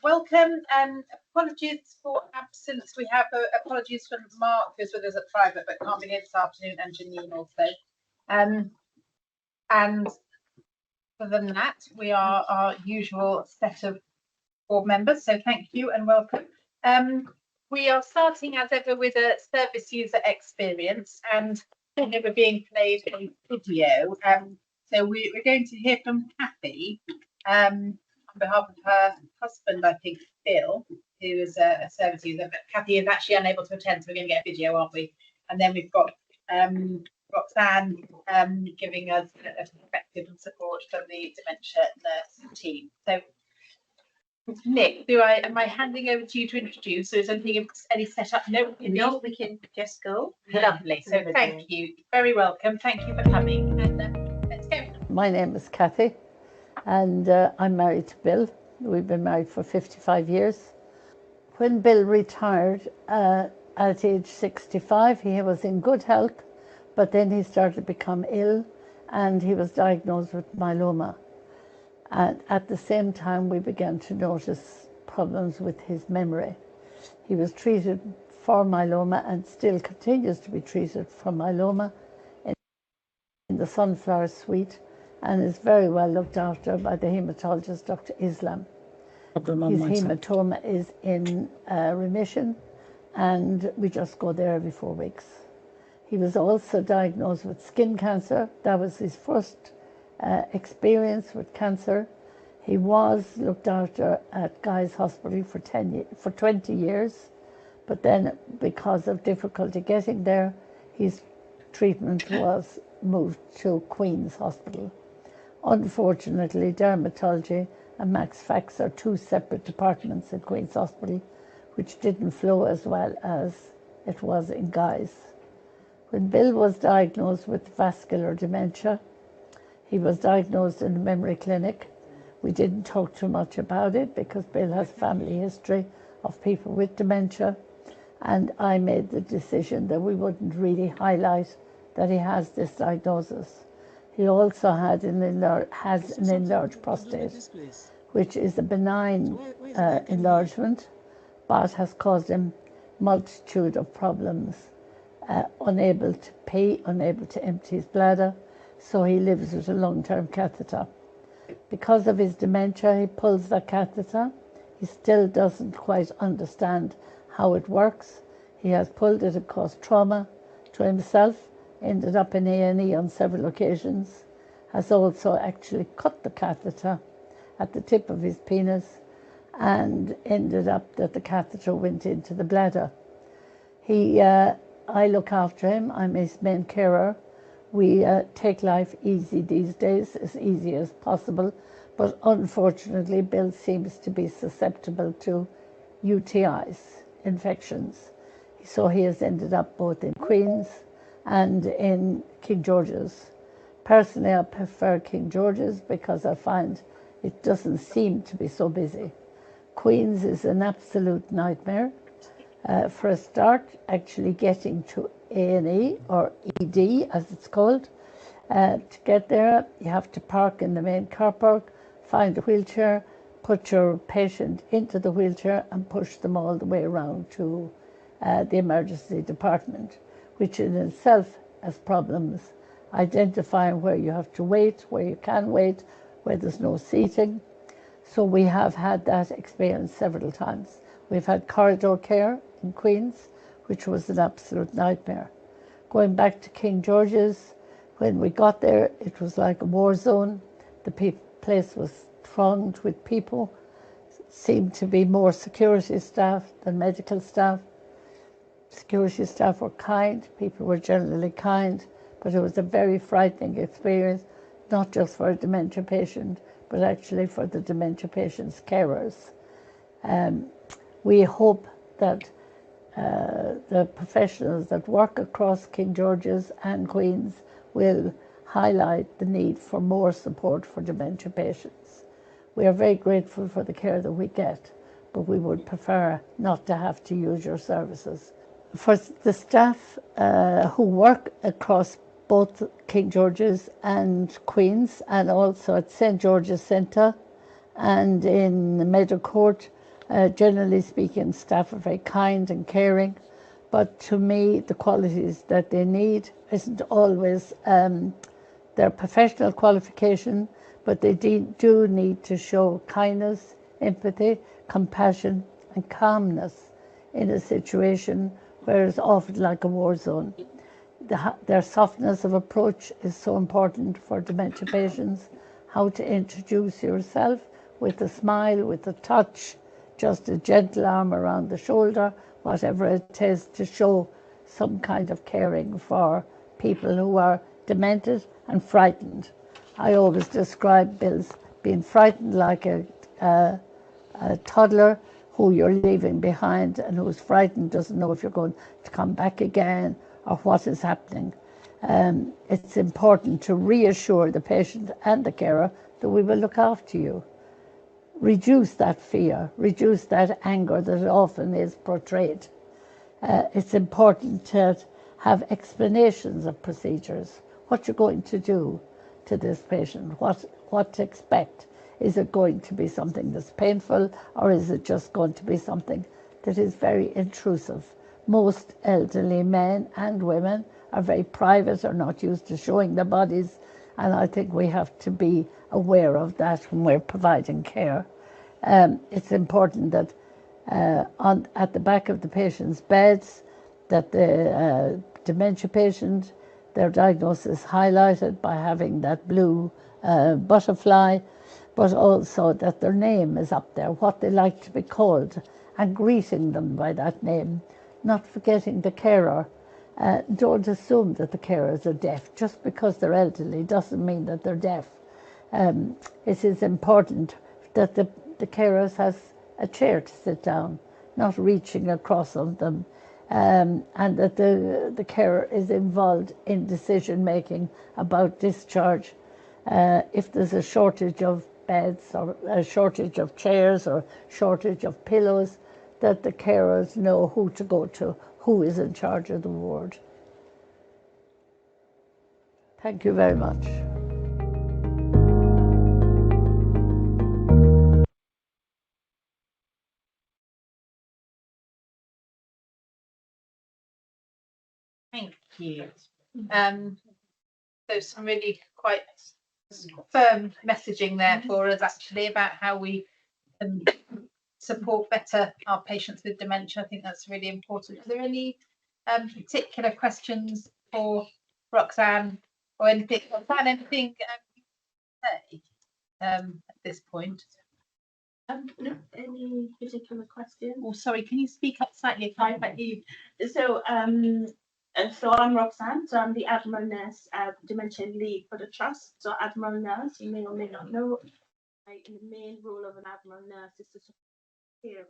Welcome and apologies for absence. We have apologies from Mark, who's with us at private but can't be here this afternoon, and Janine also. And other than that, we are our usual set of board members. So thank you and welcome. We are starting as ever with a service user experience, and we're being played a video. So we're going to hear from Kathy. On behalf of her husband, I think, Bill, who is a service user, but Kathy is actually unable to attend, so we're going to get a video, aren't we? And then we've got Roxanne giving us a perspective and support from the dementia nurse team. So, Nick, am I handing over to you to introduce? So is any setup? No, we can just go. Lovely. So thank you. Very welcome. Thank you for coming. And let's go. My name is Kathy. And I'm married to Bill. We've been married for 55 years. When Bill retired at age 65, he was in good health, but then he started to become ill and he was diagnosed with myeloma. And at the same time, we began to notice problems with his memory. He was treated for myeloma and still continues to be treated for myeloma in the Sunflower Suite, and is very well looked after by the hematologist, Dr. Islam. His hematoma is in remission, and we just go there every 4 weeks. He was also diagnosed with skin cancer. That was his first experience with cancer. He was looked after at Guy's Hospital for 20 years, but then because of difficulty getting there, his treatment was moved to Queen's Hospital. Unfortunately, dermatology and Max Fax are two separate departments in Queen's Hospital, which didn't flow as well as it was in Guy's. When Bill was diagnosed with vascular dementia, he was diagnosed in a memory clinic. We didn't talk too much about it because Bill has family history of people with dementia, and I made the decision that we wouldn't really highlight that he has this diagnosis. He also has an enlarged prostate, which is a benign enlargement, but has caused him multitude of problems, unable to pee, unable to empty his bladder, so he lives with a long-term catheter. Because of his dementia, he pulls the catheter. He still doesn't quite understand how it works. He has pulled it, it caused trauma to himself, ended up in A&E on several occasions, has also actually cut the catheter at the tip of his penis and ended up that the catheter went into the bladder. I look after him, I'm his main carer. We take life easy these days, as easy as possible, but unfortunately Bill seems to be susceptible to UTIs, infections. So he has ended up both in Queen's and in King George's. Personally, I prefer King George's because I find it doesn't seem to be so busy. Queen's is an absolute nightmare. For a start, actually getting to A&E or ED, as it's called. To get there, you have to park in the main car park, find a wheelchair, put your patient into the wheelchair and push them all the way around to the emergency department, which in itself has problems identifying where you have to wait, where you can wait, where there's no seating. So we have had that experience several times. We've had corridor care in Queen's, which was an absolute nightmare. Going back to King George's, when we got there, it was like a war zone. The place was thronged with people, seemed to be more security staff than medical staff. Security staff were kind, people were generally kind, but it was a very frightening experience, not just for a dementia patient, but actually for the dementia patient's carers. We hope that the professionals that work across King George's and Queen's will highlight the need for more support for dementia patients. We are very grateful for the care that we get, but we would prefer not to have to use your services. For the staff who work across both King George's and Queen's, and also at St. George's Centre, And in the Meadow Court, generally speaking, staff are very kind and caring. But to me, the qualities that they need isn't always their professional qualification, but they do need to show kindness, empathy, compassion, and calmness in a situation where it's often like a war zone. Their softness of approach is so important for dementia patients. How to introduce yourself with a smile, with a touch, just a gentle arm around the shoulder, whatever it is, to show some kind of caring for people who are demented and frightened. I always describe Bill being frightened like a toddler who you're leaving behind and who's frightened, doesn't know if you're going to come back again or what is happening. It's important to reassure the patient and the carer that we will look after you. Reduce that fear, reduce that anger that often is portrayed. It's important to have explanations of procedures, what you're going to do to this patient, what to expect. Is it going to be something that's painful, or is it just going to be something that is very intrusive? Most elderly men and women are very private, are not used to showing their bodies, and I think we have to be aware of that when we're providing care. It's important that at the back of the patient's beds, that the dementia patient, their diagnosis highlighted by having that blue butterfly, but also that their name is up there, what they like to be called, and greeting them by that name, not forgetting the carer. Don't assume that the carers are deaf. Just because they're elderly doesn't mean that they're deaf. It is important that the carers has a chair to sit down, not reaching across on them, and that the carer is involved in decision making about discharge. If there's a shortage of beds or a shortage of chairs or shortage of pillows, that the carers know who to go to, who is in charge of the ward. Thank you very much. Thank you. So some really quite firm messaging there for us actually about how we can support better our patients with dementia. I think that's really important. Are there any particular questions for Roxanne or anything? Roxanne, anything to say at this point? No, any particular question? Oh, sorry, can you speak up slightly? I can't quite hear you. So, so I'm Roxanne. So I'm the Admiral Nurse Dementia Lead for the Trust. So Admiral Nurse, you may or may not know, the main role of an Admiral Nurse is to support carer.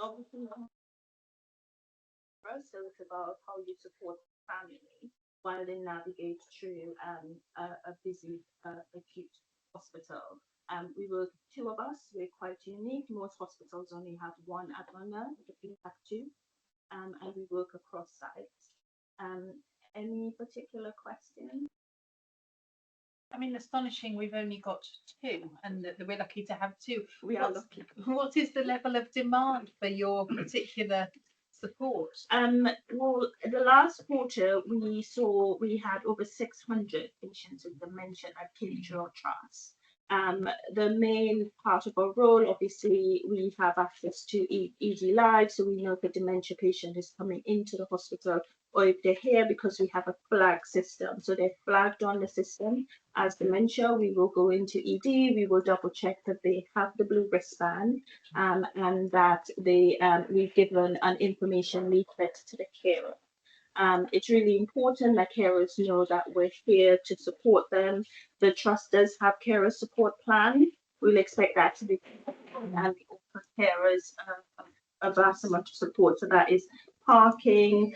Obviously, so it's about how you support family while they navigate through a busy acute hospital. We were two of us. We're quite unique. Most hospitals only have one Admiral nurse, but we have two, and we work across sites. Any particular question? I mean, astonishing, we've only got two, and that we're lucky to have two. We are lucky. What is the level of demand for your particular support? Well, the last quarter we had over 600 patients with dementia that came to our trust. The main part of our role, obviously, we have access to ED Live, so we know if a dementia patient is coming into the hospital or if they're here, because we have a flag system. So they're flagged on the system as dementia. We will go into ED, we will double check that they have the blue wristband, and that we've given an information leaflet to the carer. It's really important that carers know that we're here to support them. The trust does have carer support plan. We'll expect that to be, and we offer carers a vast amount of support. So that is parking.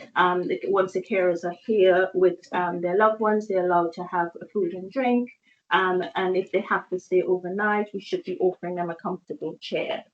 Once the carers are here with their loved ones, they're allowed to have food and drink. And if they have to stay overnight, we should be offering them a comfortable chair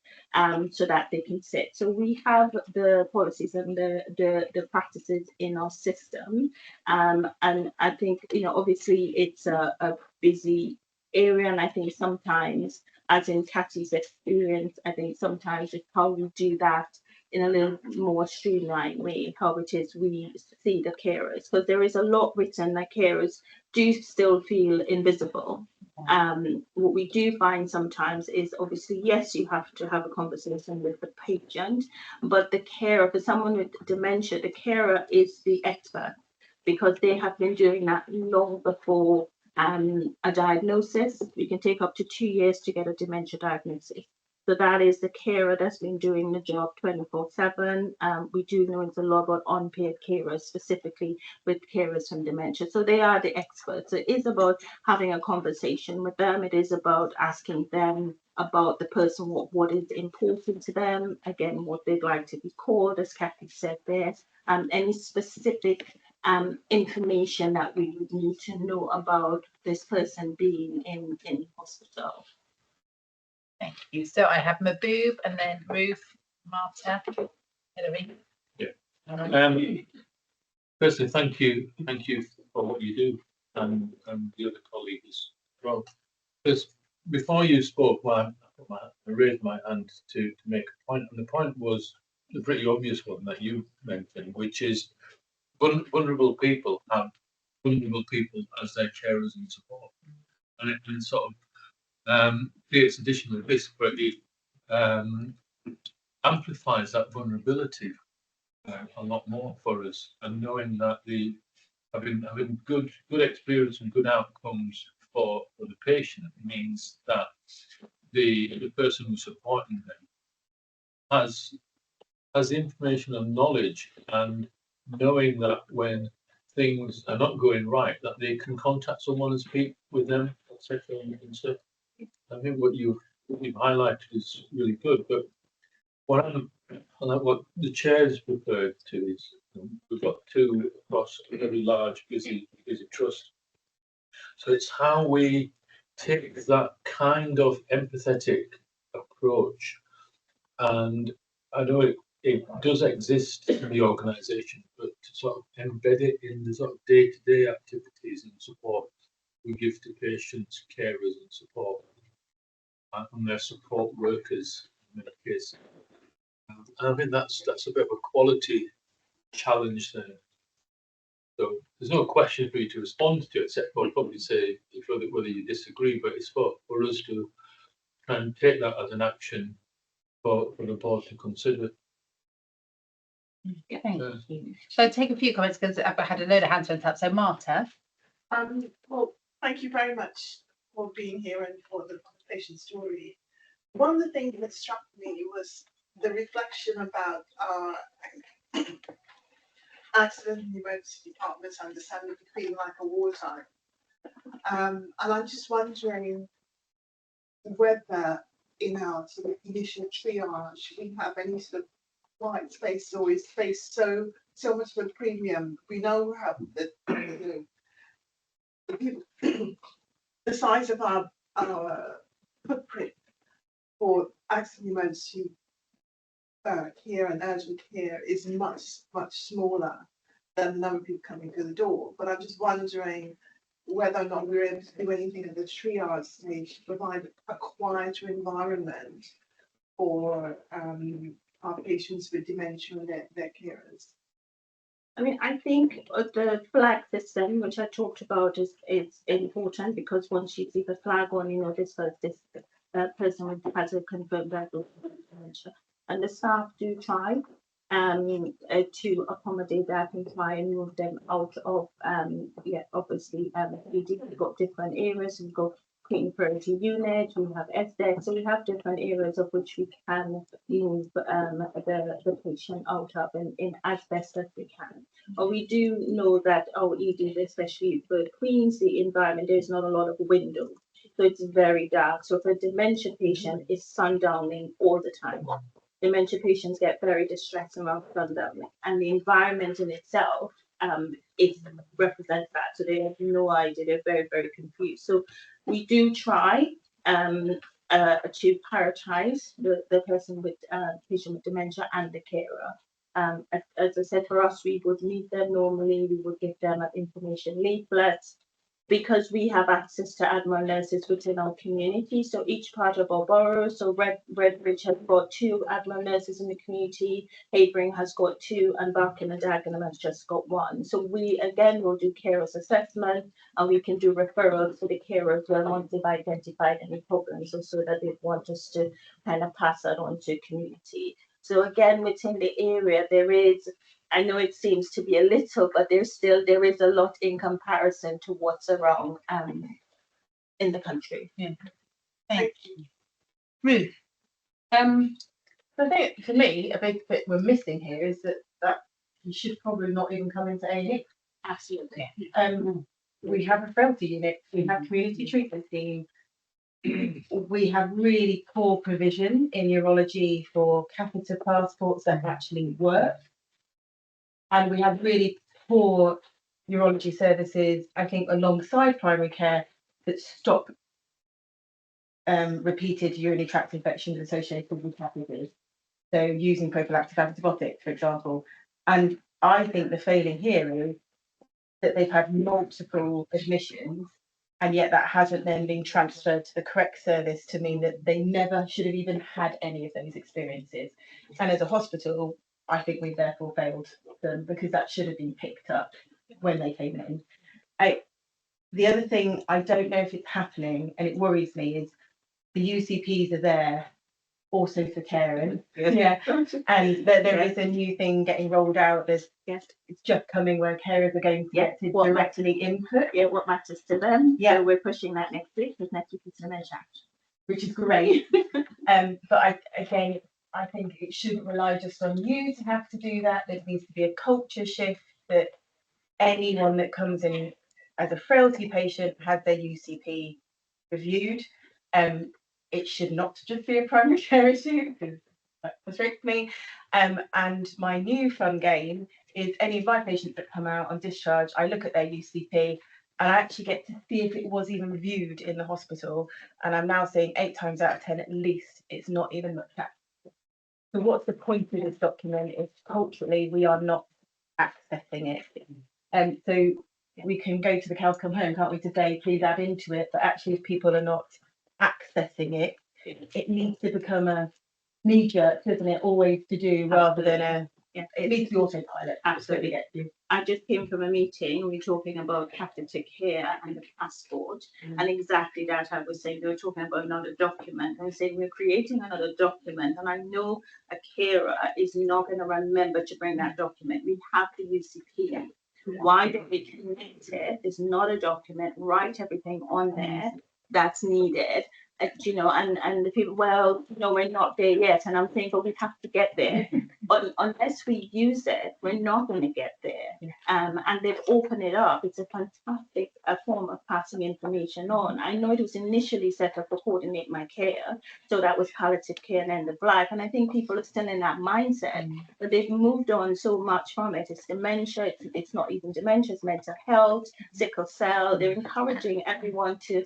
so that they can sit. So we have the policies and the practices in our system. And I think, obviously it's a busy area, and I think sometimes, as in Kathy's experience, I think sometimes it's how we do that in a little more streamlined way, how it is we see the carers, because there is a lot written that carers do still feel invisible. What we do find sometimes is, obviously, yes, you have to have a conversation with the patient, but the carer, for someone with dementia, the carer is the expert, because they have been doing that long before a diagnosis. You can take up to 2 years to get a dementia diagnosis. So that is the carer that's been doing the job 24/7. We do know it's a lot about unpaid carers, specifically with carers from dementia. So they are the experts. So it is about having a conversation with them. It is about asking them about the person, what is important to them, again, what they'd like to be called, as Kathy said there, any specific information that we would need to know about this person being in hospital. Thank you. So I have Mahbub and then Ruth, Marta, Hilary. Firstly, thank you for what you do, and the other colleagues as well. Because before you spoke, I raised my hand to make a point, and the point was the pretty obvious one that you mentioned, which is vulnerable people have vulnerable people as their carers and support, and it sort of creates additional risk, but it amplifies that vulnerability a lot more for us. And knowing that having good experience and good outcomes for the patient means that the person who's supporting them has information and knowledge, and knowing that when things are not going right, that they can contact someone and speak with them, etc. And stuff. I think what you've highlighted is really good. But what the chair's referred to is we've got two across a very large, busy trust. So it's how we take that kind of empathetic approach, and I know it does exist in the organisation, but to sort of embed it in the sort of day-to-day activities and support we give to patients, carers, and support, and their support workers in many cases. And I think that's a bit of a quality challenge there. So there's no question for you to respond to, except for probably say whether you disagree, but it's for us to try and take that as an action for the board to consider. Thank you. So take a few comments because I've had a load of hands went up. So Marta. Well, thank you very much for being here and for the patient story. One of the things that struck me was the reflection about our accident and emergency departments and understanding between like a wartime. And I'm just wondering whether in our sort of initial triage we have any sort of white space, or is space so much of a premium. We know how the size of our footprint for accident emergency care and urgent care is much smaller than the number of people coming through the door. But I'm just wondering whether or not we're able to do anything at the triage stage to provide a quieter environment for our patients with dementia and their carers. I mean, I think the flag system, which I talked about, is important, because once you see the flag on, you know this person has a confirmed diagnosis of dementia, and the staff do try to accommodate that and try and move them out of obviously we've got different areas. We've got Queen Priority Unit, we have SDEC, so we have different areas of which we can move the patient out of in as best as we can. But we do know that our EDs, especially for Queens, the environment, there's not a lot of windows, so it's very dark. So if a dementia patient is sundowning all the time, dementia patients get very distressed around sundowning, and the environment in itself it represents that. So they have no idea, they're very, very confused. So We do try to prioritize the person with patient with dementia and the carer. As I said, for us, we would meet them normally. We would give them information leaflets because we have access to Admiral nurses within our community. So each part of our borough, so Redbridge has got 2 Admiral nurses in the community, Havering has got 2, and Barking and Dagenham has just got 1. So we again will do carers assessment, and we can do referrals to the carers well once they've identified any problems, or so that they want us to kind of pass that on to community. So again, within the area, there is, I know it seems to be a little, but there is a lot in comparison to what's around in the country. Thank you. Ruth? I think for me, a big bit we're missing here is that you should probably not even come into A&E. Absolutely. We have a frailty unit, we have community treatment team, we have really poor provision in neurology for catheter passports that actually work. And we have really poor neurology services, I think, alongside primary care that stop repeated urinary tract infections associated with catheters. So using prophylactic antibiotics, for example. And I think the failing here is that they've had multiple admissions, and yet that hasn't then been transferred to the correct service to mean that they never should have even had any of those experiences. And as a hospital, I think we've therefore failed them because that should have been picked up when they came in. The other thing, I don't know if it's happening, and it worries me, is the UCPs are there also for caring. Yeah. And there is a new thing getting rolled out. It's just coming where carers are going to get to directly input. Yeah, what matters to them. Yeah. So we're pushing that next week, because next week is Dementia Act. Which is great. But I think it shouldn't rely just on you to have to do that. There needs to be a culture shift that anyone that comes in as a frailty patient has their UCP reviewed. It should not just be a primary care issue, because that frustrates me. And my new fun game is any of my patients that come out on discharge, I look at their UCP and I actually get to see if it was even reviewed in the hospital. And I'm now saying 8 times out of 10 at least it's not even looked at. So what's the point of this document if culturally we are not accessing it? And so we can go to the cows come home, can't we, to say please add into it, but actually if people are not accessing it, it needs to become a knee jerk, doesn't it, always to do rather than it needs to be autopilot. Absolutely. Get you. I just came from a meeting, we were talking about catheter care and the passport, and exactly that I was saying, they were talking about another document, and I was saying we're creating another document, and I know a carer is not going to remember to bring that document. We have the UCP. Why don't we connect it? There's not a document, write everything on there that's needed. And the people, well, we're not there yet. And I'm thinking, well, we have to get there. But unless we use it, we're not going to get there. And they've opened it up. It's a fantastic form of passing information on. I know it was initially set up for Coordinate My Care. So that was palliative care and end of life. And I think people are still in that mindset, but they've moved on so much from it. It's dementia. It's not even dementia, it's mental health, sickle cell. They're encouraging everyone to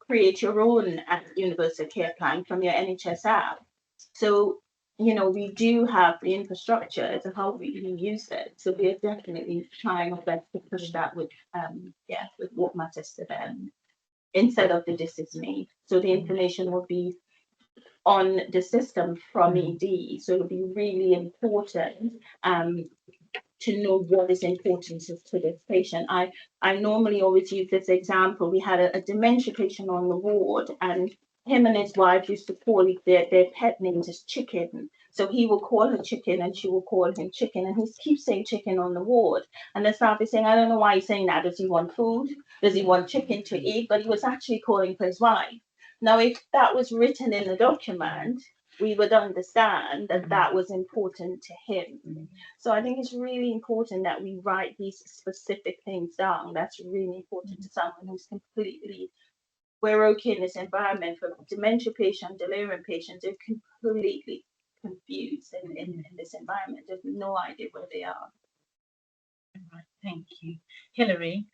create your own universal care plan from your NHS app. So, we do have the infrastructure to how we use it. So we are definitely trying our best to push that with what matters to them instead of the this is me. So the information will be on the system from ED. So it'll be really important to know what is important to this patient. I normally always use this example. We had a dementia patient on the ward, and him and his wife used to call their pet names as Chicken. So he will call her Chicken and she will call him Chicken, and he keeps saying Chicken on the ward. And the staff is saying, I don't know why he's saying that. Does he want food? Does he want chicken to eat? But he was actually calling for his wife. Now, if that was written in the document, we would understand that that was important to him. So I think it's really important that we write these specific things down. That's really important to someone who's completely, we're okay in this environment for dementia patients, delirium patients, they're completely confused in this environment. There's no idea where they are. Right, thank you. Hilary,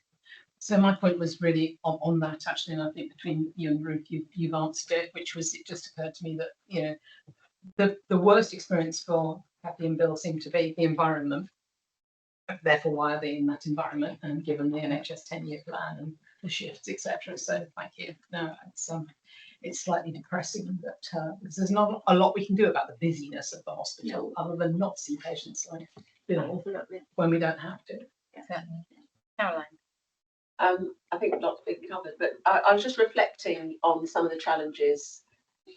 So my point was really on that actually, and I think between you and Ruth, you've answered it, which was it just occurred to me that, you know, the worst experience for Kathy and Bill seemed to be the environment. Therefore, why are they in that environment? And given the NHS 10-year plan and the shifts, etc. So thank you. No, it's slightly depressing that there's not a lot we can do about the busyness of the hospital other than not see patients like Bill when we don't have to. Certainly. Caroline. I think lots of been covered, but I was just reflecting on some of the challenges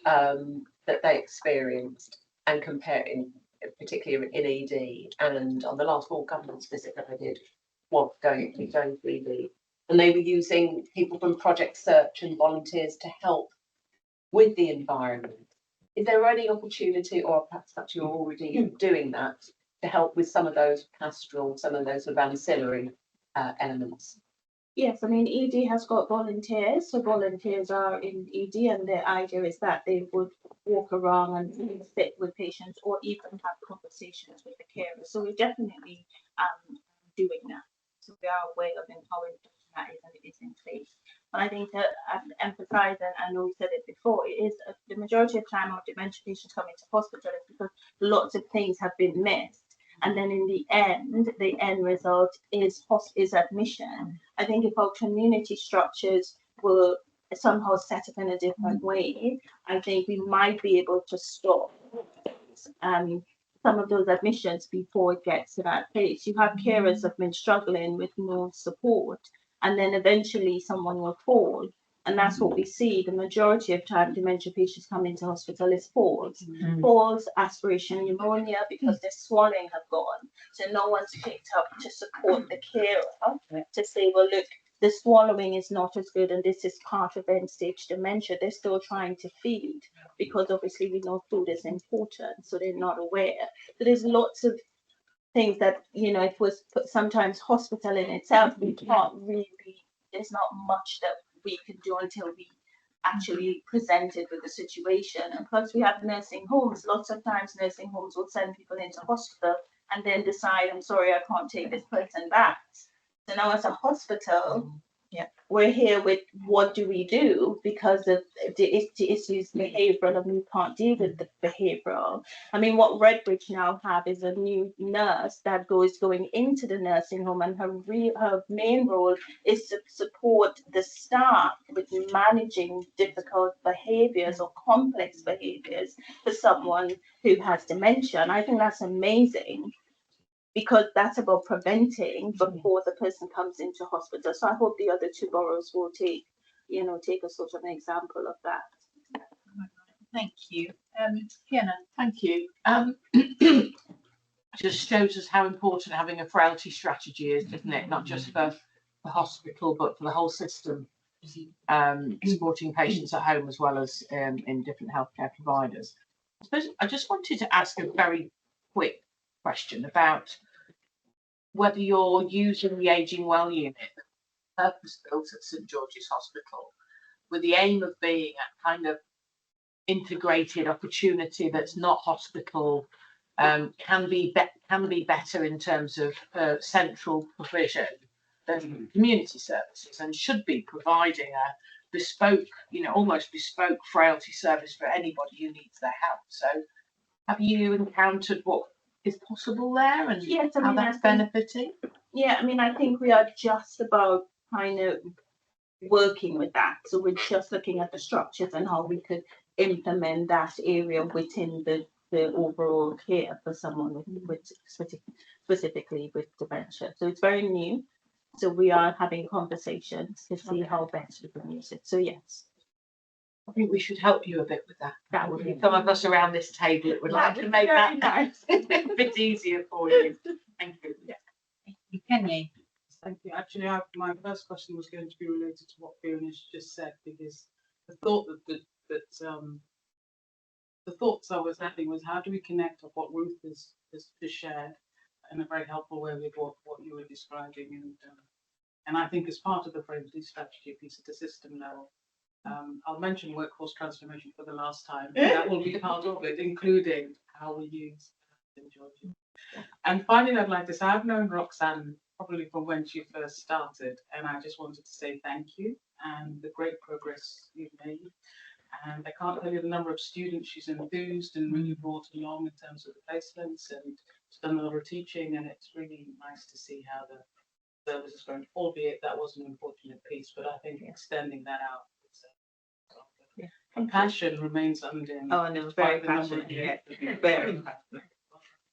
that they experienced and comparing, particularly in ED, and on the last full governance visit that I did, was going to ED, and they were using people from Project Search and volunteers to help with the environment. Is there any opportunity, or perhaps that you're already doing that, to help with some of those pastoral, some of those sort of ancillary elements? Yes, I mean, ED has got volunteers, so volunteers are in ED, and the idea is that they would walk around and sit with patients or even have conversations with the carers. So we're definitely doing that. So we are aware of empowering that is, and it is in place. But I think to emphasize, and I know we said it before, it is the majority of time our dementia patients come into hospital is because lots of things have been missed. And then in the end result is admission. I think if our community structures were somehow set up in a different way, I think we might be able to stop some of those admissions before it gets to that place. You have carers that have been struggling with no support, and then eventually someone will fall. And that's what we see. The majority of time dementia patients come into hospital is falls. Falls, aspiration pneumonia, because their swelling have gone. So no one's picked up to support the carer to say, well, look, the swallowing is not as good and this is part of end stage dementia. They're still trying to feed because obviously we know food is important, so they're not aware. So there's lots of things that, you know, it was sometimes hospital in itself, we can't really, there's not much that we can do until we actually presented with the situation. And plus we have nursing homes. Lots of times nursing homes will send people into hospital and then decide, I'm sorry, I can't take this person back. So now as a hospital, we're here with what do we do because of the issues behavioural, and we can't deal with the behavioural. I mean, what Redbridge now have is a new nurse that going into the nursing home, and her main role is to support the staff with managing difficult behaviours or complex behaviours for someone who has dementia. And I think that's amazing, because that's about preventing before the person comes into hospital. So I hope the other two boroughs will take a sort of an example of that. Thank you. Fiona. Thank you. Just shows us how important having a frailty strategy is, doesn't it? Not just for the hospital, but for the whole system, supporting patients at home as well as in different healthcare providers. I suppose I just wanted to ask a very quick question about whether you're using the Ageing Well unit, purpose built at St George's Hospital, with the aim of being a kind of integrated opportunity that's not hospital, can be better in terms of central provision than community services, and should be providing a bespoke, almost bespoke frailty service for anybody who needs their help. So have you encountered what is possible there, and how that's benefiting? Yeah, I mean, I think we are just about kind of working with that. So we're just looking at the structures and how we could implement that area within the overall care for someone with specifically with dementia. So it's very new. So we are having conversations to see how best we can use it. So yes. I think we should help you a bit with that. That would be some of us around this table that would like to make that nice. a bit easier for you. Thank you. Thank you. Kenny. Thank you. Actually, my first question was going to be related to what Fiona's just said, because the thought the thoughts I was having was, how do we connect up what Ruth has shared in a very helpful way with what you were describing, and I think as part of the frailty strategy piece at the system level. I'll mention workforce transformation for the last time. That will be part of it, including how we use St George's. And finally, I'd like to say I've known Roxanne probably from when she first started, and I just wanted to say thank you and the great progress you've made. And I can't tell you the number of students she's enthused and really brought along in terms of the placements, and she's done a lot of teaching, and it's really nice to see how the service is going, albeit that was an unfortunate piece, but I think extending that out. Compassion remains undimmed. Oh, no, despite very the number of passionate, years yeah, that you've very been- passionate.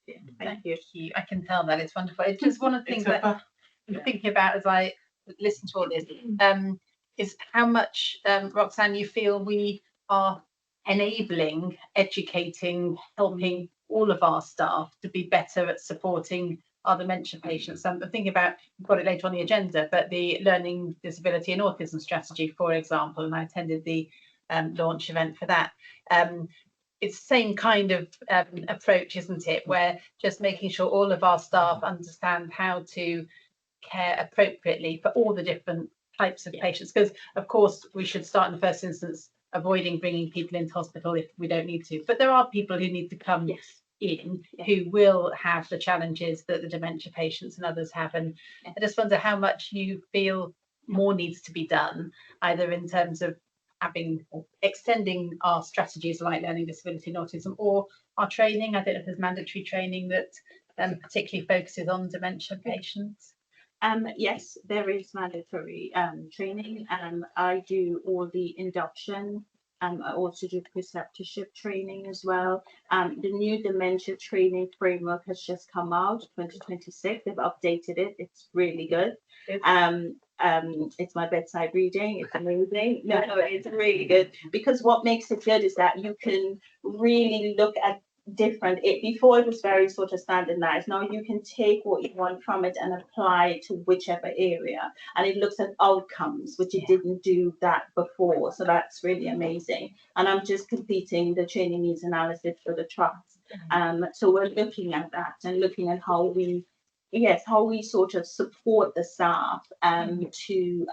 Yeah, Thank thank you. you. I can tell that it's wonderful. It's just one of the things It's a that bu- I'm thinking about as I listen to all this, is how much, Roxanne, you feel we are enabling, educating, helping all of our staff to be better at supporting our dementia patients. I'm thinking about, we've got it later on the agenda, but the learning disability and autism strategy, for example, and I attended the launch event for that. It's the same kind of approach, isn't it? Where just making sure all of our staff understand how to care appropriately for all the different types of patients. Because of course we should start in the first instance avoiding bringing people into hospital if we don't need to. But there are people who need to come in who will have the challenges that the dementia patients and others have. And I just wonder how much you feel more needs to be done, either in terms of having extending our strategies like learning disability and autism, or our training. I don't know if there's mandatory training that particularly focuses on dementia patients. Yes, there is mandatory training. I do all the induction. I also do preceptorship training as well. The new dementia training framework has just come out, 2026. They've updated it. It's really good. It's my bedside reading. It's amazing. No, it's really good, because what makes it good is that you can really look at before it was very sort of standardized. Now you can take what you want from it and apply it to whichever area, and it looks at outcomes, which it didn't do that before. So that's really amazing. And I'm just completing the training needs analysis for the trust. So we're looking at that and looking at how we sort of support the staff to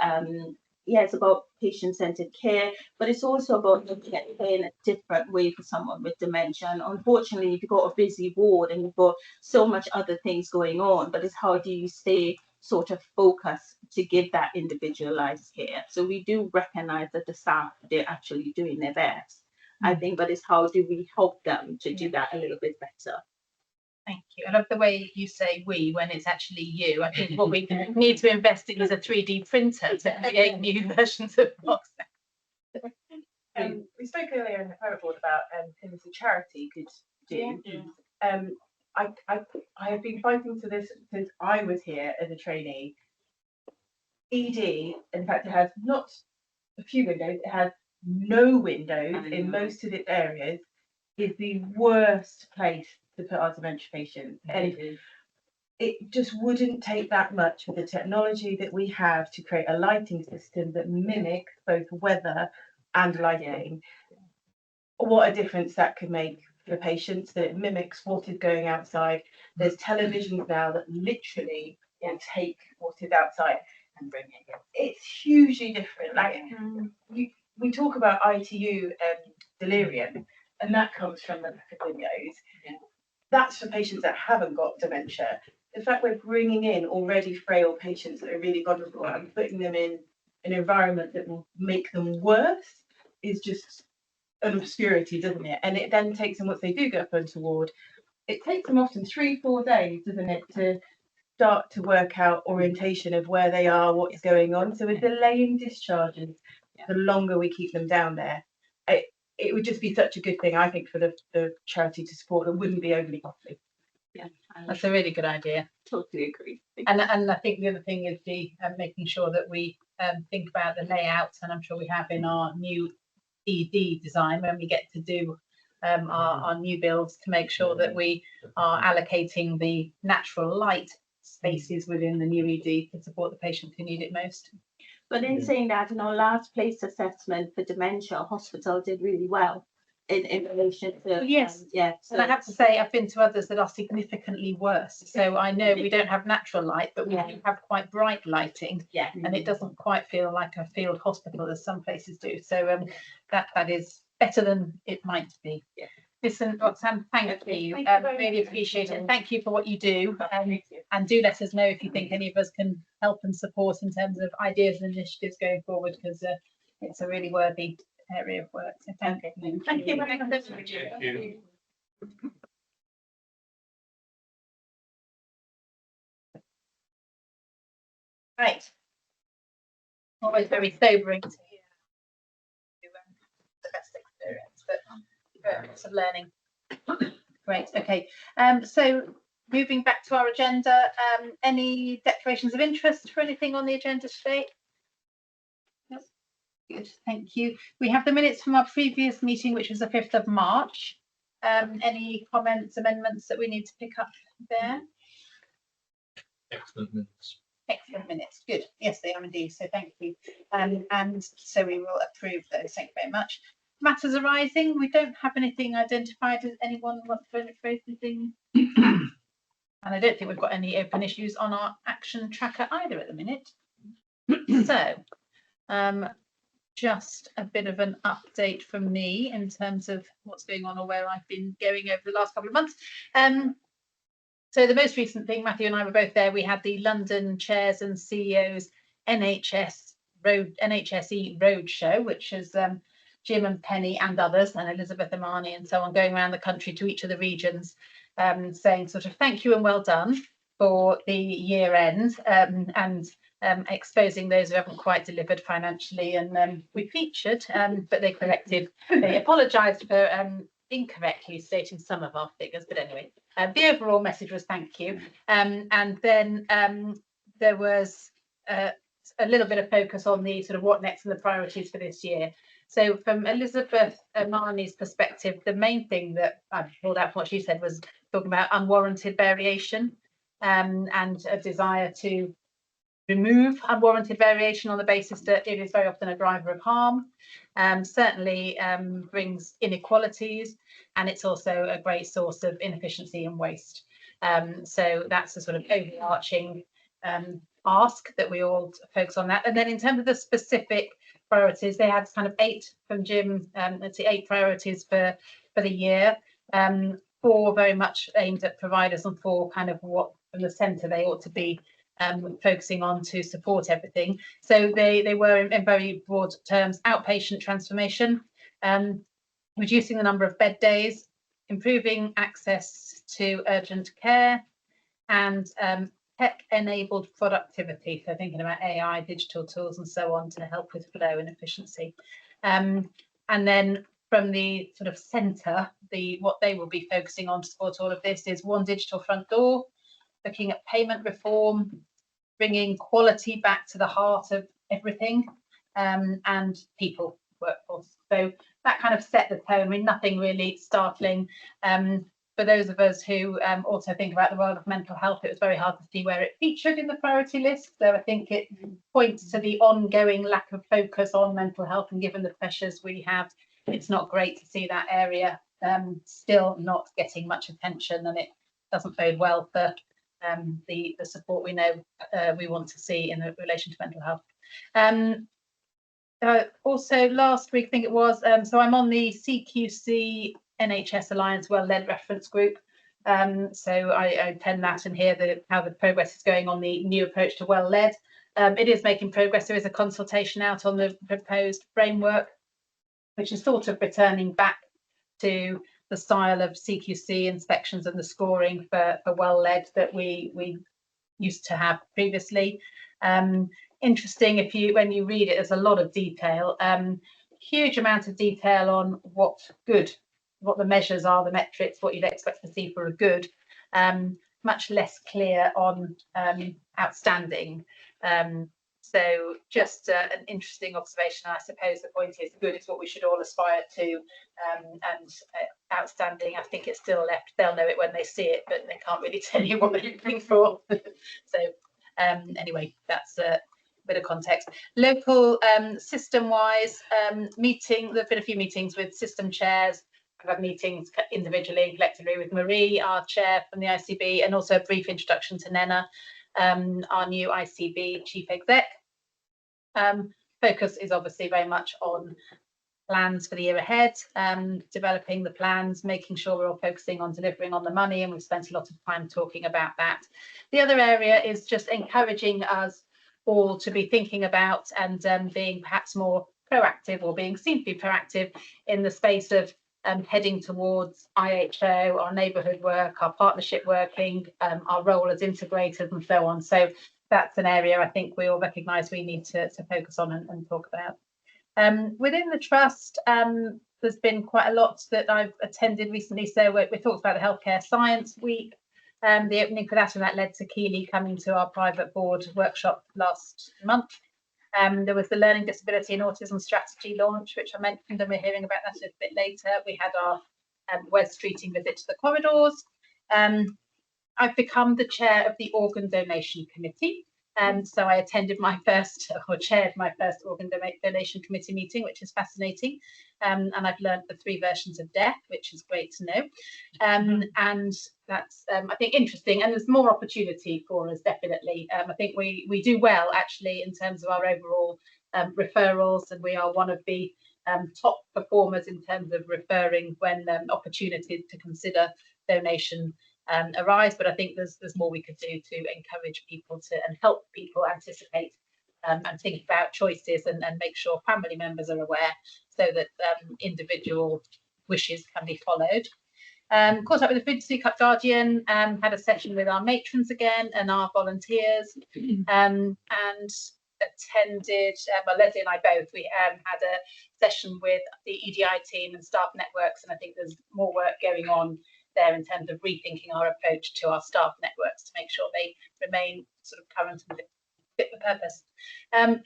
it's about patient-centered care, but it's also about looking at care in a different way for someone with dementia. And unfortunately, if you've got a busy ward and you've got so much other things going on, but it's how do you stay sort of focused to give that individualized care? So we do recognize that the staff, they're actually doing their best, I think, but it's how do we help them to do that a little bit better? Thank you. I love the way you say we when it's actually you. I think what we need to invest in is a 3D printer to create new versions of Roxanne. We spoke earlier in the Power Board about things a charity could do. I have been fighting for this since I was here as a trainee. ED, in fact, it has not a few windows, it has no windows in most of its areas, is the worst place to put our dementia patients. And it just wouldn't take that much with the technology that we have to create a lighting system that mimics both weather and lighting. What a difference that could make for patients, that it mimics what is going outside. There's televisions now that literally will take what is outside and bring it in. It's hugely different. Like we talk about ITU delirium, and that comes from the lack of windows. That's for patients that haven't got dementia. The fact we're bringing in already frail patients that are really vulnerable and putting them in an environment that will make them worse is just an obscurity, doesn't it? And it then takes them, once they do go up onto ward, it takes them often 3-4 days, doesn't it, to start to work out orientation of where they are, what is going on. So we're delaying discharges the longer we keep them down there. It would just be such a good thing, I think, for the charity to support. It wouldn't be overly costly. Yeah, That's a really good idea. totally agree. And I think the other thing is the making sure that we think about the layouts, and I'm sure we have in our new ED design when we get to do our new builds, to make sure that we are allocating the natural light spaces within the new ED to support the patients who need it most. But in saying that, in our last place assessment for dementia, hospital did really well in relation to Yes. And I have to say, I've been to others that are significantly worse. So I know we don't have natural light, but we do have quite bright lighting. And it doesn't quite feel like a field hospital as some places do. So that is better than it might be. Listen, Roxanne, thank Okay, you. thank you very Really much. appreciate it. And thank you for what you do. Thank you. And do let us know if you think any of us can help and support in terms of ideas and initiatives going forward, because it's a really worthy area of work. So thank you. Thank you very much. Thank you. Right. Always very sobering to hear the best experience, but lots of learning. Great. Okay. So moving back to our agenda, any declarations of interest for anything on the agenda today? Nope. Good. Thank you. We have the minutes from our previous meeting, which was the 5th of March. Any comments, amendments that we need to pick up there? Excellent minutes. Excellent minutes. Good. Yes, they are indeed. So thank you. And so we will approve those. Thank you very much. Matters arising. We don't have anything identified. Does anyone want to raise anything? And I don't think we've got any open issues on our action tracker either at the minute. So just a bit of an update from me in terms of what's going on or where I've been going over the last couple of months. So the most recent thing, Matthew and I were both there. We had the London Chairs and CEOs NHSE Roadshow, which is Jim and Penny and others, and Elizabeth Amani and so on, going around the country to each of the regions, saying sort of thank you and well done for the year end, and exposing those who haven't quite delivered financially. And we featured, but they corrected, they apologised for incorrectly stating some of our figures, but anyway, the overall message was thank you. And then there was a little bit of focus on the sort of what next and the priorities for this year. So from Elizabeth Amani's perspective, the main thing that I pulled out from what she said was talking about unwarranted variation, and a desire to remove unwarranted variation on the basis that it is very often a driver of harm, certainly brings inequalities, and it's also a great source of inefficiency and waste. So that's a sort of overarching ask that we all focus on that. And then in terms of the specific priorities, they had kind of 8 from Jim, let's see, 8 priorities for the year, 4 very much aimed at providers and 4 kind of what from the centre they ought to be focusing on to support everything. So they were in very broad terms: outpatient transformation, reducing the number of bed days, improving access to urgent care, and tech-enabled productivity. So thinking about AI, digital tools, and so on to help with flow and efficiency. And then from the sort of centre, what they will be focusing on to support all of this is one digital front door, looking at payment reform, bringing quality back to the heart of everything, and people workforce. So that kind of set the tone. I mean, nothing really startling. For those of us who also think about the world of mental health, it was very hard to see where it featured in the priority list. So I think it points to the ongoing lack of focus on mental health, and given the pressures we have, it's not great to see that area still not getting much attention, and it doesn't bode well for the support we know we want to see in relation to mental health. Also last week, I think it was, so I'm on the CQC NHS Alliance Well-Led Reference Group. So I attend that and hear how the progress is going on the new approach to well-led. It is making progress. There is a consultation out on the proposed framework, which is sort of returning back to the style of CQC inspections and the scoring for well-led that we used to have previously. Interesting, when you read it, there's a lot of detail, huge amount of detail on what the measures are, the metrics, what you'd expect to see for a good, much less clear on outstanding. So just an interesting observation. I suppose the point is good is what we should all aspire to, and outstanding, I think it's still left. They'll know it when they see it, but they can't really tell you what they're looking for. So anyway, that's a bit of context. Local system-wise meeting, there've been a few meetings with system chairs. I've had meetings individually and collectively with Marie, our chair from the ICB, and also a brief introduction to Nena, our new ICB chief exec. Focus is obviously very much on plans for the year ahead, developing the plans, making sure we're all focusing on delivering on the money, and we've spent a lot of time talking about that. The other area is just encouraging us all to be thinking about and being perhaps more proactive, or being seen to be proactive in the space of heading towards IHO, our neighbourhood work, our partnership working, our role as integrators and so on. So that's an area I think we all recognise we need to focus on and talk about. Within the trust, there's been quite a lot that I've attended recently. So we talked about the Healthcare Science Week, the opening for that, and that led to Keely coming to our private board workshop last month. There was the Learning Disability and Autism Strategy launch, which I mentioned, and we're hearing about that a little bit later. We had our Wes Streeting visit to the corridors. I've become the chair of the Organ Donation Committee. So I attended my first, or chaired my first Organ Donation Committee meeting, which is fascinating. And I've learned the 3 versions of death, which is great to know. And that's, I think, interesting. And there's more opportunity for us, definitely. I think we do well, actually, in terms of our overall referrals. And we are one of the top performers in terms of referring when opportunities to consider donation arise, but I think there's more we could do to encourage people to and help people anticipate and think about choices and make sure family members are aware, so that individual wishes can be followed. Caught up with the Finsbury Cup Guardian, had a session with our matrons again and our volunteers, and attended, well, Leslie and I both, we had a session with the EDI team and staff networks, and I think there's more work going on there in terms of rethinking our approach to our staff networks to make sure they remain sort of current and fit for purpose.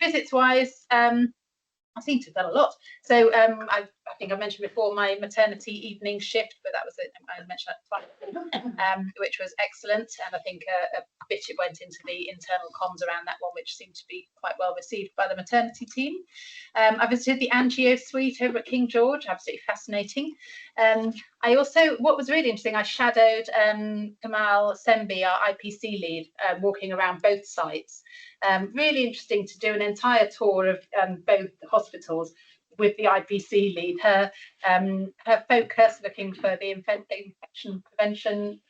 Visits wise, I seem to have done a lot. So I think I mentioned before my maternity evening shift, but that was it. I mentioned that which was excellent, and I think a bit it went into the internal comms around that one, which seemed to be quite well received by the maternity team. I visited the Angio Suite over at King George, absolutely fascinating. I also, what was really interesting, I shadowed Kamal Sembi, our IPC lead, walking around both sites. Really interesting to do an entire tour of both hospitals with the IPC lead. Her focus looking for the infection prevention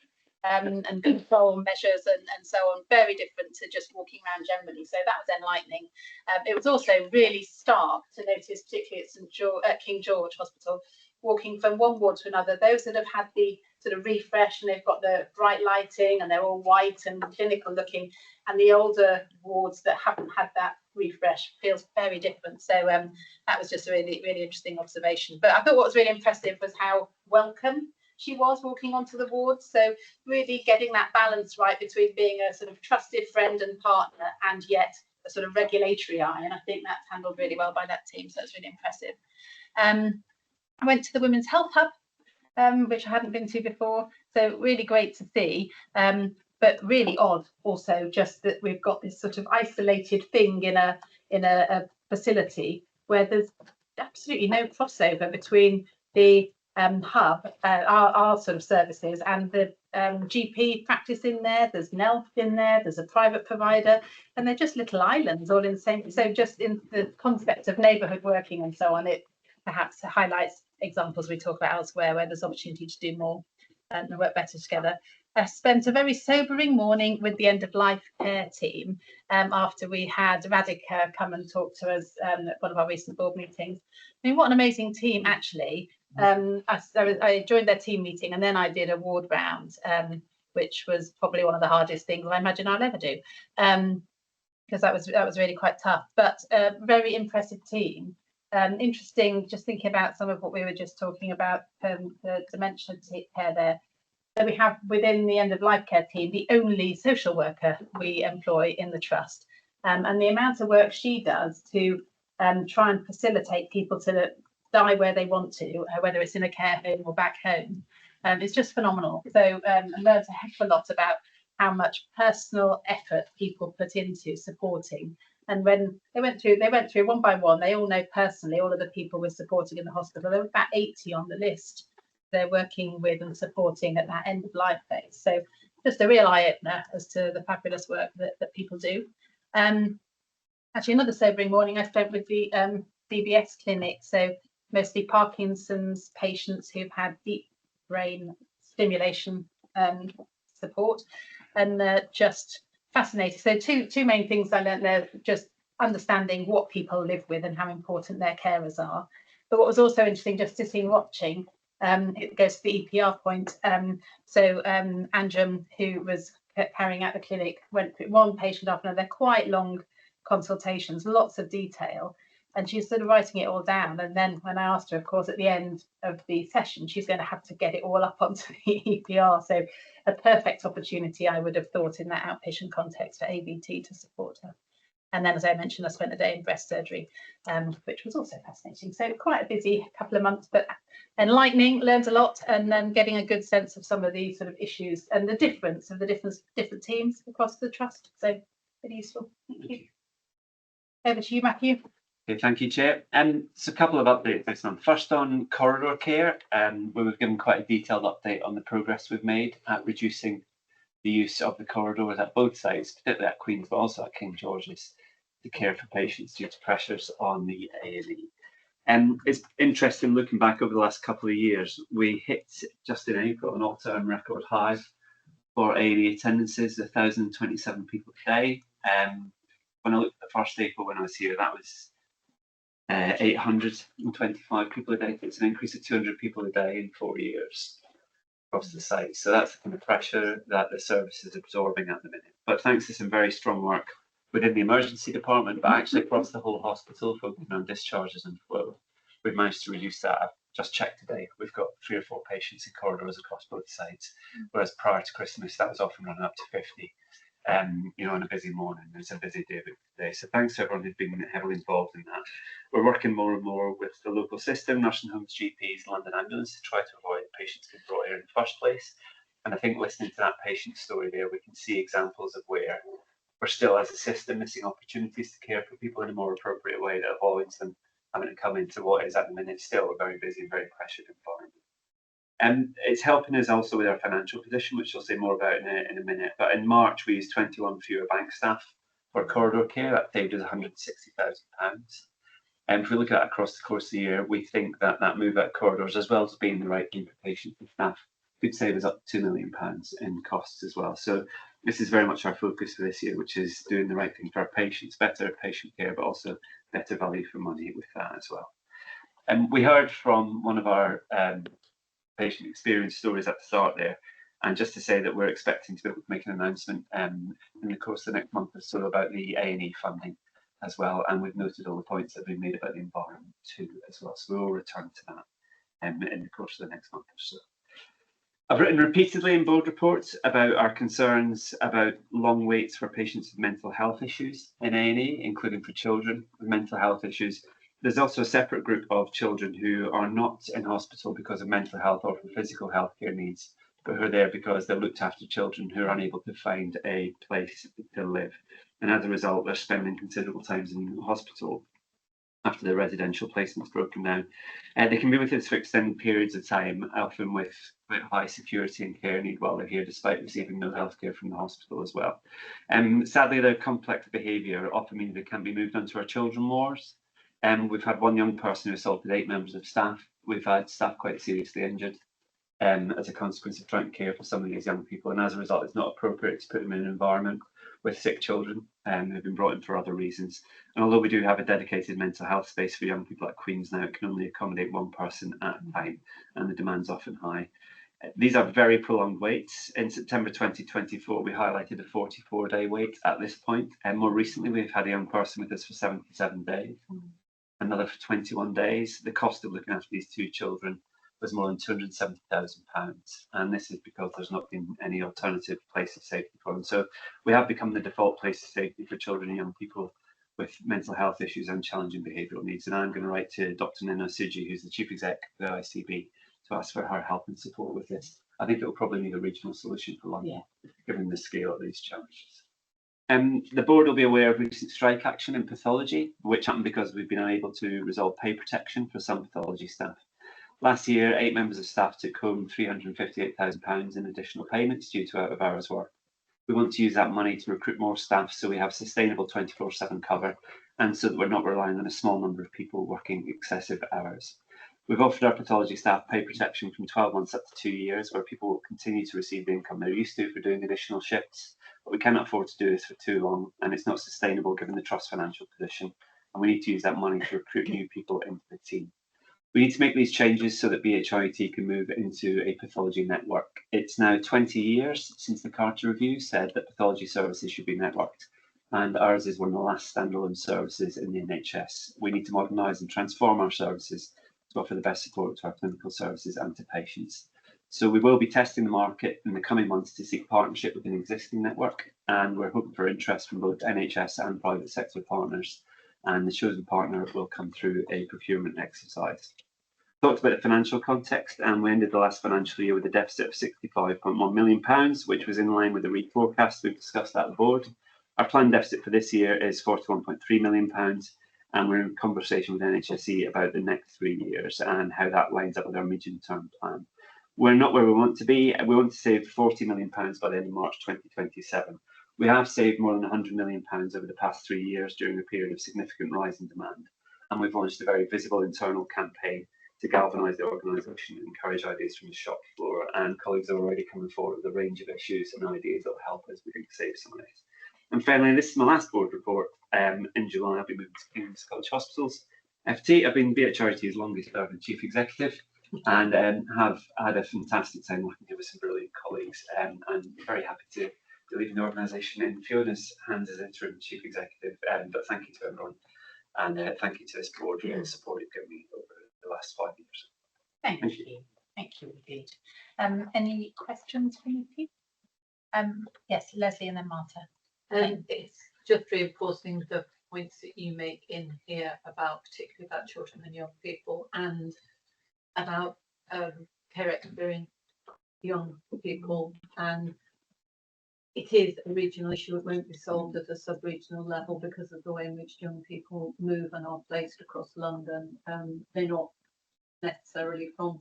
and control measures and so on, very different to just walking around generally. So that was enlightening. It was also really stark to notice, particularly at King George Hospital, walking from one ward to another, those that have had the sort of refresh and they've got the bright lighting and they're all white and clinical looking, and the older wards that haven't had that refresh feels very different. So that was just a really, really interesting observation. But I thought what was really impressive was how welcome she was walking onto the wards. So really getting that balance right between being a sort of trusted friend and partner and yet a sort of regulatory eye. And I think that's handled really well by that team. So that's really impressive. I went to the Women's Health Hub, which I hadn't been to before. So really great to see. But really odd also just that we've got this sort of isolated thing in a facility where there's absolutely no crossover between the hub, our sort of services, and the GP practice in there. There's NELF in there, there's a private provider, and they're just little islands all in the same. So just in the concept of neighbourhood working and so on, it perhaps highlights examples we talk about elsewhere where there's opportunity to do more and work better together. I spent a very sobering morning with the end of life care team after we had Radhika come and talk to us at one of our recent board meetings. I mean, what an amazing team, actually. I joined their team meeting and then I did a ward round, which was probably one of the hardest things I imagine I'll ever do, because that was really quite tough, but a very impressive team. Interesting, just thinking about some of what we were just talking about, the dementia care there. So we have within the end of life care team the only social worker we employ in the trust, and the amount of work she does to try and facilitate people to die where they want to, whether it's in a care home or back home, is just phenomenal. So I learned a heck of a lot about how much personal effort people put into supporting. And when they went through one by one, they all know personally all of the people we're supporting in the hospital. There were about 80 on the list they're working with and supporting at that end of life phase. So just a real eye-opener as to the fabulous work that people do. Actually, another sobering morning I spent with the DBS clinic. So mostly Parkinson's patients who've had deep brain stimulation support, and just fascinating. So two main things I learned there: just understanding what people live with and how important their carers are. But what was also interesting, just sitting watching, it goes to the EPR point. Anjum, who was carrying out the clinic, went through one patient after another, quite long consultations, lots of detail, and she's sort of writing it all down. And then when I asked her, of course, at the end of the session, she's going to have to get it all up onto the EPR. So a perfect opportunity, I would have thought, in that outpatient context for ABT to support her. And then, as I mentioned, I spent a day in breast surgery, which was also fascinating. So quite a busy couple of months, but enlightening, learned a lot, and then getting a good sense of some of the sort of issues and the difference of the different teams across the trust. So really useful. Thank you. Over to you, Matthew. Okay, thank you, Chair. So a couple of updates this month. First on corridor care, where we've given quite a detailed update on the progress we've made at reducing the use of the corridors at both sites, particularly at Queen's, but also at King George's, to care for patients due to pressures on the A&E. It's interesting looking back over the last couple of years, we hit just in April an all-time record high for A&E attendances, 1,027 people a day. When I looked at the 1st April when I was here, that was 825 people a day. It's an increase of 200 people a day in 4 years across the site. So that's the kind of pressure that the service is absorbing at the minute. But thanks to some very strong work within the emergency department, but actually across the whole hospital, focusing on discharges and flow, we've managed to reduce that. I've just checked today, we've got 3 or 4 patients in corridors across both sites, whereas prior to Christmas, that was often running up to 50. On a busy morning, it's a busy day today. So thanks to everyone who's been heavily involved in that. We're working more and more with the local system, nursing homes, GPs, London Ambulance, to try to avoid patients being brought here in the first place. And I think listening to that patient story there, we can see examples of where we're still, as a system, missing opportunities to care for people in a more appropriate way that avoids them having to come into what is at the minute still a very busy and very pressured environment. And it's helping us also with our financial position, which I'll say more about in a minute. But in March, we used 21 fewer bank staff for corridor care. That saved us £160,000. And if we look at it across the course of the year, we think that that move out corridors, as well as being the right thing for patients and staff, could save us up to £2 million in costs as well. So this is very much our focus for this year, which is doing the right thing for our patients, better patient care, but also better value for money with that as well. And we heard from one of our patient experience stories at the start there, and just to say that we're expecting to be able to make an announcement in the course of the next month or so about the A&E funding as well, and we've noted all the points that have been made about the environment too as well, so we'll return to that in the course of the next month or so. I've written repeatedly in board reports about our concerns about long waits for patients with mental health issues in A&E, including for children with mental health issues. There's also a separate group of children who are not in hospital because of mental health or for physical healthcare needs, but who are there because they're looked after children who are unable to find a place to live. And as a result, they're spending considerable times in hospital after their residential placement's broken down. They can be with us for extended periods of time, often with high security and care need while they're here, despite receiving no healthcare from the hospital as well. Sadly, their complex behaviour often means they can be moved onto our children wards. We've had one young person who assaulted 8 members of staff. We've had staff quite seriously injured as a consequence of trying to care for some of these young people. And as a result, it's not appropriate to put them in an environment with sick children who've been brought in for other reasons. And although we do have a dedicated mental health space for young people at Queen's now, it can only accommodate 1 person at a time, and the demand's often high. These are very prolonged waits. In September 2024, we highlighted a 44-day wait at this point. And more recently, we've had a young person with us for 77 days. Another for 21 days. The cost of looking after these 2 children was more than £270,000, and this is because there's not been any alternative place of safety for them. So we have become the default place of safety for children and young people with mental health issues and challenging behavioural needs. And I'm going to write to Dr. Nina Suji, who's the Chief Exec of the ICB, to ask for her help and support with this. I think it will probably need a regional solution for London, given the scale of these challenges. The board will be aware of recent strike action in pathology, which happened because we've been unable to resolve pay protection for some pathology staff. Last year, 8 members of staff took home £358,000 in additional payments due to out-of-hours work. We want to use that money to recruit more staff so we have sustainable 24/7 cover, and so that we're not relying on a small number of people working excessive hours. We've offered our pathology staff pay protection from 12 months up to 2 years, where people will continue to receive the income they're used to for doing additional shifts. But we cannot afford to do this for too long, and it's not sustainable given the trust's financial position. And we need to use that money to recruit new people into the team. We need to make these changes so that BHRET can move into a pathology network. It's now 20 years since the Carter Review said that pathology services should be networked, and ours is one of the last standalone services in the NHS. We need to modernise and transform our services to offer the best support to our clinical services and to patients. So we will be testing the market in the coming months to seek partnership with an existing network, and we're hoping for interest from both NHS and private sector partners, and the chosen partner will come through a procurement exercise. Talked about the financial context, and we ended the last financial year with a deficit of £65.1 million, which was in line with the reforecast. We've discussed that at the board. Our planned deficit for this year is £41.3 million, and we're in conversation with NHSE about the next 3 years and how that lines up with our medium-term plan. We're not where we want to be. We want to save £40 million by the end of March 2027. We have saved more than £100 million over the past 3 years during a period of significant rise in demand, and we've launched a very visible internal campaign to galvanise the organisation and encourage ideas from the shop floor, and colleagues are already coming forward with a range of issues and ideas that will help us really save some of this. And finally, this is my last board report. In July, I'll be moving to King's College Hospitals. FT, I've been BHRET's longest serving chief executive, and have had a fantastic time working here with some brilliant colleagues. I'm very happy to be leaving the organisation in Fiona's hands as interim chief executive. But thank you to everyone, and thank you to this board for the support you've given me over the last 5 years. Thank you. Thank you indeed. Any questions from you? Yes, Leslie and then Marta. It's just reinforcing the points that you make in here about, particularly about children and young people, and about care experience young people. And it is a regional issue. It won't be solved at a sub-regional level because of the way in which young people move and are placed across London. They're not necessarily from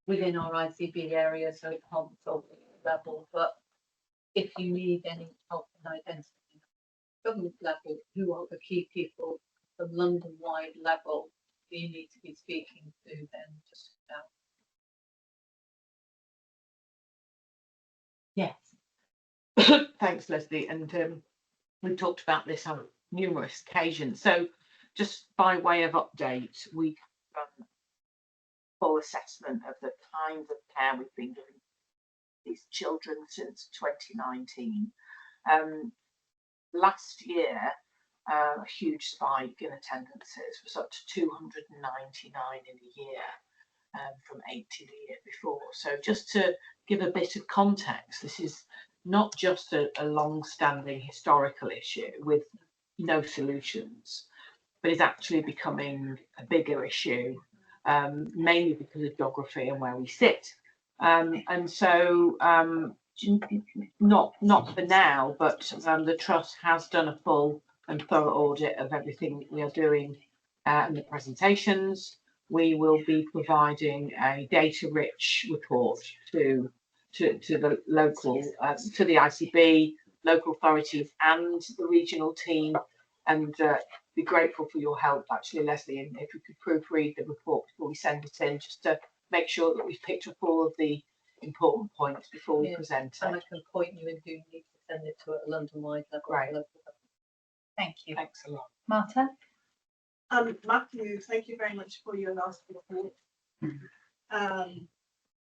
within our ICB area, so it can't be solved at the level. But if you need any help in identifying government level, who are the key people from London-wide level you need to be speaking to, then just Yes. Thanks, Leslie. And we've talked about this on numerous occasions. So just by way of update, we've done a full assessment of the kinds of care we've been giving these children since 2019. Last year, a huge spike in attendances was up to 299 in a year, from 80 the year before. So just to give a bit of context, this is not just a long-standing historical issue with no solutions, but is actually becoming a bigger issue, mainly because of geography and where we sit. And so not for now, but the Trust has done a full and thorough audit of everything that we are doing in the presentations. We will be providing a data-rich report to the local, to the ICB, local authorities and the regional team, and be grateful for your help, actually, Leslie, and if we could proofread the report before we send it in, just to make sure that we've picked up all of the important points before we present it. and I can point you in who needs to send it to at a London-wide level. Right. Thank you. Thanks a lot. Marta? Matthew, thank you very much for your last report.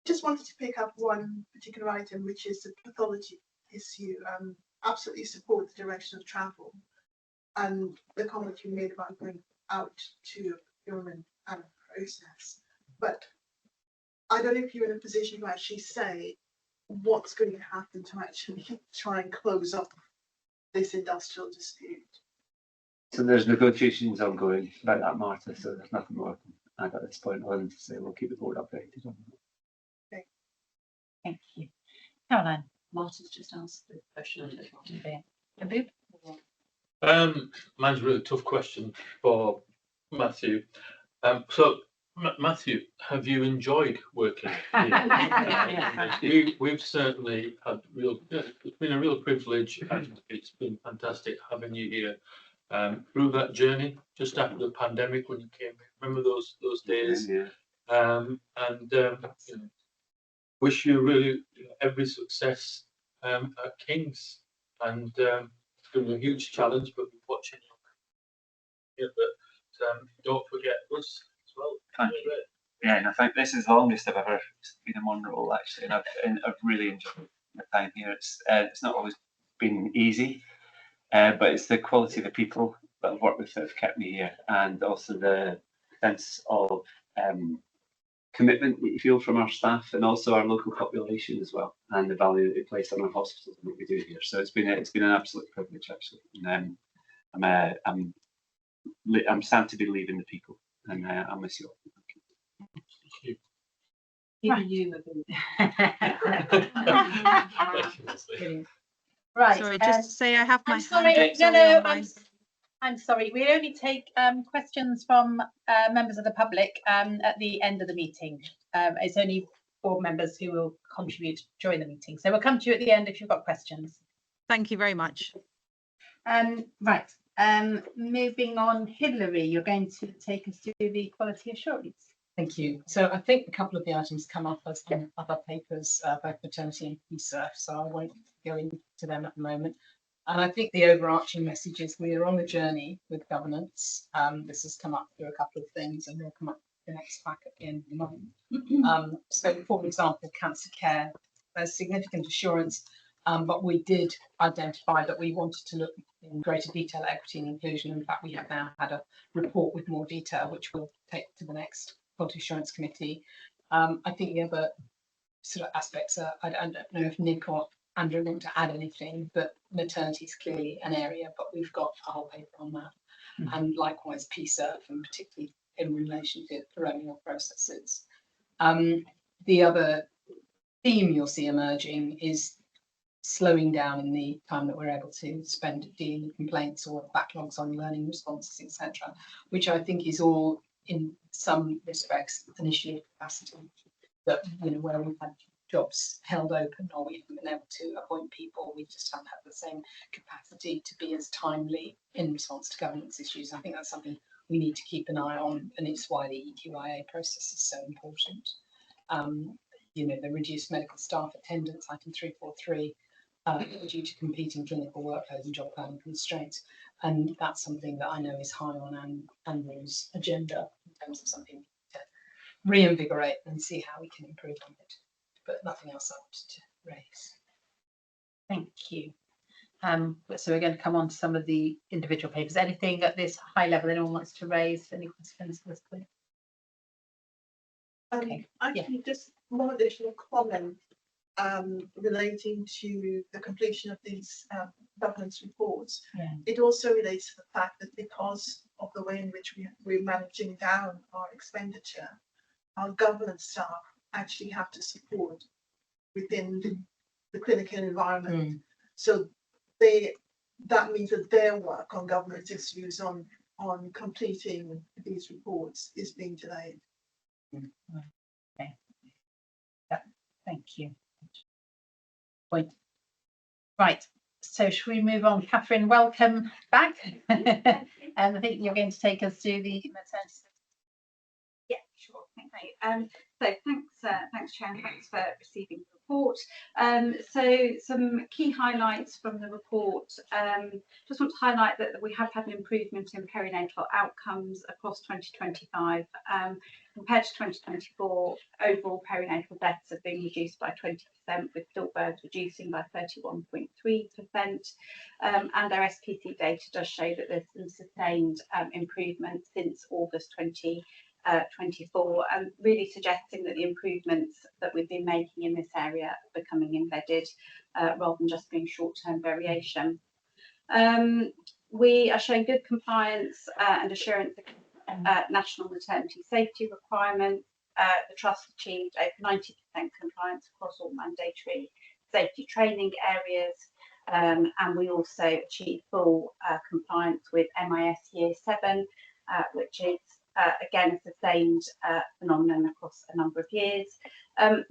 Just wanted to pick up one particular item, which is the pathology issue. Absolutely support the direction of travel and the comment you made about going out to procurement and process. But I don't know if you're in a position to actually say what's going to happen to actually try and close up this industrial dispute. So there's negotiations ongoing about that, Marta, so there's nothing more I can add at this point other than to say we'll keep the board updated on that. Okay. Thank you. Caroline? Martin's just asked the question. Abib? Mine's a really tough question for Matthew. So Matthew, have you enjoyed working here? We've certainly had it's been a real privilege, and it's been fantastic having you here through that journey just after the pandemic when you came. Remember those days? Yeah. and you know, wish you really every success at King's. And it's going to be a huge challenge, but we're watching you. Yeah, but don't forget us as well. Thank you. Yeah, and I think this is the longest I've ever been in one role actually, and I've really enjoyed my time here. It's not always been easy, but it's the quality of the people that I've worked with that have kept me here, and also the sense of commitment that you feel from our staff and also our local population as well, and the value that they place on our hospitals and what we do here. So it's been an absolute privilege actually. And, I'm sad to be leaving the people, and I miss you all. Thank you. Even you Right. Sorry, just to say I have my I'm sorry. hand up. No, Sorry, no. online. I'm sorry. We only take questions from members of the public at the end of the meeting. It's only board members who will contribute during the meeting. So we'll come to you at the end if you've got questions. Thank you very much. Right. Moving on, Hilary, you're going to take us through the quality assurance. Thank you. So I think a couple of the items come up as in other papers, both maternity and PSERF, so I won't go into them at the moment. And I think the overarching message is we are on a journey with governance. This has come up through a couple of things, and will come up the next pack at the end of the month. So, for example, cancer care, there's significant assurance, but we did identify that we wanted to look in greater detail at equity and inclusion. In fact, we have now had a report with more detail, which we'll take to the next Quality Assurance Committee. I think the other sort of aspects are, I don't know if Nick or Andrew want to add anything, but maternity is clearly an area, but we've got a whole paper on that. And likewise PSERF, and particularly in relation to coronial processes. The other theme you'll see emerging is slowing down in the time that we're able to spend dealing with complaints or backlogs on learning responses, etc., which I think is all in some respects an issue of capacity, that where we've had jobs held open or we haven't been able to appoint people, we just haven't had the same capacity to be as timely in response to governance issues. I think that's something we need to keep an eye on, and it's why the EQIA process is so important. The reduced medical staff attendance, item 343, due to competing clinical workloads and job planning constraints. And that's something that I know is high on Andrew's agenda in terms of something to reinvigorate and see how we can improve on it. But nothing else I wanted to raise. Thank you. So we're going to come on to some of the individual papers. Anything at this high level anyone wants to raise? Any questions at this point? Okay. Actually, just one additional comment relating to the completion of these governance reports. It also relates to the fact that because of the way in which we're managing down our expenditure, our governance staff actually have to support within the clinical environment. So that means that their work on governance issues on completing these reports is being delayed. Okay. Yeah, thank you. Point. Right. So should we move on? Catherine, welcome back. And I think you're going to take us through the maternity. Yeah, sure. Thank you. So thanks, Chair, and thanks for receiving the report. So some key highlights from the report. Just want to highlight that we have had an improvement in perinatal outcomes across 2025. Compared to 2024, overall perinatal deaths have been reduced by 20%, with stillbirths reducing by 31.3%. And our SPC data does show that there's some sustained improvement since August 2024, and really suggesting that the improvements that we've been making in this area are becoming embedded rather than just being short-term variation. We are showing good compliance and assurance of national maternity safety requirements. The Trust achieved over 90% compliance across all mandatory safety training areas, and we also achieved full compliance with MIS Year 7, which is again a sustained phenomenon across a number of years.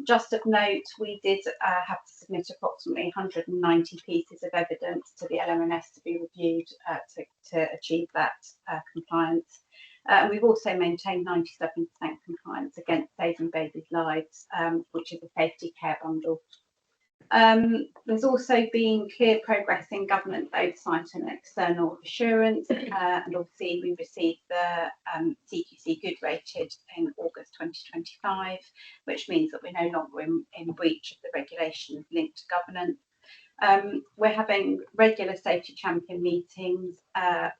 Just of note, we did have to submit approximately 190 pieces of evidence to the LMNS to be reviewed to achieve that compliance. And we've also maintained 97% compliance against Saving Babies' Lives, which is a safety care bundle. There's also been clear progress in governance oversight and external assurance, and obviously we received the CQC good rated in August 2025, which means that we're no longer in breach of the regulations linked to governance. We're having regular safety champion meetings,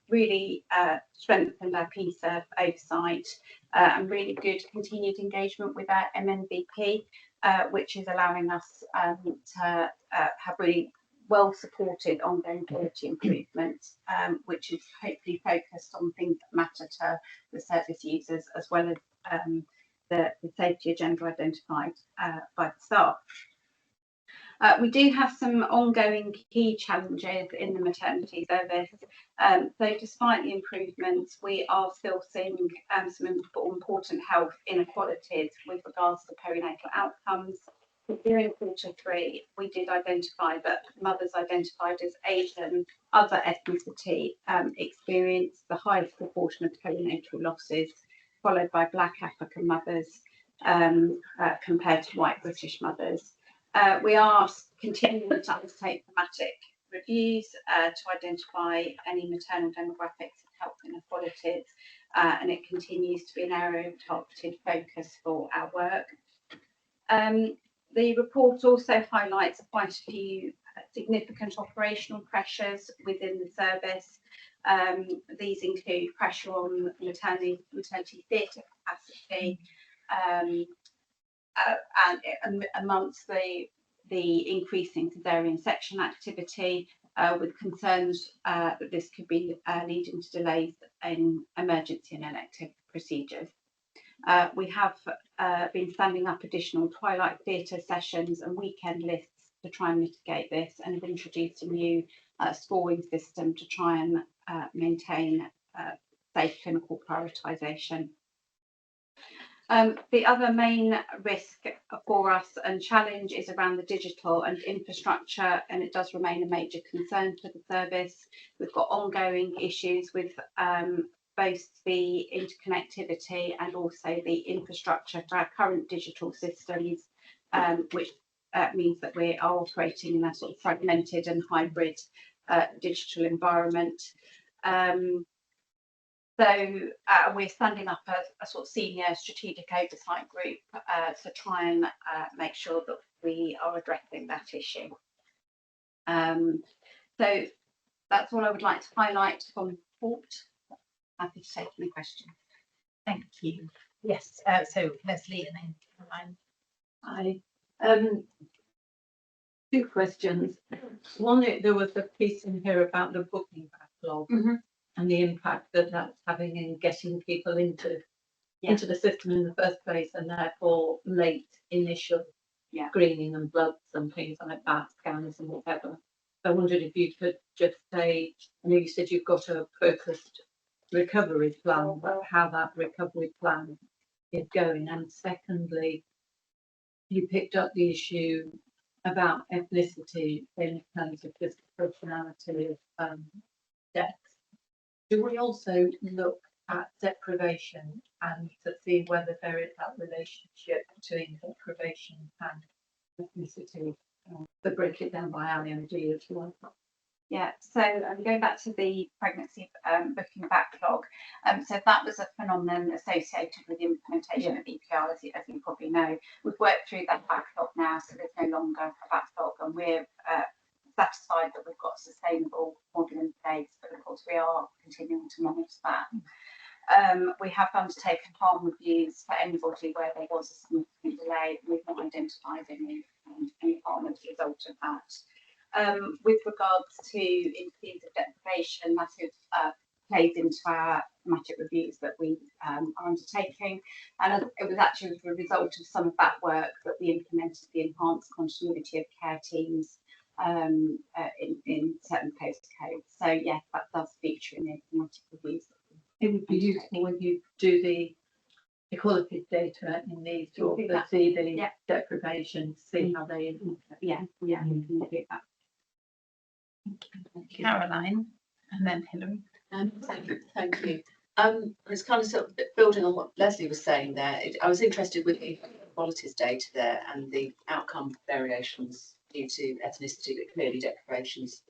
really strengthened our PSERV oversight, and really good continued engagement with our MNVP, which is allowing us to have really well supported ongoing quality improvements, which is hopefully focused on things that matter to the service users, as well as the safety agenda identified by the staff. We do have some ongoing key challenges in the maternity service. So despite the improvements, we are still seeing some important health inequalities with regards to perinatal outcomes. During Q3, we did identify that mothers identified as Asian, other ethnicity, experienced the highest proportion of perinatal losses, followed by Black African mothers compared to white British mothers. We are continuing to undertake thematic reviews to identify any maternal demographics and health inequalities, and it continues to be an area of targeted focus for our work. The report also highlights quite a few significant operational pressures within the service. These include pressure on maternity theatre capacity, and amongst the increasing caesarean section activity, with concerns that this could be leading to delays in emergency and elective procedures. We have been standing up additional twilight theatre sessions and weekend lists to try and mitigate this, and have introduced a new scoring system to try and maintain safe clinical prioritisation. The other main risk for us and challenge is around the digital and infrastructure, and it does remain a major concern for the service. We've got ongoing issues with both the interconnectivity and also the infrastructure for our current digital systems, which means that we are operating in a sort of fragmented and hybrid digital environment. So we're standing up a sort of senior strategic oversight group to try and make sure that we are addressing that issue. So that's what I would like to highlight from the report. Happy to take any questions. Thank you. Yes, so Leslie and then Caroline. Hi. Two questions. One, there was a piece in here about the booking backlog and the impact that that's having in getting people into the system in the first place, and therefore late initial screening and bloods and things like that, scans and whatever. I wondered if you could just say, I know you said you've got a focused recovery plan, but how that recovery plan is going. And secondly, you picked up the issue about ethnicity in terms of disproportionality of deaths. Do we also look at deprivation and to see whether there is that relationship between deprivation and ethnicity? To break it down by IMD as well. Yeah, so going back to the pregnancy booking backlog, so that was a phenomenon associated with the implementation of EPR, as you probably know. We've worked through that backlog now, so there's no longer a backlog, and we're satisfied that we've got a sustainable model in place, but of course we are continuing to monitor that. We have undertaken harm reviews for anybody where there was a significant delay. We've not identified any harm as a result of that. With regards to instances of deprivation, that is plays into our thematic reviews that we are undertaking, and it was actually as a result of some of that work that we implemented the enhanced continuity of care teams in certain postcodes. So yes, that does feature in the thematic reviews. It would be useful when you do the equality data in these to see the deprivation, see how they Caroline and then Hillary. Thank you. It's kind of sort of building on what Leslie was saying there. I was interested with the qualities data there and the outcome variations due to ethnicity, but clearly deprivation's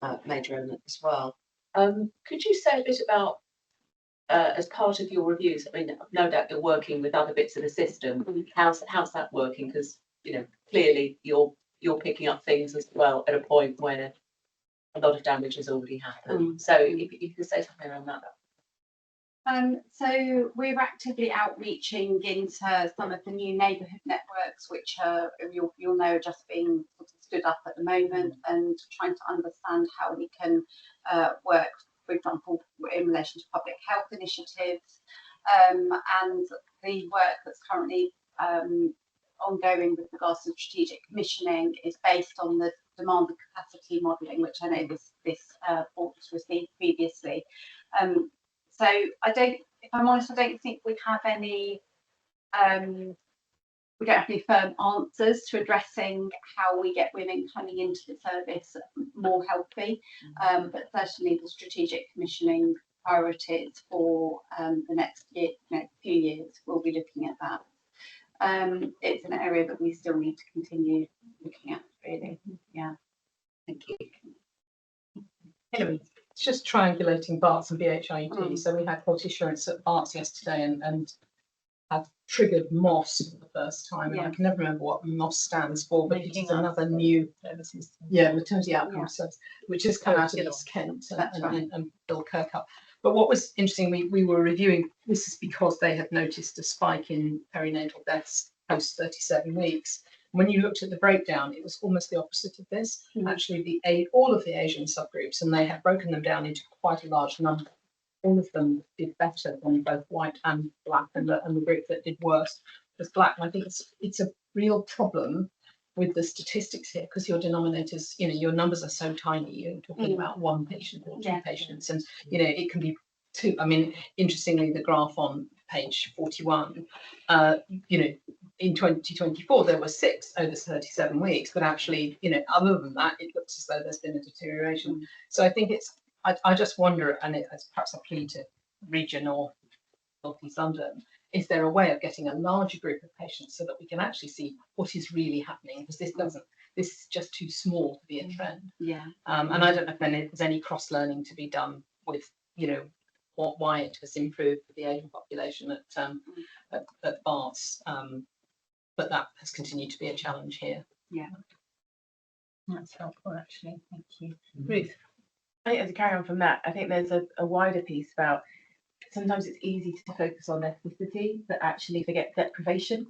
a major element as well. Could you say a bit about, as part of your reviews, I mean, no doubt you're working with other bits of the system. How's that working? Because clearly you're picking up things as well at a point where a lot of damage has already happened. So if you could say something around that. So we're actively outreaching into some of the new neighbourhood networks, which you'll know are just being sort of stood up at the moment, and trying to understand how we can work, for example, in relation to public health initiatives, and the work that's currently ongoing with regards to strategic commissioning is based on the demand and capacity modelling, which I know this board has received previously. So if I'm honest, I don't think we have any firm answers to addressing how we get women coming into the service more healthy, but certainly the strategic commissioning priorities for the next few years, we'll be looking at that. It's an area that we still need to continue looking at, really. Yeah. Thank you. Hilary, it's just triangulating BARTS and BHIED. So we had quality assurance at BARTS yesterday and had triggered MOS for the first time. And I can never remember what MOS stands for, but it is another new maternity outcome service, which has come out of East Kent and Bill Kirkup. But what was interesting, we were reviewing, this is because they had noticed a spike in perinatal deaths post 37 weeks. When you looked at the breakdown, it was almost the opposite of this. Actually, all of the Asian subgroups, and they had broken them down into quite a large number. All of them did better than both white and black, and the group that did worse was black. And I think it's a real problem with the statistics here, because your denominators, your numbers are so tiny. You're talking about one patient or two patients, and it can be two. I mean, interestingly, the graph on page 41, in 2024 there were 6 over 37 weeks, but actually, other than that, it looks as though there's been a deterioration. So I think I just wonder, and it's perhaps a plea to region or North East London, is there a way of getting a larger group of patients so that we can actually see what is really happening? Because this is just too small to be a trend. And I don't know if there's any cross learning to be done with, why it has improved for the Asian population at BARTS, but that has continued to be a challenge here. That's helpful, actually. Thank you. Ruth? I think, as a carry on from that, I think there's a wider piece about sometimes it's easy to focus on ethnicity, but actually forget deprivation.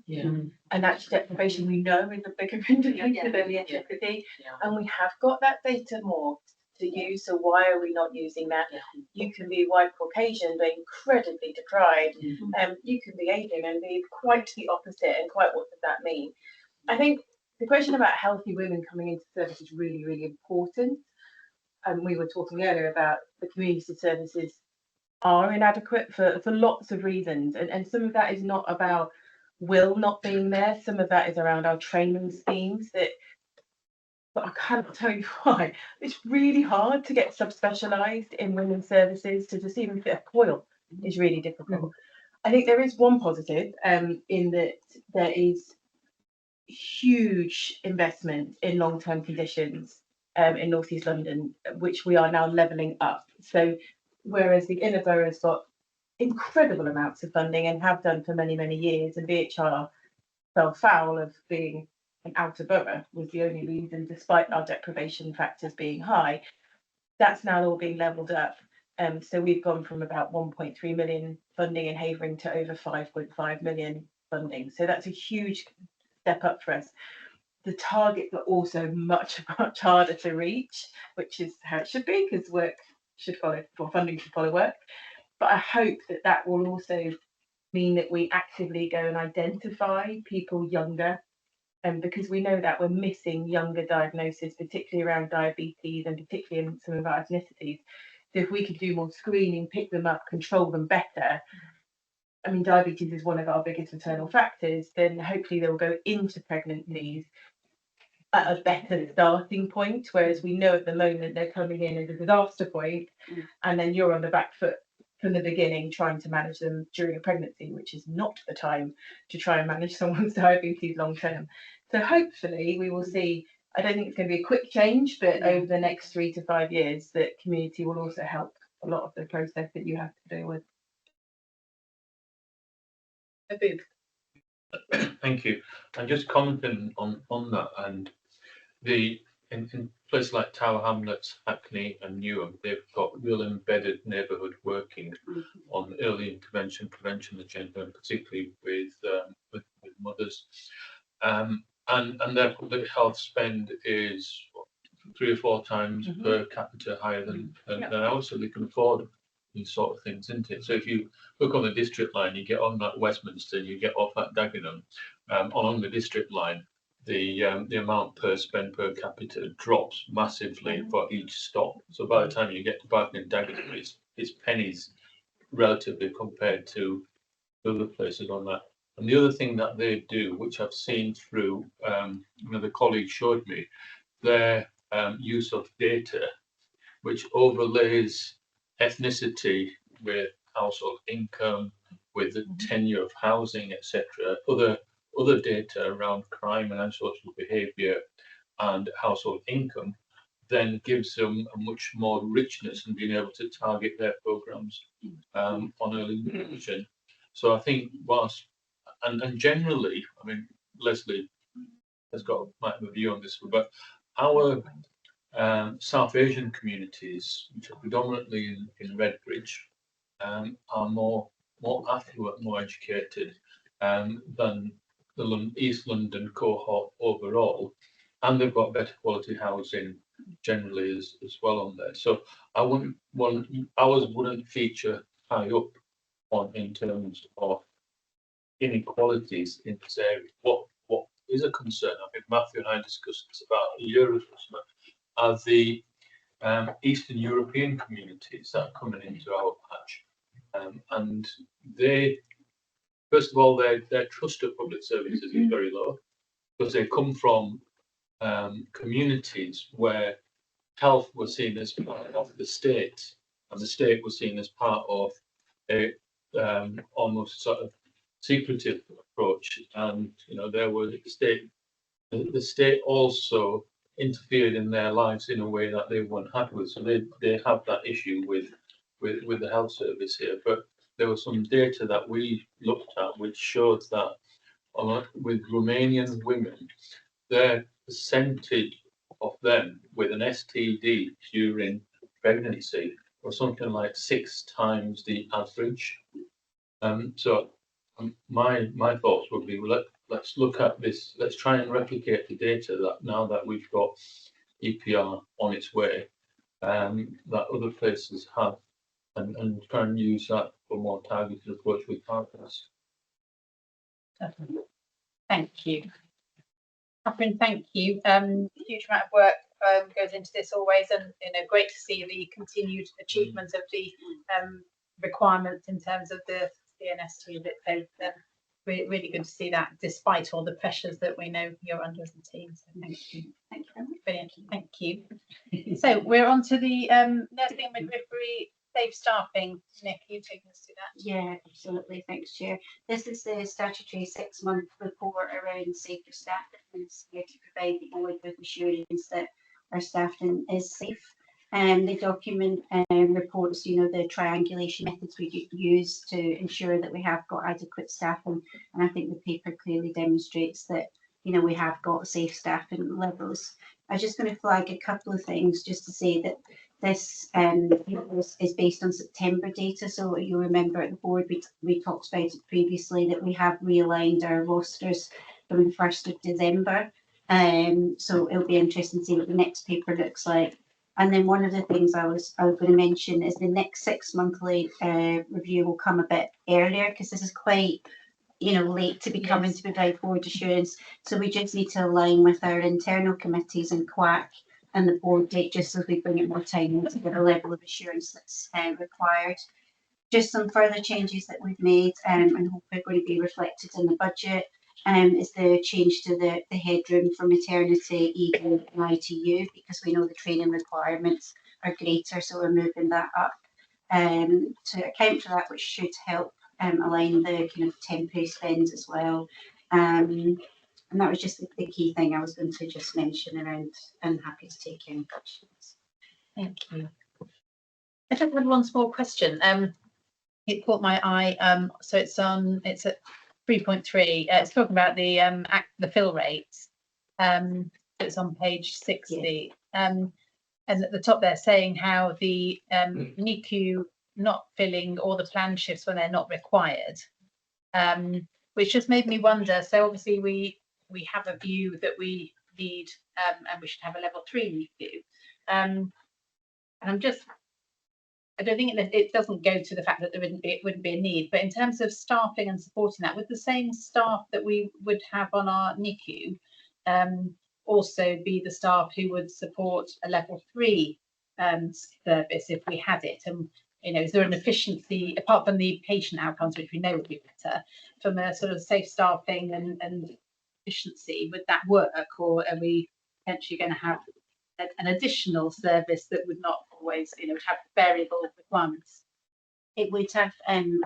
And actually deprivation, we know, is a bigger indicator than the ethnicity. And we have got that data more to use, so why are we not using that? You can be white Caucasian but incredibly deprived, you can be Asian and be quite the opposite, and quite what does that mean? I think the question about healthy women coming into service is really, really important. And we were talking earlier about the community services are inadequate for lots of reasons, and some of that is not about will not being there, some of that is around our training schemes but I can't tell you why. It's really hard to get subspecialised in women's services. To just even fit a coil is really difficult. I think there is one positive in that there is huge investment in long-term conditions in North East London, which we are now levelling up. So whereas the inner borough has got incredible amounts of funding and have done for many, many years, and VHR fell foul of being an outer borough was the only reason, despite our deprivation factors being high, that's now all being levelled up. So we've gone from about 1.3 million funding in Havering to over 5.5 million funding. So that's a huge step up for us. The targets are also much, much harder to reach, which is how it should be, because work should follow, or funding should follow work. But I hope that will also mean that we actively go and identify people younger, because we know that we're missing younger diagnoses, particularly around diabetes and particularly in some of our ethnicities. So if we could do more screening, pick them up, control them better, I mean, diabetes is one of our biggest maternal factors, then hopefully they'll go into pregnancies at a better starting point, whereas we know at the moment they're coming in at a disaster point, and then you're on the back foot from the beginning trying to manage them during a pregnancy, which is not the time to try and manage someone's diabetes long term. So hopefully we will see, I don't think it's going to be a quick change, but over the next 3 to 5 years, that community will also help a lot of the process that you have to deal with. Abib. Thank you. And just commenting on that, and in places like Tower Hamlets, Hackney and Newham, they've got real embedded neighbourhood working on the early intervention prevention agenda, and particularly with mothers. And their public health spend is 3 or 4 times per capita higher than ours, so they can afford these sort of things, isn't it? So if you look on the district line, you get on that Westminster, you get off at Dagenham, along the district line, the amount per spend per capita drops massively for each stop. So by the time you get to Barking and Dagenham, it's pennies relatively compared to other places on that. And the other thing that they do, which I've seen through, the colleague showed me, their use of data, which overlays ethnicity with household income, with the tenure of housing, etc., other data around crime and social behaviour and household income, then gives them a much more richness in being able to target their programmes on early intervention. So I think whilst, and generally, I mean, Leslie has got might have a view on this, but our South Asian communities, which are predominantly in Redbridge, are more affluent, more educated than the East London cohort overall, and they've got better quality housing generally as well on there. So ours wouldn't feature high up in terms of inequalities in this area. What is a concern, I think Matthew and I discussed this about a year or so, are the Eastern European communities that are coming into our patch. And they, first of all, their trust of public services is very low, because they come from communities where health was seen as part of the state, and the state was seen as part of a almost sort of secretive approach. And there was the state also interfered in their lives in a way that they weren't happy with. So they have that issue with the health service here. But there was some data that we looked at which showed that with Romanian women, their percentage of them with an STD during pregnancy was something like 6 times the average. So my thoughts would be, well, let's look at this. Let's try and replicate the data that now that we've got EPR on its way, that other places have, and try and use that for more targeted approach with partners. Thank you. Catherine, thank you. Huge amount of work goes into this always, and great to see the continued achievement of the requirements in terms of the CNST. So really good to see that, despite all the pressures that we know you're under as a team. So thank you. Thank you very much. Brilliant. Thank you. So we're on to the nursing and midwifery safe staffing. Nick, you taking us through that? Yeah, absolutely. Thanks, Chair. This is the statutory 6-month report around safer staffing. It's here to provide the board with assurance that our staffing is safe. The document reports, the triangulation methods we use to ensure that we have got adequate staffing. And I think the paper clearly demonstrates that, we have got safe staffing levels. I'm just going to flag a couple of things just to say that this is based on September data. So you'll remember at the board, we talked about it previously, that we have realigned our rosters from the 1st of December. So it'll be interesting to see what the next paper looks like. And then one of the things I was going to mention is the next 6-monthly review will come a bit earlier, because this is quite late to be coming to provide board assurance. So we just need to align with our internal committees and QAC and the board date, just as we bring it more time to get a level of assurance that's required. Just some further changes that we've made and hope are going to be reflected in the budget. Is the change to the headroom for maternity, ED and ITU, because we know the training requirements are greater, so we're moving that up. to account for that, which should help align the kind of temporary spend as well. And that was just the key thing I was going to just mention around, and happy to take any questions. Thank you. I just had one small question. It caught my eye. So it's at 3.3. It's talking about the fill rates. It's on page 60. And at the top there saying how the NICU not filling all the planned shifts when they're not required, which just made me wonder. So obviously we have a view that we need, and we should have a level 3 NICU. And I don't think it doesn't go to the fact that it wouldn't be a need, but in terms of staffing and supporting that, would the same staff that we would have on our NICU also be the staff who would support a level 3 service if we had it? And is there an efficiency apart from the patient outcomes, which we know would be better, from a sort of safe staffing and efficiency? Would that work, or are we potentially going to have an additional service that would not always, have variable requirements? It would have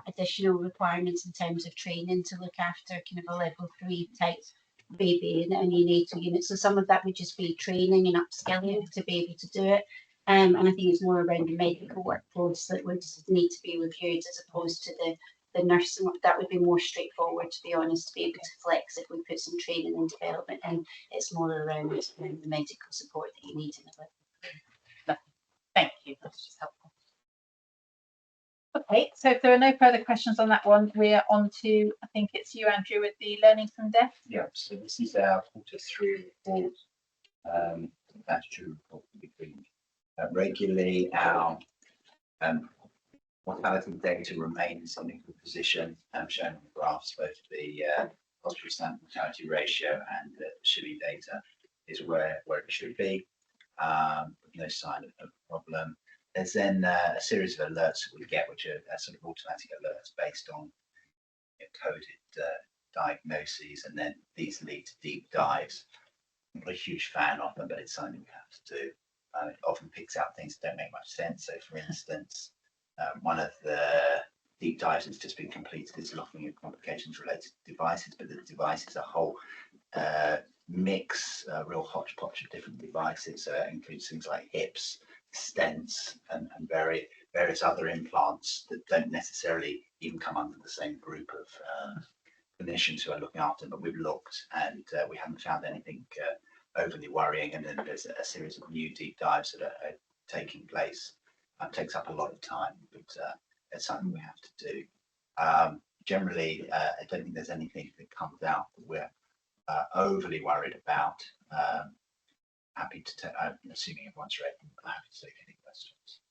additional requirements in terms of training to look after kind of a level 3 type baby in a neonatal unit. So some of that would just be training and upskilling to be able to do it. And I think it's more around the medical workforce that would need to be reviewed as opposed to the nursing. That would be more straightforward, to be honest, to be able to flex if we put some training and development in. It's more around the medical support that you need in a level 3. Thank you, that's just helpful. Okay, so if there are no further questions on that one, we are on to, I think it's you, Andrew, with the learning from death. Yeah, so this is our Q3 report, statutory report between regularly. Our mortality data remains in a good position, shown on the graphs. Both the hospital standard mortality ratio and the SHIMI data is where it should be, with no sign of problem. There's then a series of alerts that we get, which are sort of automatic alerts based on coded diagnoses, and then these lead to deep dives. I'm not a huge fan of them, but it's something we have to do. It often picks out things that don't make much sense. So, for instance, one of the deep dives that's just been completed is looking at complications related to devices, but the device is a whole mix, real hodgepodge of different devices. So it includes things like hips, stents, and various other implants that don't necessarily even come under the same group of clinicians who are looking after them. But we've looked and we haven't found anything overly worrying. And then there's a series of new deep dives that are taking place. It takes up a lot of time, but it's something we have to do. Generally, I don't think there's anything that comes out that we're overly worried about. Happy to, assuming everyone's ready, I'm happy to take any questions.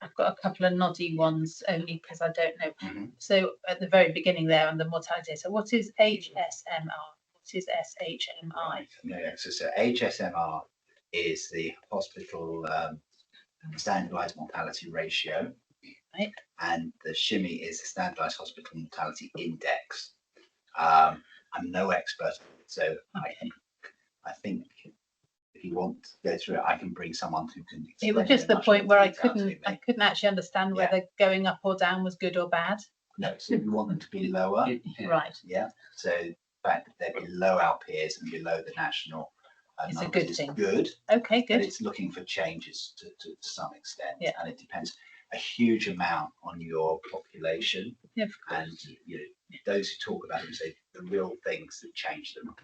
I've got a couple of noddy ones only because I don't know. So at the very beginning there on the mortality data, what is HSMR? What is SHMI? Right. Yeah, so HSMR is the hospital standardized mortality ratio, right, and the SHIMI is the standardized hospital mortality index. I'm no expert, so I think if you want to go through it, I can bring someone who can explain. It was just the point where I couldn't actually understand Yeah. whether going up or down was good or bad. No, so you want them to be lower. Right. Yeah. So the fact that they're below our peers and below the national It's a numbers good is thing. good. Okay, But good. it's looking for changes to some extent. Yeah. And it depends a huge amount on your population. Yeah, of And those who talk about them say the real things that change them are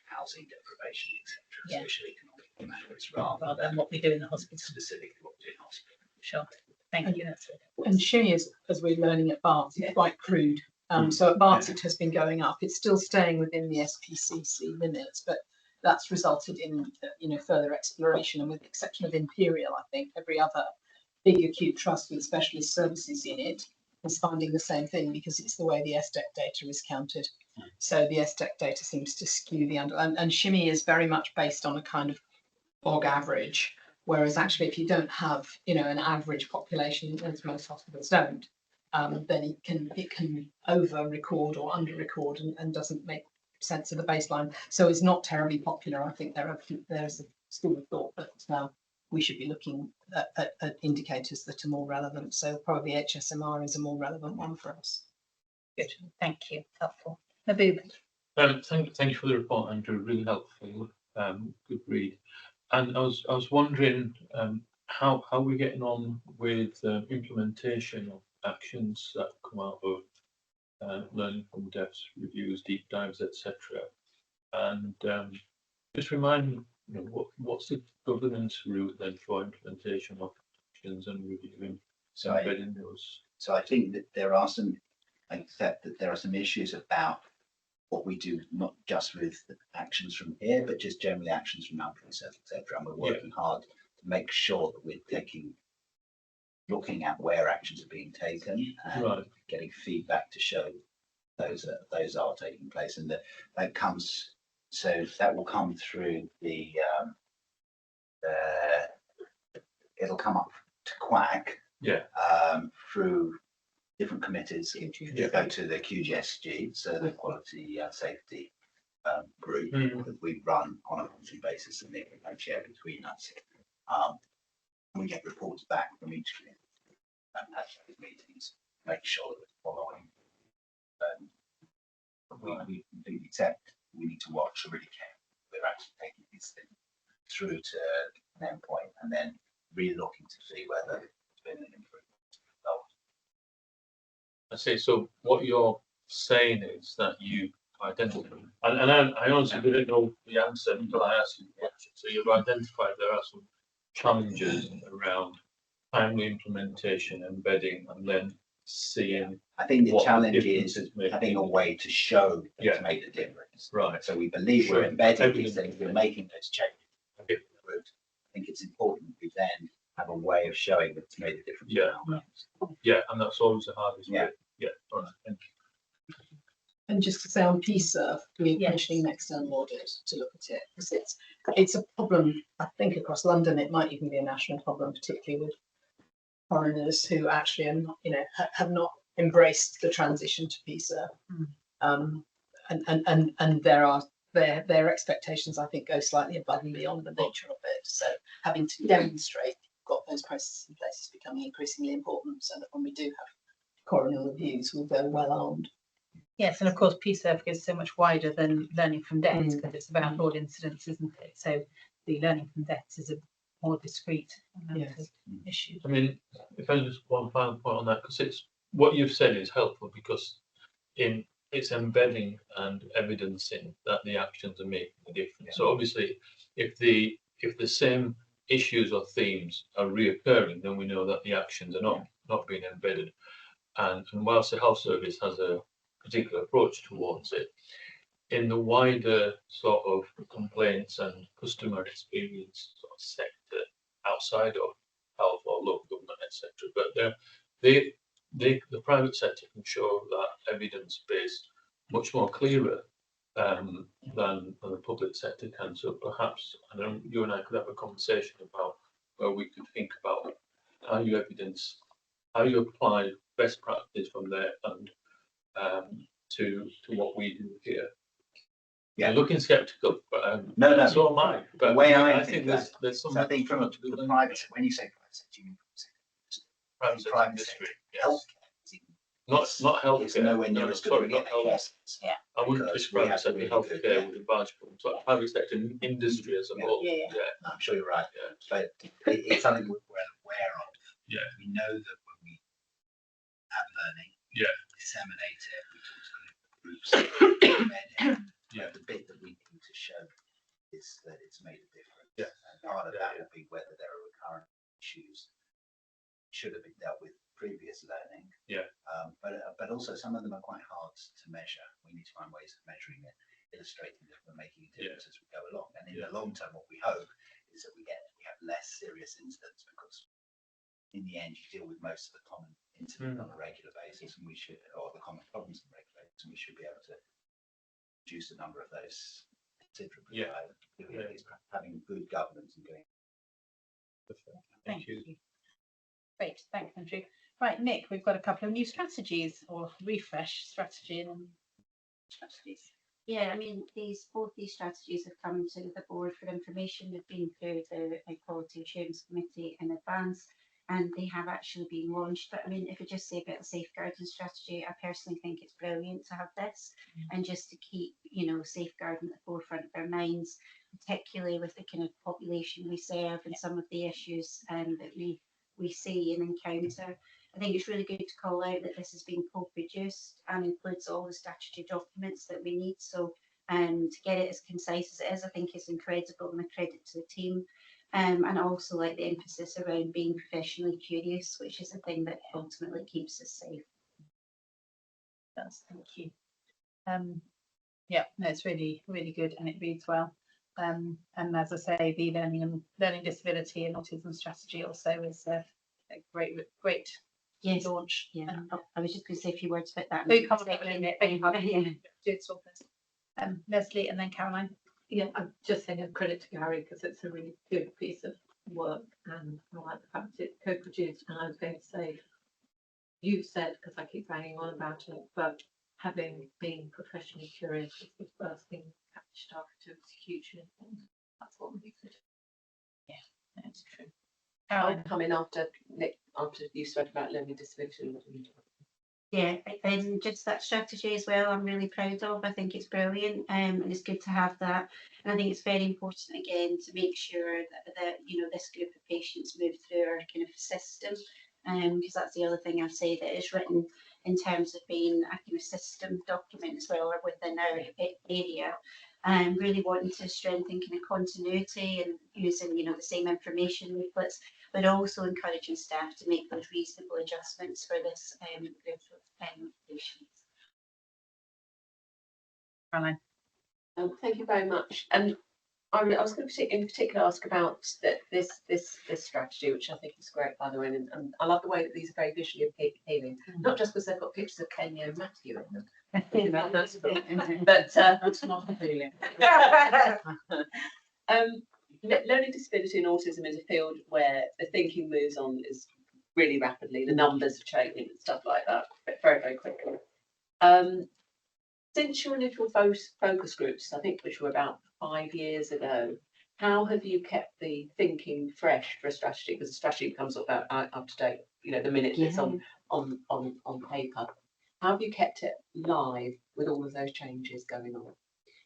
housing deprivation, etc. Yeah. Social economic matters rather than what we do in the hospital. Specifically what we do in hospital. Sure. Thank you. That's it. And SHIMI is, as we're learning at Barts, it's quite crude. So at Barts it has been going up. It's still staying within the SPCC limits, but that's resulted in further exploration. And with the exception of Imperial, I think every other big acute trust with specialist services in it is finding the same thing because it's the way the SDEC data is counted. So the SDEC data seems to skew the and SHIMI is very much based on a kind of bog average. Whereas actually, if you don't have, an average population, as most hospitals don't, then it can over-record or under-record and doesn't make sense of the baseline. So it's not terribly popular. I think there's a school of thought that we should be looking at indicators that are more relevant. So probably HSMR is a more relevant one for us. Good, thank you, helpful. Mahbub. Thank you for the report, Andrew. Really helpful. Good read. And I was wondering how we're getting on with implementation of actions that come out of learning from deafs, reviews, deep dives, etc. And just remind me, what's the governance route then for implementation of actions and reviewing, embedding those? So I think that there are some, I accept that there are some issues about what we do, not just with the actions from here, but just generally actions from our process, etc. And we're working hard to make sure that we're looking at where actions are being taken and getting feedback to show those are taking place, and that comes. So that will come through the. It'll come up to QAC. Through different committees. Go to the QGSG, so the Quality Safety Group that we run on a monthly basis, and they share between us. We get reports back from each committee and at those meetings, make sure that we're following. We completely accept we need to watch really carefully. We're actually taking this thing through to an endpoint and then really looking to see whether there's been an improvement. I say, so what you're saying is that you identify, and I honestly didn't know the answer until I asked you the question. So you've identified there are some challenges around timely implementation, embedding, and then seeing. I think the challenge is having a way to show that it's made a difference. Right. So we believe we're embedding these things, we're making those changes. I think it's important we then have a way of showing that it's made a difference. Yeah, and that's always the hardest bit. Yeah, all right, thank you. And just to say on PSERF, we're commissioning an external audit to look at it, because it's a problem, I think, across London. It might even be a national problem, particularly with foreigners who actually are not, have not embraced the transition to PSERF. And their expectations, I think, go slightly above and beyond the nature of it. So having to demonstrate you've got those processes in place is becoming increasingly important, so that when we do have coroner reviews, we'll go well armed. Yes, and of course PSERF is so much wider than learning from deaths, because it's about all incidents, isn't it? So the learning from deaths is a more discrete issue. I mean, if I just one final point on that, because it's what you've said is helpful, because it's embedding and evidencing that the actions are making a difference. So obviously, if the same issues or themes are reoccurring, then we know that the actions are not being embedded. And whilst the health service has a particular approach towards it, in the wider sort of complaints and customer experience sort of sector outside of health or local government, etc., but the private sector can show that evidence based much more clearer than the public sector can. So perhaps, I don't know, you and I could have a conversation about where we could think about how you apply best practice from there and to what we do here. You're looking sceptical, but no, so am I. But the way I think that, there's some. so I think from the private, when you say private sector, you mean private industry, healthcare. Not healthcare. It's nowhere near as good as health. Yeah. I wouldn't push private sector healthcare with a barge pump. So private sector industry as a whole. Yeah. I'm sure you're right. But it's something we're well aware of. Yeah. We know that when we have learning, disseminate it, we talk to groups, embed it. The bit that we need to show is that it's made a difference. Yeah. And part of that will be whether there are recurrent issues should have been dealt with previous learning. But also some of them are quite hard to measure. We need to find ways of measuring it, illustrating that we're making a difference as we go along. And in the long term, what we hope is that we have less serious incidents, because in the end you deal with most of the common incidents on a regular basis, and or the common problems on a regular basis, and we should be able to reduce the number of those considerably by having good governance and going. Thank you. Great, thanks, Andrew. Right, Nick, we've got a couple of new strategies or refresh strategy and strategies. Yeah, I mean, both these strategies have come to the board for information. They've been through the Quality Assurance Committee in advance, and they have actually been launched. But I mean, if I just say about the safeguarding strategy, I personally think it's brilliant to have this, and just to keep, you know, safeguarding at the forefront of our minds, particularly with the kind of population we serve and some of the issues that we see and encounter. I think it's really good to call out that this has been co-produced and includes all the statutory documents that we need. So to get it as concise as it is, I think is incredible, and a credit to the team. And also like the emphasis around being professionally curious, which is the thing that ultimately keeps us safe. That's, thank you. Yeah, no, it's really, really good, and it reads well. And as I say, the learning disability and autism strategy also is a great Yes. launch. Yeah, I was just going to say a few words about that. Oh, come on, Leslie and then Caroline. Yeah, I'm just saying a credit to Gary because it's a really good piece of work, and I like the fact it's co-produced. And I was going to say, you said, because I keep banging on about it, but having been professionally curious is the first thing that staff do. It's hugely important. That's what we need. Yeah, that's true. I'll come in after Nick, after you spoke about learning disability. Yeah, and just that strategy as well, I'm really proud of. I think it's brilliant, and it's good to have that. And I think it's very important again to make sure that you know, this group of patients move through our kind of system, because that's the other thing I'd say that is written in terms of being a kind of system document as well, or within our area. Really wanting to strengthen kind of continuity and using, you know, the same information leaflets, but also encouraging staff to make those reasonable adjustments for this group of patients. Caroline. Thank you very much. And I was going to in particular ask about this strategy, which I think is great, by the way, and I love the way that these are very visually appealing, not just because they've got pictures of Kenya and Matthew in them. But That's not appealing. Learning disability and autism is a field where the thinking moves on is really rapidly. The numbers are changing and stuff like that very, very quickly. Since your initial focus groups, I think which were about 5 years ago, how have you kept the thinking fresh for a strategy? Because the strategy becomes up to date, you know, the minute it's on paper. How have you kept it live with all of those changes going on?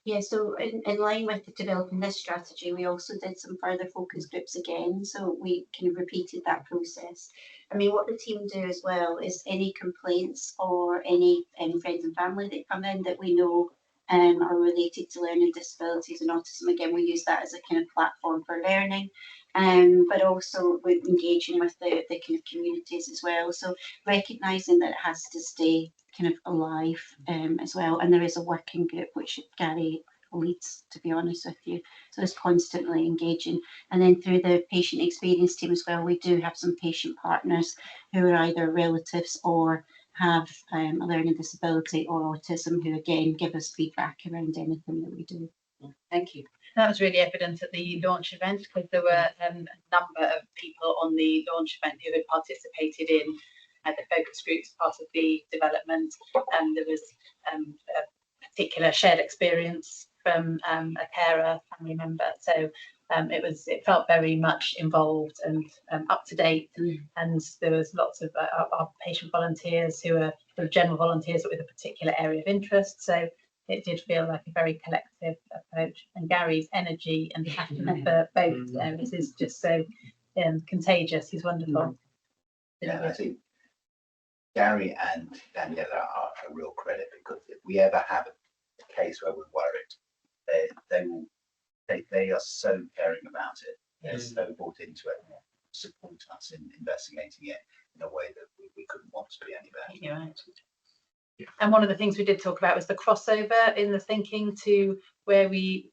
Yeah, so in line with developing this strategy, we also did some further focus groups again. So we kind of repeated that process. I mean, what the team do as well is any complaints or any friends and family that come in that we know are related to learning disabilities and autism. Again, we use that as a kind of platform for learning, but also we're engaging with the kind of communities as well. So recognising that it has to stay kind of alive as well. And there is a working group which Gary leads, to be honest with you. So it's constantly engaging. And then through the patient experience team as well, we do have some patient partners who are either relatives or have a learning disability or autism, who again give us feedback around anything that we do. Thank you. That was really evident at the launch event, because there were a number of people on the launch event who had participated in the focus groups, part of the development, and there was a particular shared experience from a carer, family member. So it felt very much involved and up to date, and there was lots of our patient volunteers who are sort of general volunteers with a particular area of interest. So it did feel like a very collective approach, and Gary's energy and passion for both areas is just so contagious. He's wonderful. Yeah, I think Gary and Daniela are a real credit, because if we ever have a case where we're worried, they are so caring about it. They're so bought into it, support us in investigating it in a way that we couldn't want to be any better. You're right. And one of the things we did talk about was the crossover in the thinking to how we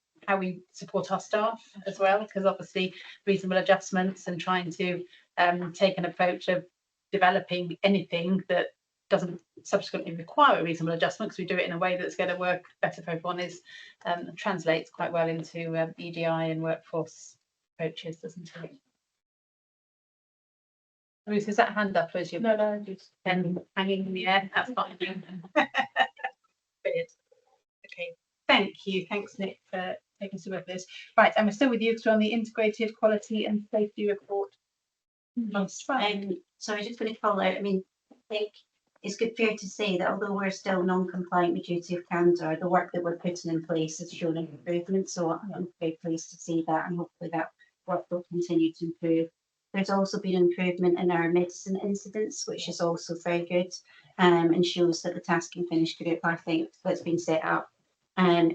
support our staff as well, because obviously reasonable adjustments and trying to take an approach of developing anything that doesn't subsequently require a reasonable adjustment, because we do it in a way that's going to work better for everyone, is translates quite well into EDI and workforce approaches, doesn't it? Ruth, is that a hand up, or is your Just pen hanging in the air? That's fine. Brilliant. Okay, Thank you. Thanks, Nick, for taking us through this. Right, I'm still with you because we're on the integrated quality and safety report. That's right. So I just want to follow. I mean, I think it's good fair to say that although we're still non-compliant with duty of candour, the work that we're putting in place has shown an improvement. So I'm very pleased to see that, and hopefully that work will continue to improve. There's also been improvement in our medicine incidents, which is also very good, and shows that the task and finish group, I think, that's been set up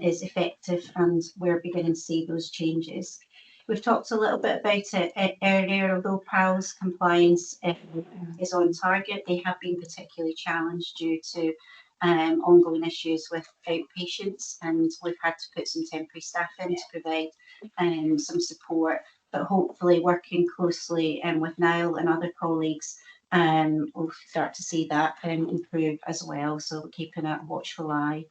is effective, and we're beginning to see those changes. We've talked a little bit about it earlier, although PALS compliance is on target. They have been particularly challenged due to ongoing issues with outpatients, and we've had to put some temporary staff in to provide some support. But hopefully working closely with Niall and other colleagues, we'll start to see that improve as well. So keeping a watchful eye.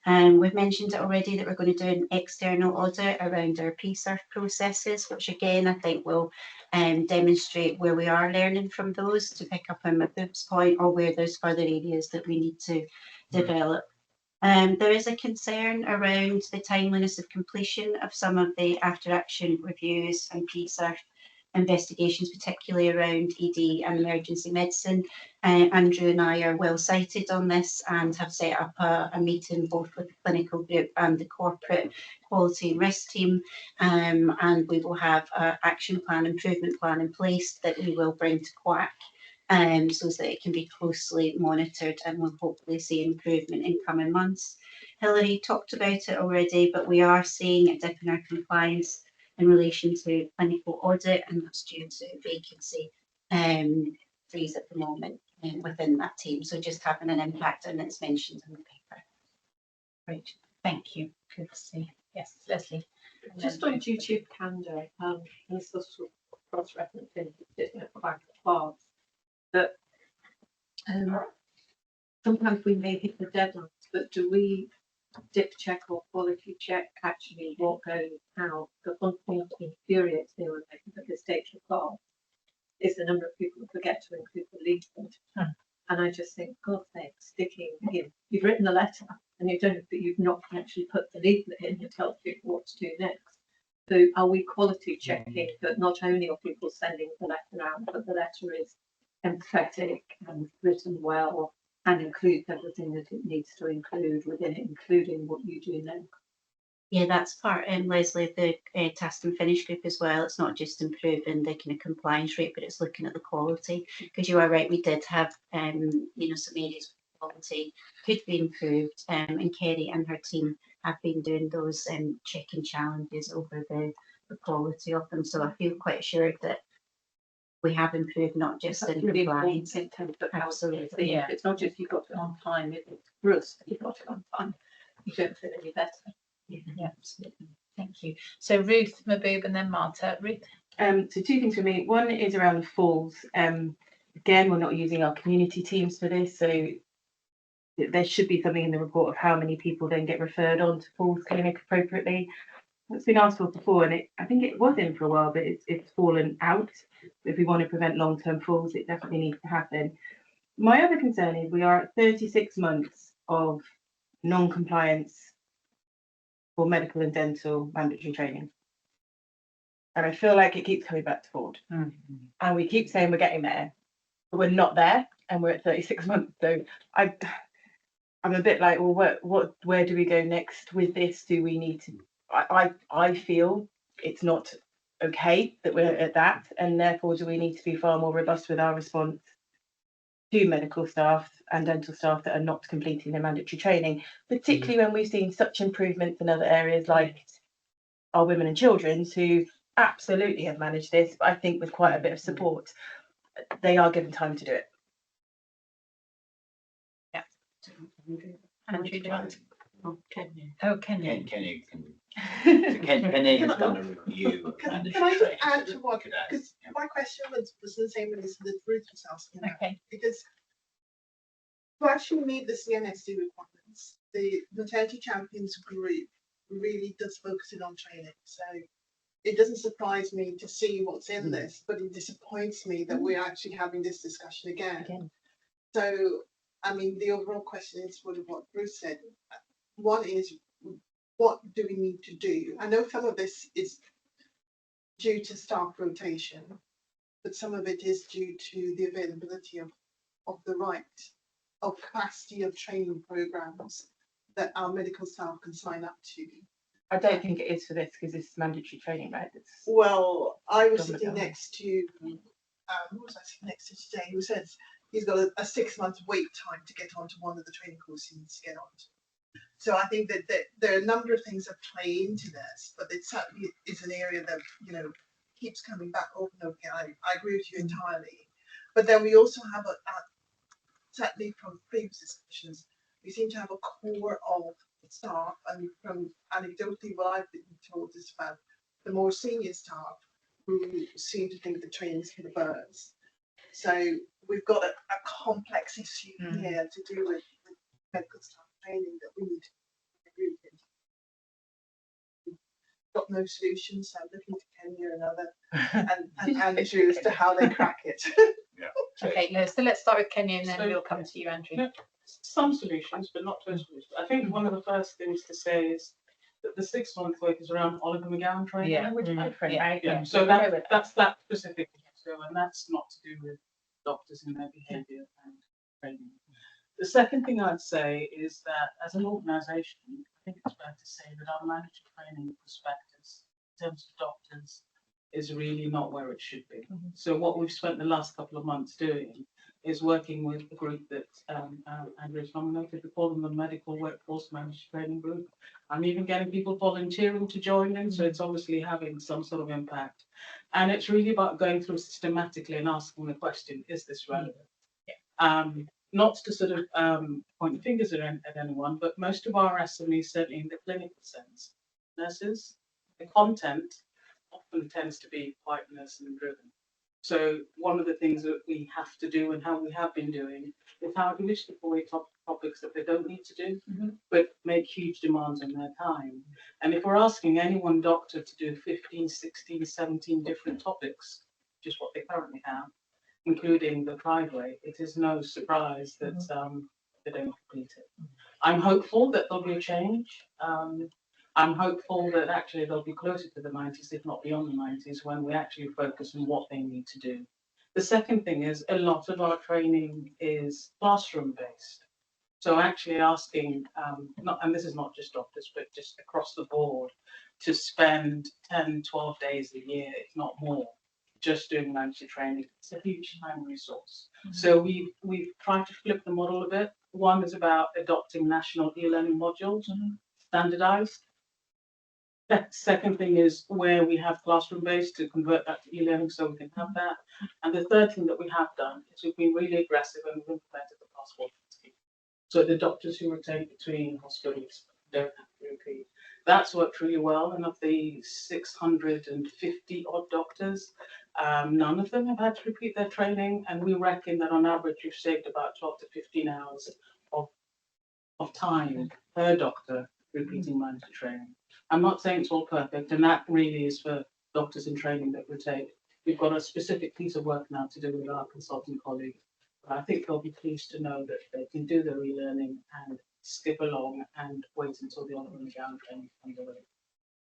We've mentioned it already that we're going to do an external audit around our PSERF processes, which again I think will demonstrate where we are learning from those, to pick up on Mahboob's point, or where there's further areas that we need to develop. There is a concern around the timeliness of completion of some of the after action reviews and PSERF investigations, particularly around ED and emergency medicine. Andrew and I are well cited on this and have set up a meeting both with the clinical group and the corporate quality and risk team, and we will have an action plan, improvement plan in place that we will bring to QUAC, so that it can be closely monitored, and we'll hopefully see improvement in coming months. Hilary talked about it already, but we are seeing a dip in our compliance in relation to clinical audit, and that's due to vacancy freeze at the moment within that team. So just having an impact, and it's mentioned in the paper. Great, thank you. Good to see. Yes, Leslie. Just on duty of candour, this was sort of cross-referencing quite far, that sometimes we may hit the deadlines, but do we dip check or quality check actually what goes out? Because one thing that infuriates me when I look at this data file is the number of people who forget to include the leaflet. And I just think, God's sake, sticking in. You've written the letter and you've not actually put the leaflet in that tells people what to do next. So are we quality checking that not only are people sending the letter out, but the letter is empathetic and written well and includes everything that it needs to include within it, including what you do next? Yeah, that's part, Leslie, of the task and finish group as well. It's not just improving the kind of compliance rate, but it's looking at the quality. Because you are right, we did have, some areas where quality could be improved, and Kerry and her team have been doing those checking challenges over the quality of them. So I feel quite assured that we have improved, not just in really compliance. important in terms of Absolutely, yeah. It's not just you got it on time, it's for us, you got it on time. You don't feel any better. Yeah, absolutely. Thank you. So Ruth, Mahboob, and then Marta. Ruth. So two things for me. One is around the falls. Again, we're not using our community teams for this, so there should be something in the report of how many people then get referred on to falls clinic appropriately. It's been asked for before, and I think it was in for a while, but it's fallen out. If we want to prevent long-term falls, it definitely needs to happen. My other concern is we are at 36 months of non-compliance for medical and dental mandatory training. And I feel like it keeps coming back to board. And we keep saying we're getting there, but we're not there, and we're at 36 months. So I'm a bit like, well, where do we go next with this? Do we need to? I feel it's not okay that we're at that, and therefore do we need to be far more robust with our response to medical staff and dental staff that are not completing their mandatory training, particularly when we've seen such improvements in other areas like our women and children's, who absolutely have managed this, but I think with quite a bit of support, they are given time to do it. Yeah. Andrew, do you want? Can Kenny has done a review. Can I just add to what, because my question was the same as that Ruth was asking about. Okay. Because to actually meet the CNSD requirements, the maternity champions group really does focus in on training. So it doesn't surprise me to see what's in this, but it disappoints me that we're actually having this discussion again. So, I mean, the overall question is what Bruce said. One is, what do we need to do? I know some of this is due to staff rotation, but some of it is due to the availability of the right of capacity of training programs that our medical staff can sign up to. I don't think it is for this because it's mandatory training, right? It's Well, I was Done with sitting that. next to, who was I sitting next to today, who says he's got a 6 month wait time to get onto one of the training courses he needs to get onto. So I think that there are a number of things that play into this, but it certainly is an area that, you know, keeps coming back over and over again. I agree with you entirely. But then we also have certainly from previous discussions, we seem to have a core of staff, and from anecdotally what I've been told is about the more senior staff who seem to think the training's for the birds. So we've got a complex issue here to do with medical staff training that we need to agree with. Got no solution, so I'm looking to Kenya and Andrew as to how they crack it. Okay, no, so let's start with Kenya and then So- we'll come to you, Andrew. Yeah, some solutions, but not total solutions. I think one of the first things to say is that the 6 month work is around Oliver McGowan training. Yeah, which I think, right? Yeah, so that's that specific. So, and that's not to do with doctors and their behaviour and training. The second thing I'd say is that as an organisation, I think it's fair to say that our mandatory training prospectus in terms of doctors is really not where it should be. So what we've spent the last couple of months doing is working with a group that Andrew's nominated. We call them the Medical Workforce Managed Training Group. I'm even getting people volunteering to join in, so it's obviously having some sort of impact. And it's really about going through systematically and asking the question, is this relevant? Not to sort of point fingers at anyone, but most of our SMEs, certainly in the clinical sense, nurses, the content often tends to be quite nursing driven. So one of the things that we have to do and how we have been doing is how do we strip away topics that they don't need to do, but make huge demands on their time. And if we're asking any one doctor to do 15, 16, 17 different topics, which is what they currently have, including the driveway, it is no surprise that they don't complete it. I'm hopeful that there'll be a change. I'm hopeful that actually they'll be closer to the 90s, if not beyond the 90s, when we actually focus on what they need to do. The second thing is a lot of our training is classroom based. So actually asking, and this is not just doctors, but just across the board, to spend 10, 12 days a year, if not more, just doing mandatory training. It's a huge time resource. So we've tried to flip the model a bit. One is about adopting national e-learning modules, standardized. The second thing is where we have classroom based to convert that to e-learning so we can have that. And the third thing that we have done is we've been really aggressive and we've implemented the passport scheme. So the doctors who rotate between hospitals don't have to repeat. That's worked really well. And of the 650 odd doctors, none of them have had to repeat their training. And we reckon that on average, we've saved about 12 to 15 hours of time per doctor repeating mandatory training. I'm not saying it's all perfect, and that really is for doctors in training that rotate. We've got a specific piece of work now to do with our consulting colleagues. But I think they'll be pleased to know that they can do their e-learning and skip along and wait until the Oliver McGowan training comes away.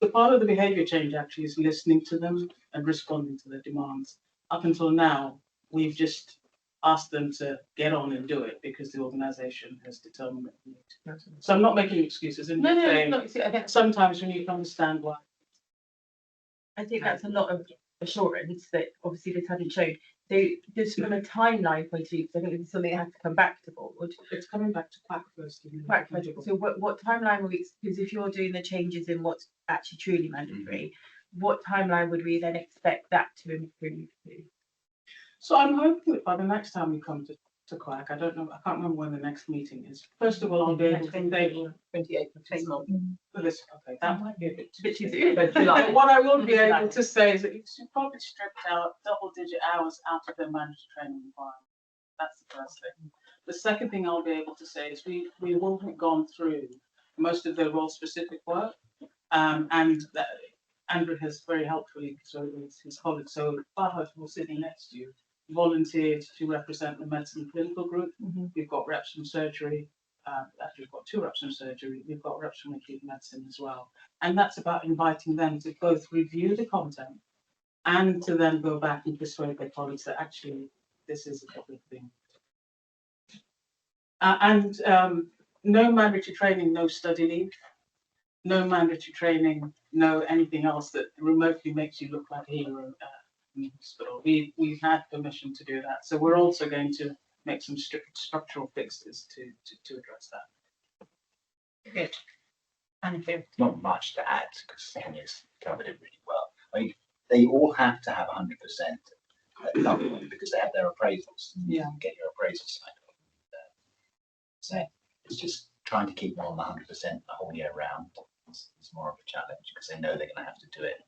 The part of the behaviour change actually is listening to them and responding to their demands. Up until now, we've just asked them to get on and do it because the organisation has determined that we need to. So I'm not making excuses and just saying sometimes we need to understand why. I think that's a lot of assurance that obviously this hadn't shown. So just from a timeline point of view, because I think this is something that has to come back to board. It's coming back to QAC first. Right, so what timeline would we, because if you're doing the changes in what's actually truly mandatory, what timeline would we then expect that to improve to? So I'm hoping that by the next time we come to QAC, I don't know, I can't remember when the next meeting is. First of all, I'll be able to say 28th of this month. Okay, that might be a bit too soon. But what I will be able to say is that you should probably strip out double-digit hours out of their mandatory training requirement. That's the first thing. The second thing I'll be able to say is we will have gone through most of the role-specific work, and that Andrew has very helpfully, so his colleague, so Fahad, who's sitting next to you, volunteered to represent the medicine clinical group. We've got reps from surgery, actually we've got 2 reps in surgery, we've got reps from acute medicine as well. And that's about inviting them to both review the content and to then go back and persuade their colleagues that actually this is a public thing. No mandatory training, no study leave, no mandatory training, no anything else that remotely makes you look like a hero in the hospital. We've had permission to do that. So we're also going to make some structural fixes to address that. Good. Thank you. Not much to add because Kenya's covered it really well. I mean, they all have to have 100% covered because they have their appraisals. Yeah. You get your appraisal signed off. So it's just trying to keep them on 100% the whole year round. It's more of a challenge because they know they're going to have to do it.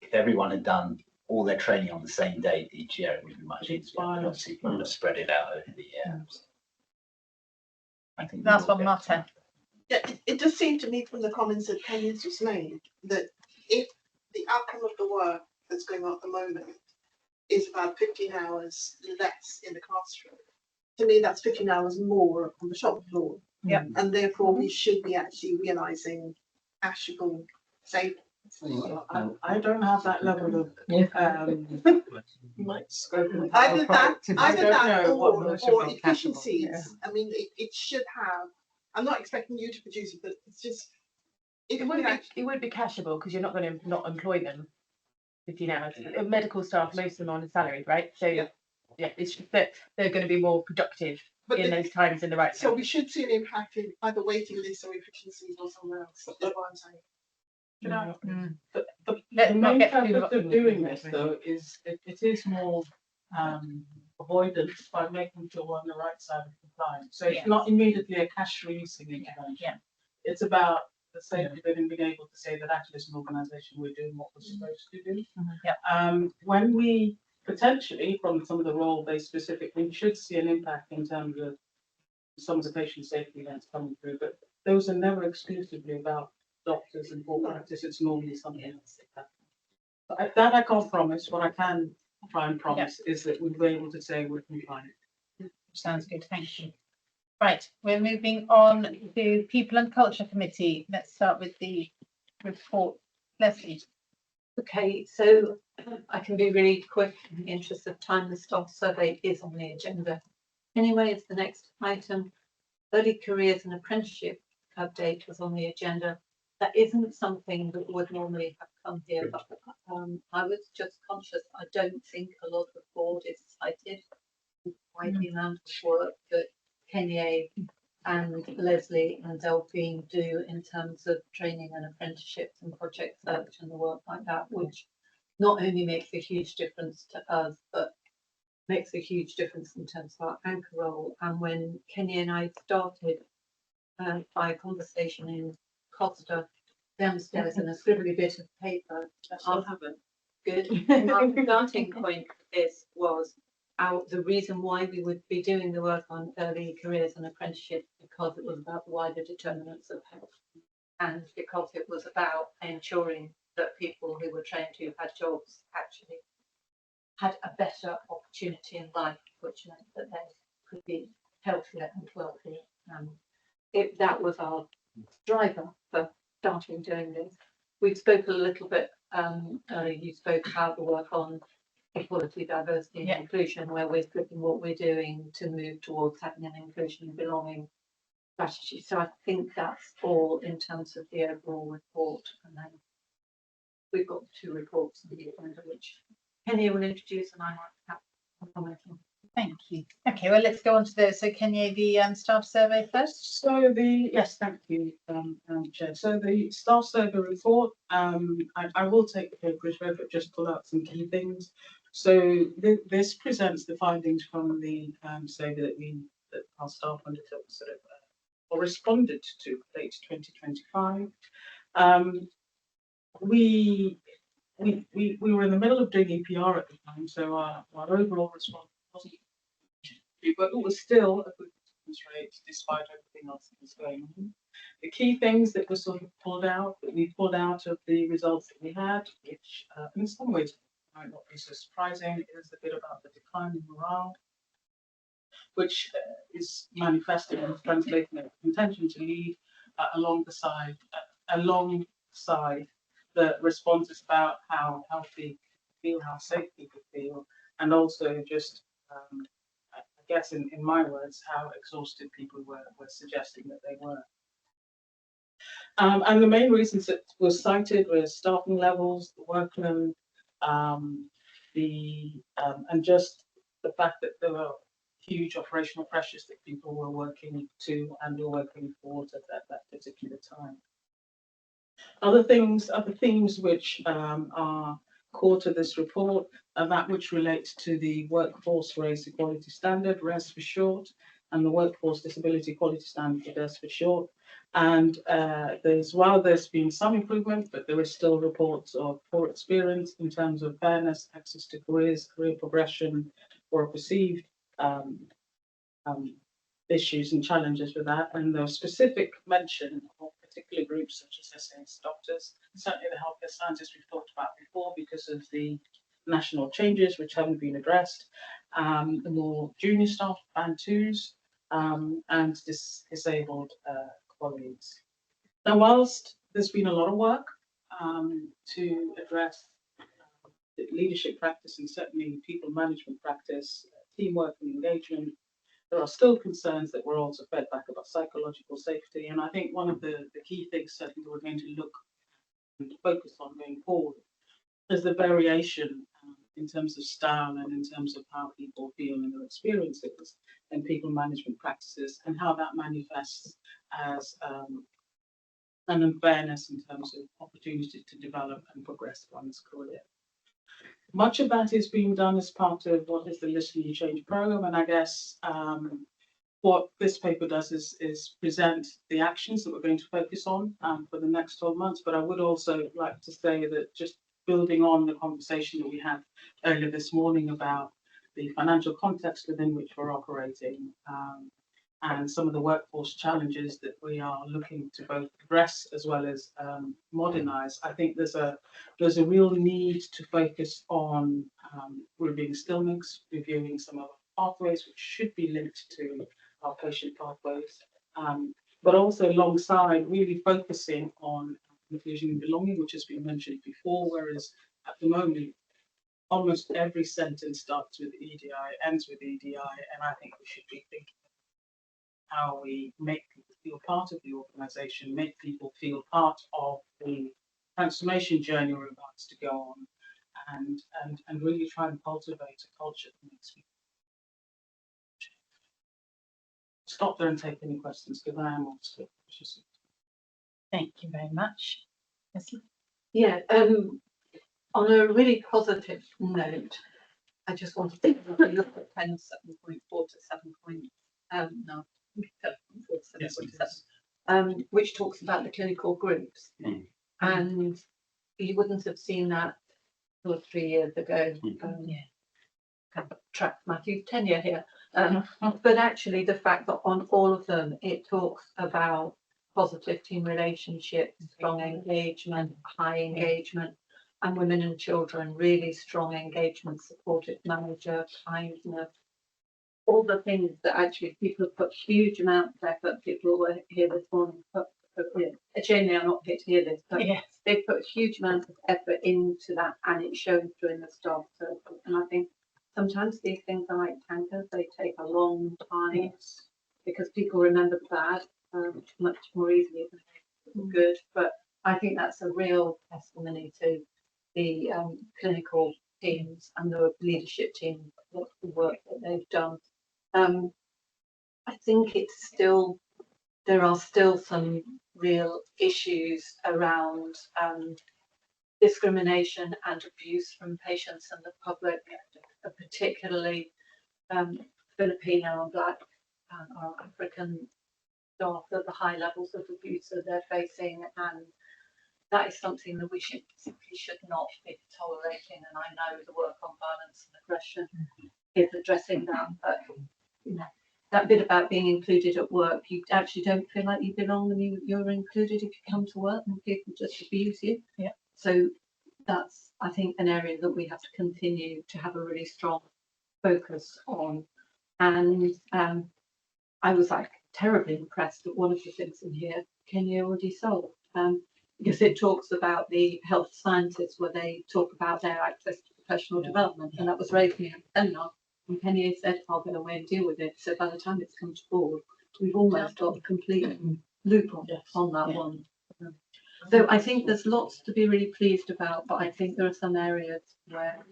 If everyone had done all their training on the same date each year, it would be much easier. But obviously, you would spread it out over the year. I think That's what Martin. Yeah, it does seem to me from the comments that Kenya's just made that if the outcome of the work that's going on at the moment is about 15 hours less in the classroom, to me that's 15 hours more on the shop floor. Yeah. And therefore we should be actually realising actual savings. I don't have that level of scope. Either that or efficiencies. efficiencies. I mean, it should have. I'm not expecting you to produce it, but it's just. It would be cashable because you're not going to not employ them 15 hours. Medical staff, most of them are on a salary, right? So yeah, it's just that they're going to be more productive in those times in the right. So we should see an impact in either waiting lists or efficiencies or somewhere else. That's what I'm saying. The main purpose of doing this, though, is it is more avoidance by making sure we're on the right side of compliance. So it's not immediately a cash releasing intervention. Yeah. It's about the safety of being able to say that actually as an organisation we're doing what we're supposed to do. When we potentially, from some of the role-based specifically, should see an impact in terms of some of the patient safety events coming through, but those are never exclusively about doctors and full practice. It's normally something else that I can't promise. What I can try and promise is that we'll be able to say we're compliant. Sounds good, thank you. Right, we're moving on to People and Culture Committee. Let's start with the report. Leslie. Okay, so I can be really quick in the interest of time. The staff survey is on the agenda. Anyway, it's the next item. Early careers and apprenticeship update was on the agenda. That isn't something that would normally have come here, but I was just conscious. I don't think a lot of the board is cited by the amount of work that Kenya and Leslie and Delphine do in terms of training and apprenticeships and project search and the work like that, which not only makes a huge difference to us, but makes a huge difference in terms of our anchor role. And when Kenya and I started by a conversation in Costa downstairs and a scribbly bit of paper. I still haven't. Good. Our starting point was the reason why we would be doing the work on early careers and apprenticeships, because it was about the wider determinants of health, and because it was about ensuring that people who were trained who had jobs actually had a better opportunity in life, which meant that they could be healthier and wealthier. That was our driver for starting doing this. We spoke a little bit, you spoke about the work on equality, diversity and inclusion, where we're flipping what we're doing to move towards having an inclusion and belonging strategy. So I think that's all in terms of the overall report. And then we've got 2 reports on the agenda, which Kenya will introduce and I might have a comment on. Thank you. Okay, well, let's go on to those. So Kenya, the staff survey first. So thank you, Chair. So the staff survey report, I will take the paper as read, but just pull out some key things. So this presents the findings from the survey that our staff undertook, or responded to late 2025. We were in the middle of doing EPR at the time, so our overall response wasn't, but it was still a good response rate despite everything else that was going on. The key things that were sort of pulled out of the results that we had, which in some ways might not be so surprising, is a bit about the decline in morale. which is manifesting and translating an intention to lead alongside the responses about how healthy people feel, how safe people feel, and also just, I guess in my words, how exhausted people were suggesting that they were. And the main reasons that were cited were staffing levels, the workload, and just the fact that there were huge operational pressures that people were working to and were working towards at that particular time. Other themes which are core to this report are that which relates to the Workforce Race Equality Standard, RES for short, and the Workforce Disability Equality Standard, DES for short. And while there's been some improvement, but there is still reports of poor experience in terms of fairness, access to careers, career progression, or perceived issues and challenges with that. And there was specific mention of particular groups such as SAS doctors, certainly the healthcare scientists we've talked about before because of the national changes which haven't been addressed, the more junior staff, band twos, and disabled colleagues. Now, whilst there's been a lot of work to address leadership practice and certainly people management practice, teamwork and engagement, there are still concerns that we're also fed back about psychological safety. And I think one of the key things certainly that we're going to look and focus on going forward is the variation in terms of style and in terms of how people feel in their experiences and people management practices, and how that manifests as an unfairness in terms of opportunity to develop and progress one's career. Much of that is being done as part of what is the Listen and Change program, and I guess what this paper does is present the actions that we're going to focus on for the next 12 months. But I would also like to say that just building on the conversation that we had earlier this morning about the financial context within which we're operating, and some of the workforce challenges that we are looking to both address as well as modernise. I think there's a real need to focus on reviewing skill mix, reviewing some of our pathways which should be linked to our patient pathways, but also alongside really focusing on inclusion and belonging, which has been mentioned before, whereas at the moment almost every sentence starts with EDI, ends with EDI, and I think we should be thinking how we make people feel part of the organisation, make people feel part of the transformation journey we're about to go on, and really try and cultivate a culture that makes people stop there and take any questions, because I am also cautious. Thank you very much. Yeah, on a really positive note, I just wanted to look at pen 7.4 to 7.7, which talks about the clinical groups. And you wouldn't have seen that 2 or 3 years ago. Kind of track Matthew's tenure here. But actually the fact that on all of them, it talks about positive team relationships, strong engagement, high engagement, and women and children, really strong engagement, supportive manager, kindness, all the things that actually people put huge amounts of effort. People were here this morning, Jamie, I'm not here to hear this, but yes, they put huge amounts of effort into that, and it's shown through in the staff circle. And I think sometimes these things are like tankers, they take a long time because people remember the bad much more easily than the good. But I think that's a real testimony to the clinical teams and the leadership team, the work that they've done. I think there are still some real issues around discrimination and abuse from patients and the public, particularly Filipino and Black or African staff at the high levels of abuse that they're facing, and that is something that we simply should not be tolerating. And I know the work on violence and aggression is addressing that, but you know, that bit about being included at work, you actually don't feel like you belong when you're included if you come to work and people just abuse you. Yeah. So that's, I think, an area that we have to continue to have a really strong focus on. And I was like terribly impressed that one of the things in here Kenya already solved. Because it talks about the health scientists where they talk about their access to professional development, and that was raised in a seminar. And Kenya said, "I'll go away and deal with it." So by the time it's come to board, we've almost got a complete loop on that one. So I think there's lots to be really pleased about, but I think there are some areas where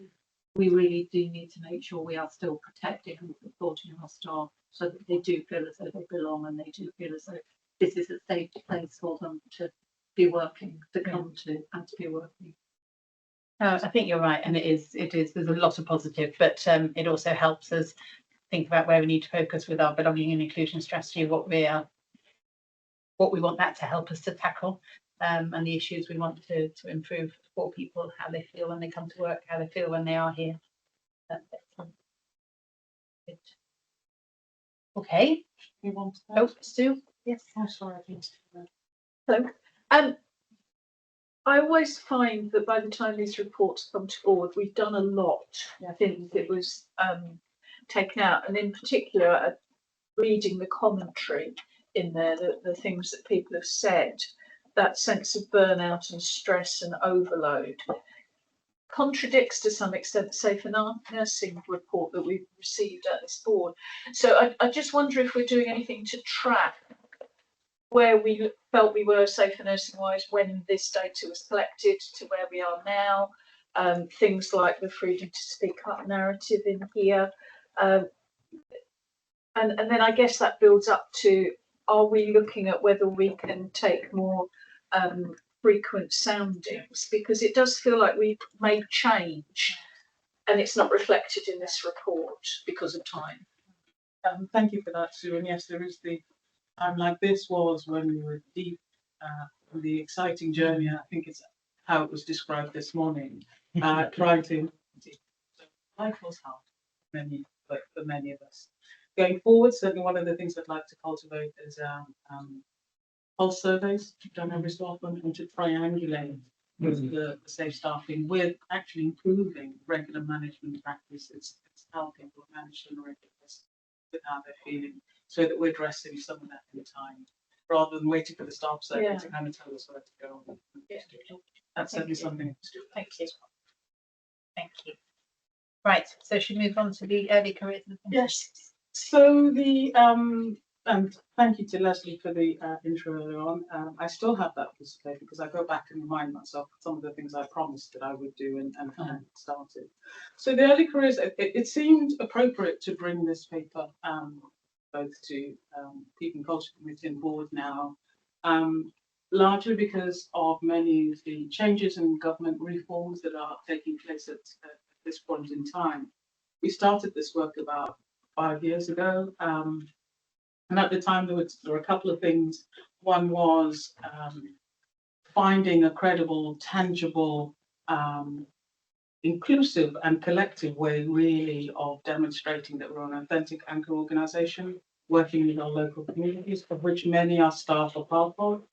we really do need to make sure we are still protecting and supporting our staff so that they do feel as though they belong and they do feel as though this is a safe place for them to be working, to come to and to be working. I think you're right, and it is. There's a lot of positive, but it also helps us think about where we need to focus with our belonging and inclusion strategy, what we want that to help us to tackle, and the issues we want to improve for people, how they feel when they come to work, how they feel when they are here. Good. Okay. We want to. Oh, Stu. Yes. Oh, sorry. I missed that. Hello. I always find that by the time these reports come to board, we've done a lot since it was taken out, and in particular, reading the commentary in there, the things that people have said, that sense of burnout and stress and overload contradicts to some extent the Safer Nursing report that we've received at this board. So I just wonder if we're doing anything to track where we felt we were safer nursing wise when this data was collected to where we are now. Things like the freedom to speak up narrative in here. And then I guess that builds up to, are we looking at whether we can take more frequent soundings? Because it does feel like we've made change and it's not reflected in this report because of time. Thank you for that, Sue. And yes, there is the time like this was when we were deep in the exciting journey. I think it's how it was described this morning. Trying to life was hard for many of us. Going forward, certainly one of the things I'd like to cultivate is pulse surveys done every so often, and to triangulate with the safe staffing with actually improving regular management practices. It's how people manage to with how they're feeling, so that we're addressing some of that in time, rather than waiting for the staff survey to kind of tell us where to go. That's certainly something to do. Thank you. Thank you. Right, so should we move on to the early careers? Yes. So the and thank you to Leslie for the intro earlier on. I still have that piece of paper because I go back and remind myself of some of the things I promised that I would do and haven't started. So the early careers, it seemed appropriate to bring this paper both to People and Culture Committee and board now, largely because of many of the changes in government reforms that are taking place at this point in time. We started this work about 5 years ago. And at the time, there were a couple of things. One was finding a credible, tangible, inclusive and collective way really of demonstrating that we're an authentic anchor organisation working in our local communities, of which many our staff are part of.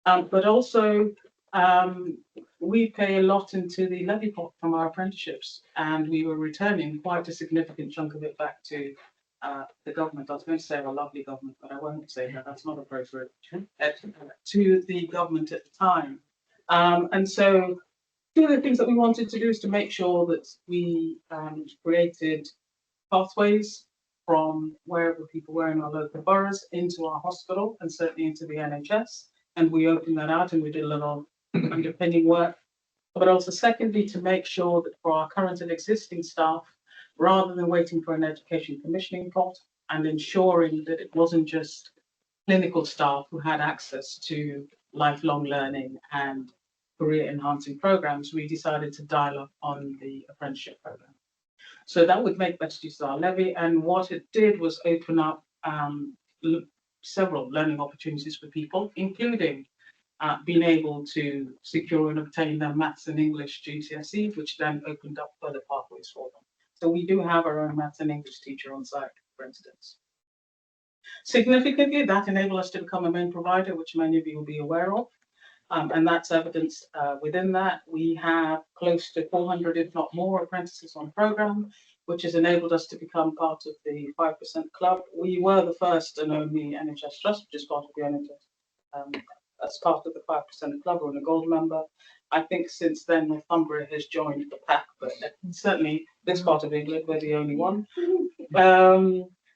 But also we pay a lot into the levy pot from our apprenticeships, and we were returning quite a significant chunk of it back to the government. I was going to say our lovely government, but I won't say that. That's not appropriate. To the government at the time. And so two of the things that we wanted to do is to make sure that we created pathways from wherever people were in our local boroughs into our hospital and certainly into the NHS. And we opened that out and we did a little underpinning work. But also secondly, to make sure that for our current and existing staff, rather than waiting for an education commissioning pot and ensuring that it wasn't just clinical staff who had access to lifelong learning and career enhancing programs, we decided to dial up on the apprenticeship program. So that would make better use of our levy. And what it did was open up several learning opportunities for people, including being able to secure and obtain their maths and English GCSEs, which then opened up further pathways for them. So we do have our own maths and English teacher on site, for instance. Significantly, that enabled us to become a main provider, which many of you will be aware of. And that's evidenced within that. We have close to 400, if not more, apprentices on program. which has enabled us to become part of the 5% club. We were the first and only NHS trust, which is part of the NHS. As part of the 5% club, we're a gold member. I think since then Northumbria has joined the pack, but certainly this part of England, we're the only one.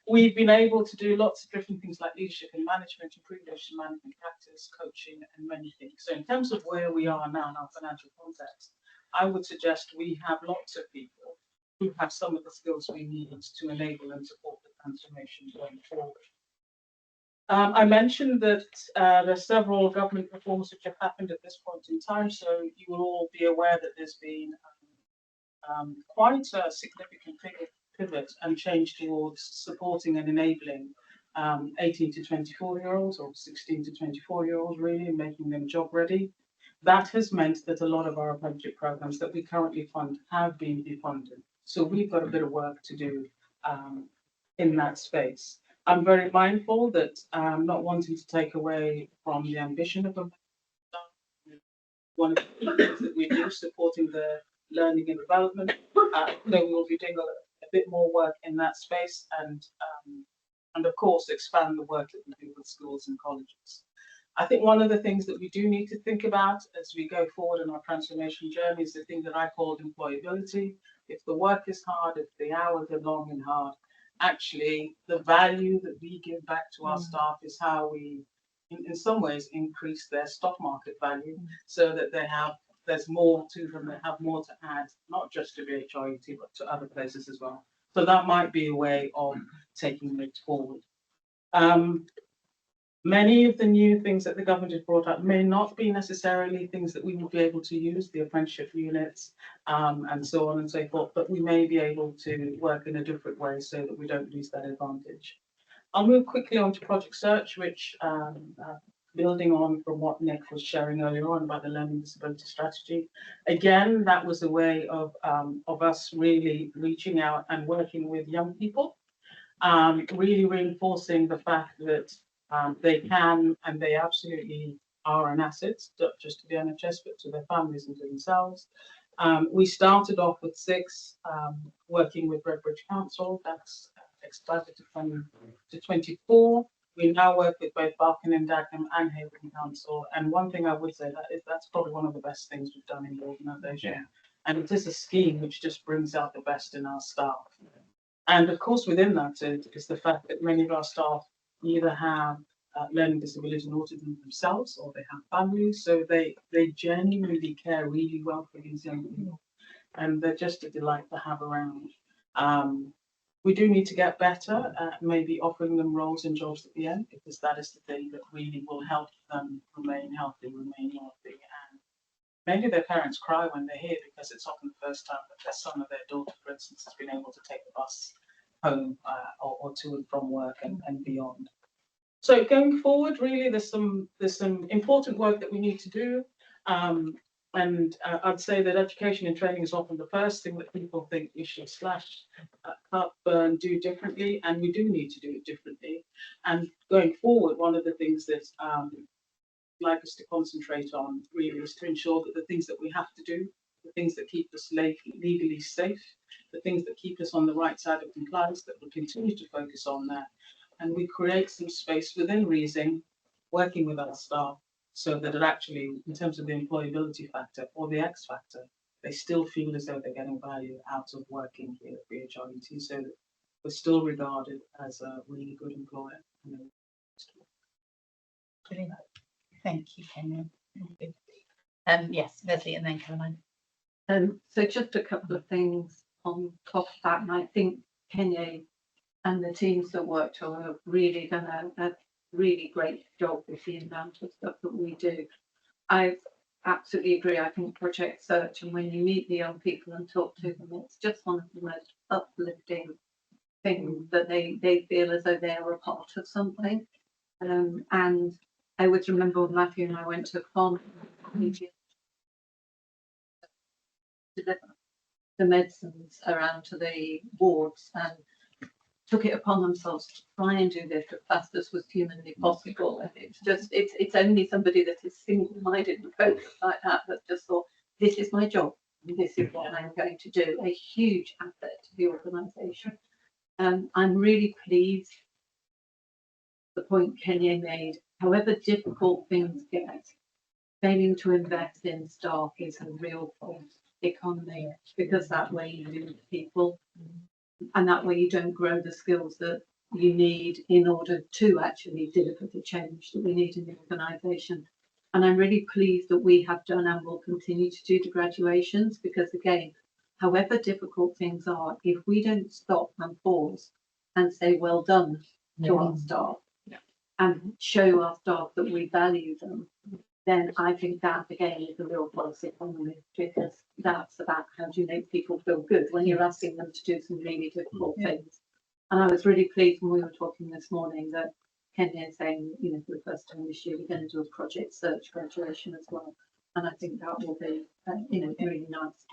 We've been able to do lots of different things like leadership and management, improved leadership management practice, coaching, and many things. So in terms of where we are now in our financial context, I would suggest we have lots of people who have some of the skills we need to enable and support the transformation going forward. I mentioned that there are several government reforms which have happened at this point in time, so you will all be aware that there's been quite a significant pivot and change towards supporting and enabling 18 to 24-year-olds or 16 to 24-year-olds really, and making them job ready. That has meant that a lot of our apprenticeship programs that we currently fund have been defunded. So we've got a bit of work to do in that space. I'm very mindful that not wanting to take away from the ambition of them. One of the things that we do, supporting the learning and development, we will be doing a bit more work in that space, and of course expand the work that we do with schools and colleges. I think one of the things that we do need to think about as we go forward in our transformation journey is the thing that I called employability. If the work is hard, if the hours are long and hard, actually the value that we give back to our staff is how we, in some ways, increase their stock market value, so that there's more to them, they have more to add, not just to BHRUT, but to other places as well. So that might be a way of taking it forward. Many of the new things that the government has brought up may not be necessarily things that we will be able to use, the apprenticeship units and so on and so forth, but we may be able to work in a different way so that we don't lose that advantage. I'll move quickly on to Project Search, which building on from what Nick was sharing earlier on about the learning disability strategy. Again, that was a way of us really reaching out and working with young people, really reinforcing the fact that they can and they absolutely are an asset, not just to the NHS, but to their families and to themselves. We started off with 6, working with Redbridge Council. That's expanded to 24. We now work with both Barking and Dagenham and Haven Council. And one thing I would say that's probably one of the best things we've done in the organisation. Yeah. And it is a scheme which just brings out the best in our staff. And of course, within that is the fact that many of our staff either have learning disability and autism themselves, or they have families, so they genuinely care really well for these young people, and they're just a delight to have around. We do need to get better at maybe offering them roles and jobs at the end, because that is the thing that really will help them remain healthy, and maybe their parents cry when they're here, because it's often the first time that their son or their daughter, for instance, has been able to take the bus home or to and from work and beyond. So going forward, really, there's some important work that we need to do. And I'd say that education and training is often the first thing that people think we should slash, cut, burn, do differently, and we do need to do it differently. And going forward, one of the things that I'd like us to concentrate on really is to ensure that the things that we have to do, the things that keep us legally safe, the things that keep us on the right side of compliance, that we'll continue to focus on that. And we create some space within Reasing, working with our staff, so that it actually, in terms of the employability factor or the X factor, they still feel as though they're getting value out of working here at BHRUT, so that we're still regarded as a really good employer. Brilliant. Thank you, Kenya. Yes, Leslie and then Caroline. So just a couple of things on top of that, and I think Kenya and the teams that worked on have really done a really great job with the amount of stuff that we do. I absolutely agree. I think Project Search, and when you meet the young people and talk to them, it's just one of the most uplifting things that they feel as though they are a part of something. And I always remember when Matthew and I went to a farm to deliver the medicines around to the wards, and took it upon themselves to try and do this as fast as was humanly possible. And it's only somebody that is single-minded and focused like that just thought, this is my job. this is what I'm going to do, a huge asset to the organisation. I'm really pleased the point Kenya made, however difficult things get, failing to invest in staff is a real false economy, because that way you lose people and that way you don't grow the skills that you need in order to actually deliver the change that we need in the organisation. And I'm really pleased that we have done and will continue to do the graduations, because again, however difficult things are, if we don't stop and pause and say well done to our staff and show our staff that we value them, then I think that again is a real policy economy, because that's about how do you make people feel good when you're asking them to do some really difficult things. And I was really pleased when we were talking this morning that Kenya is saying, you know, for the first time this year, we're going to do a project search graduation as well. And I think that will be, you know, really nice.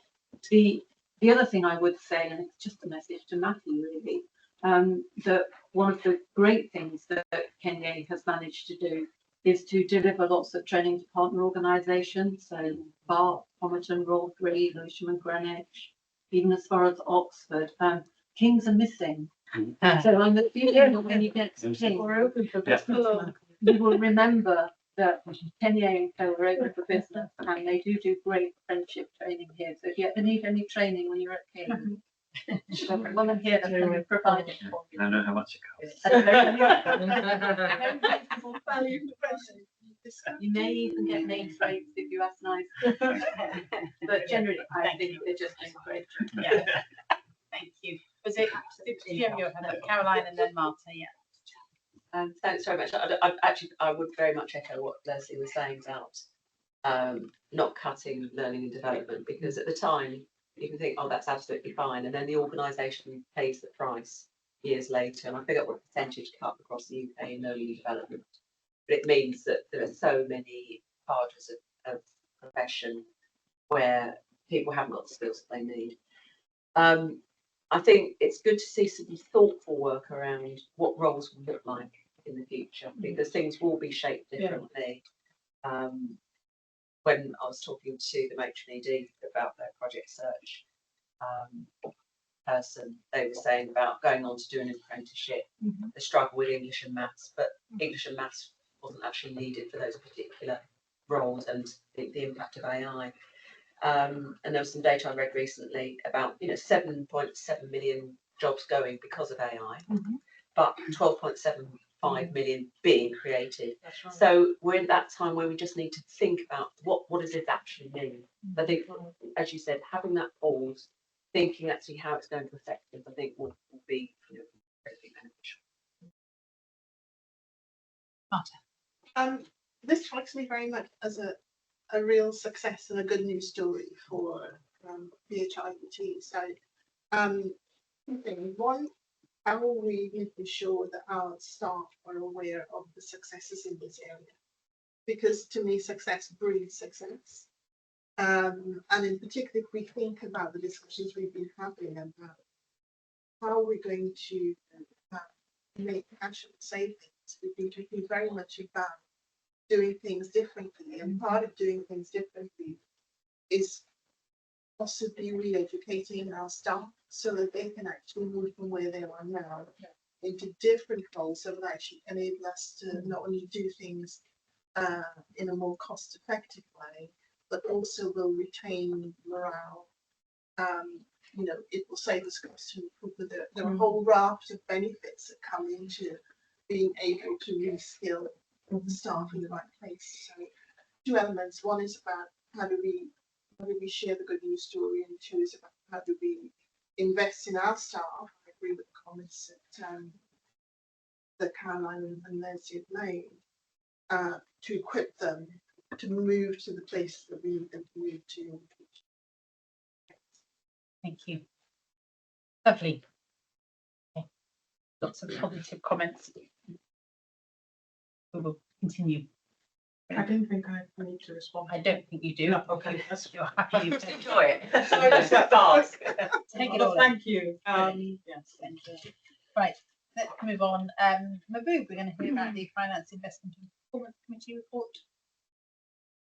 The other thing I would say, and it's just a message to Matthew really, that one of the great things that Kenya has managed to do is to deliver lots of training to partner organisations, so Bath, Homerton, Royal Free, Lewisham and Greenwich, even as far as Oxford. Kings are missing. So I'm assuming that when you get to Kings, you will remember that Kenya and Co are open for business, and they do great friendship training here. So if you ever need any training when you're at Kings, well, I'm here to provide it for you. I know how much it costs. You may even get name rates if you ask nice. But generally, I think they're just doing great. Yeah. Thank you. Was it Caroline and then Marta? Yeah. Thanks very much. I would very much echo what Leslie was saying about not cutting learning and development, because at the time you can think, oh, that's absolutely fine, and then the organisation pays the price years later. And I forget what percentage cut across the UK in learning and development, but it means that there are so many parts of profession where people haven't got the skills that they need. I think it's good to see some thoughtful work around what roles will look like in the future, because things will be shaped differently. When I was talking to the matron ED about their project search person, they were saying about going on to do an apprenticeship, the struggle with English and maths, but English and maths wasn't actually needed for those particular roles, and the impact of AI. And there was some data I read recently about, you know, 7.7 million jobs going because of AI, but 12.75 million being created. Right. So we're in that time where we just need to think about what does it actually mean. I think, as you said, having that pause, thinking actually how it's going to affect us, I think will be, you know, incredibly beneficial. This strikes me very much as a real success and a good news story for BHIT. So, two things. One, how are we making sure that our staff are aware of the successes in this area? Because to me, success breeds success. And in particular, if we think about the discussions we've been having about how we're going to make actual savings, we've been talking very much about doing things differently, and part of doing things differently is possibly re-educating our staff so that they can actually move from where they are now into different roles that will actually enable us to not only do things in a more cost-effective way, but also will retain morale. You know, it will save us costs. There are a whole raft of benefits that come into being able to reskill the staff in the right place. So, two elements. One is about how do we share the good news story, and two is about how do we invest in our staff. I agree with the comments that Caroline and Leslie have made, to equip them to move to the places that we need them to move to in the future. Thank you. Lovely. Okay. Lots of positive comments. We will continue. I don't think I need to respond. I don't think you do. No, okay, that's You're happy. You Enjoy it. Take it all. Thank you. Yes, thank you. Right, let's move on. Mahbub, we're going to hear about the Finance, Investment and Performance Committee report.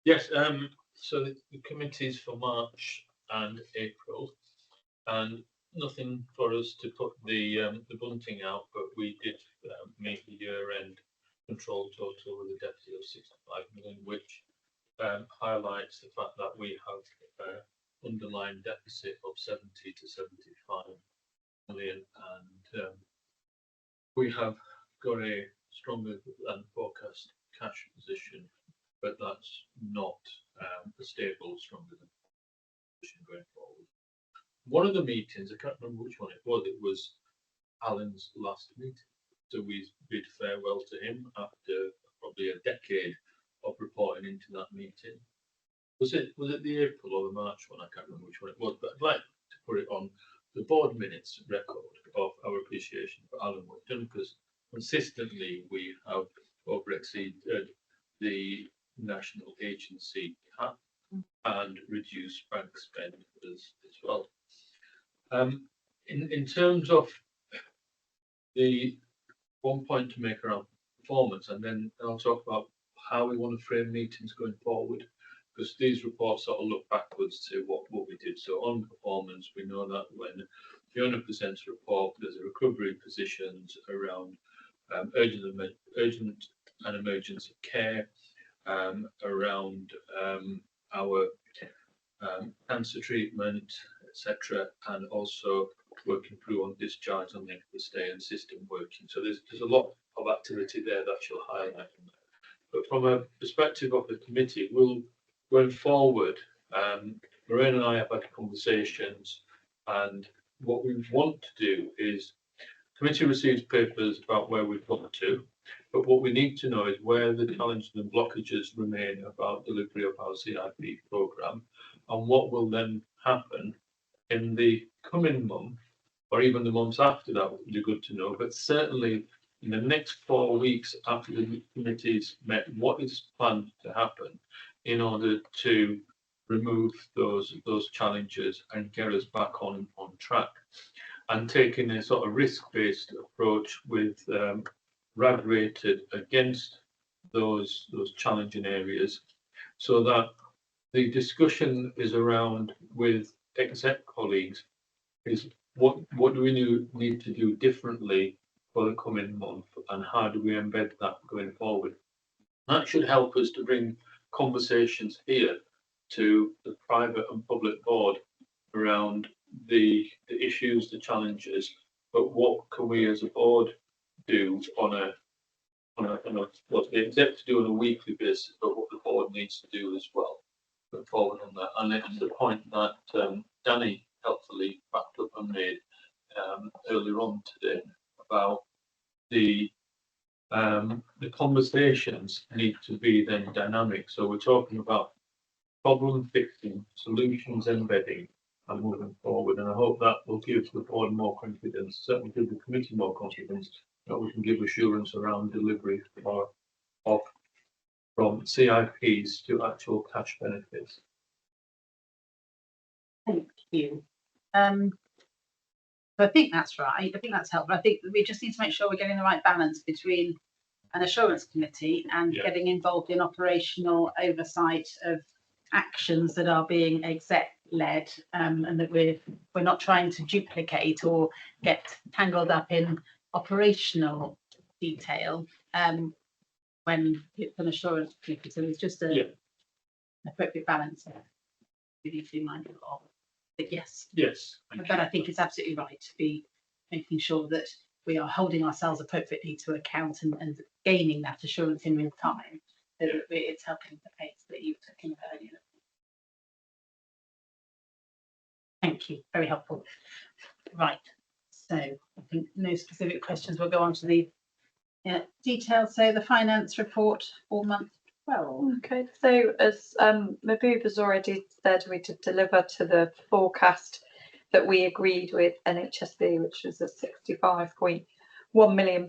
Yes, so the committees for March and April, and nothing for us to put the bunting out, but we did make the year-end control total with a deficit of 65 million, which highlights the fact that we have underlying deficit of 70 to 75 million, and we have got a stronger than forecast cash position, but that's not a stable, stronger than position going forward. One of the meetings, I can't remember which one it was Alan's last meeting. So we bid farewell to him after probably a decade of reporting into that meeting. Was it the April or the March one? I can't remember which one it was, but I'd like to put it on the board minutes record of our appreciation for Alan what done, because consistently we have over exceeded the national agency cap and reduced bank spend as well. In terms of the one point to make around performance, and then I'll talk about how we want to frame meetings going forward, because these reports sort of look backwards to what we did. So on performance, we know that when Fiona presents a report, there's a recovery positions around urgent and emergency care, around our cancer treatment, etc., and also working through on discharge and length of stay and system working. So there's a lot of activity there that she'll highlight. But from a perspective of the committee, we'll going forward, Lorraine and I have had conversations, and what we want to do is committee receives papers about where we've got to, but what we need to know is where the challenges and blockages remain about delivery of our CIP programme, and what will then happen in the coming month, or even the months after that would be good to know, but certainly in the next 4 weeks after the committee's met, what is planned to happen in order to remove those challenges and get us back on track, and taking a sort of risk-based approach with RAD rated against those challenging areas, so that the discussion is around with exec colleagues is what do we need to do differently for the coming month, and how do we embed that going forward. That should help us to bring conversations here to the private and public board around the issues, the challenges, but what can we as a board do on what the exec to do on a weekly basis, but what the board needs to do as well going forward on that. And it's the point that Danny helpfully backed up and made earlier on today about the conversations need to be then dynamic. So we're talking about problem fixing, solutions embedding, and moving forward. And I hope that will give the board more confidence, certainly give the committee more confidence that we can give assurance around delivery from CIPs to actual cash benefits. Thank you. So I think that's right. I think that's helpful. I think we just need to make sure we're getting the right balance between an assurance committee and getting involved in operational oversight of actions that are being exec led, and that we're not trying to duplicate or get tangled up in operational detail when it's an assurance committee. So there's just an appropriate balance there we need to be mindful of. But yes, but I think it's absolutely right to be making sure that we are holding ourselves appropriately to account and gaining that assurance in real time, so that it's helping the pace that you were talking about earlier. Thank you, very helpful. Right, so I think no specific questions. We'll go on to the details. So the finance report for month 12. Okay, so as Mahbub has already said, we did deliver to the forecast that we agreed with NHSB, which was a £65.1 million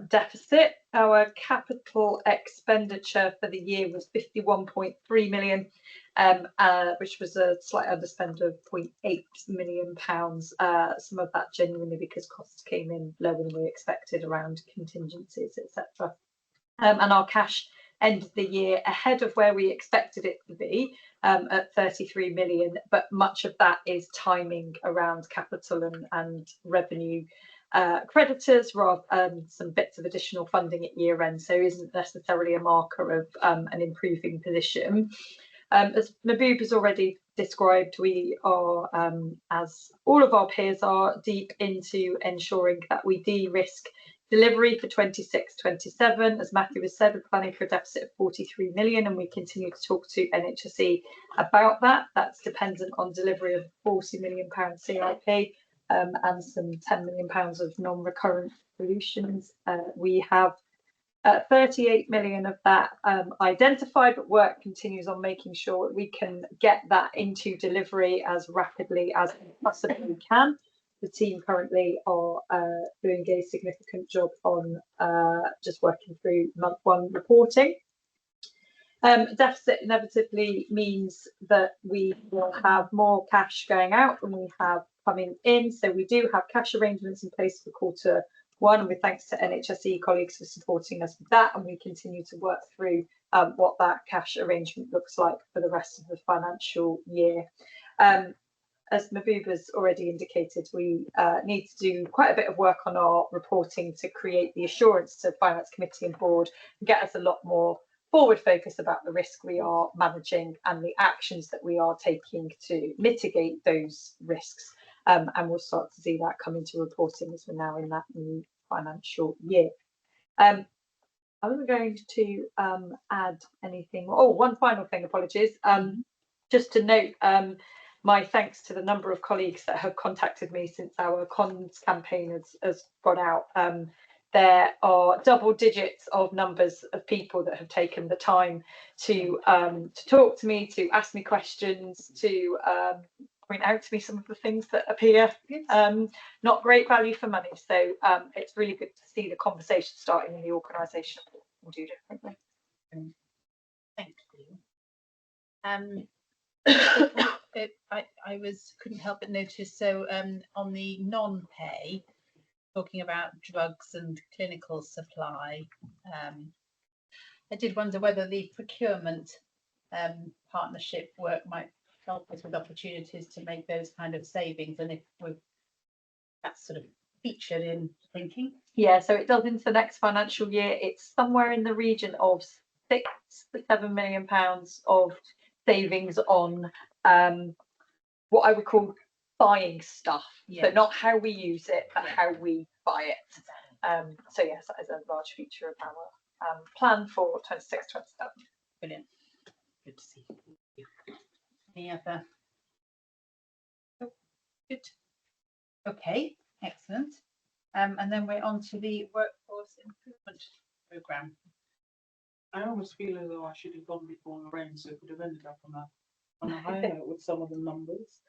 deficit. Our capital expenditure for the year was 51.3 million, which was a slight underspend of £0.8 million. Some of that genuinely because costs came in lower than we expected around contingencies, etc. And our cash ended the year ahead of where we expected it to be, at 33 million, but much of that is timing around capital and revenue creditors, rather some bits of additional funding at year end, so isn't necessarily a marker of an improving position. As Mahbub has already described, we are, as all of our peers are, deep into ensuring that we de-risk delivery for 26-27. As Matthew has said, we're planning for a deficit of 43 million, and we continue to talk to NHSE about that. That's dependent on delivery of £40 million CIP and some £10 million of non-recurrent solutions. We have 38 million of that identified, but work continues on making sure we can get that into delivery as rapidly as we possibly can. The team currently are doing a significant job on just working through month one reporting. Deficit inevitably means that we will have more cash going out than we have coming in. So we do have cash arrangements in place for quarter one, and with thanks to NHSE colleagues for supporting us with that, and we continue to work through what that cash arrangement looks like for the rest of the financial year. As Mahbub has already indicated, we need to do quite a bit of work on our reporting to create the assurance to Finance Committee and Board and get us a lot more forward focus about the risk we are managing and the actions that we are taking to mitigate those risks. And we'll start to see that come into reporting as we're now in that new financial year. I wasn't going to add anything. Oh, one final thing, apologies. Just to note, my thanks to the number of colleagues that have contacted me since our comms campaign has got out. There are double digits of numbers of people that have taken the time to talk to me, to ask me questions, to point out to me some of the things that appear not great value for money. So it's really good to see the conversation starting in the organisation and do differently. Thank you. I couldn't help but notice, so on the non-pay, talking about drugs and clinical supply, I did wonder whether the procurement partnership work might help us with opportunities to make those kind of savings, and if that's sort of featured in thinking. Yeah, so it does into the next financial year. It's somewhere in the region of £6 to £7 million of savings on what I would call buying stuff. Yeah. So not how we use it, but how we buy it. So yes, that is a large feature of our plan for 26-27. Brilliant. Good to see you. Any other? Oh, good. Okay, excellent. And then we're on to the workforce improvement programme. I almost feel as though I should have gone before Lorraine, so it could have ended up on a high note with some of the numbers.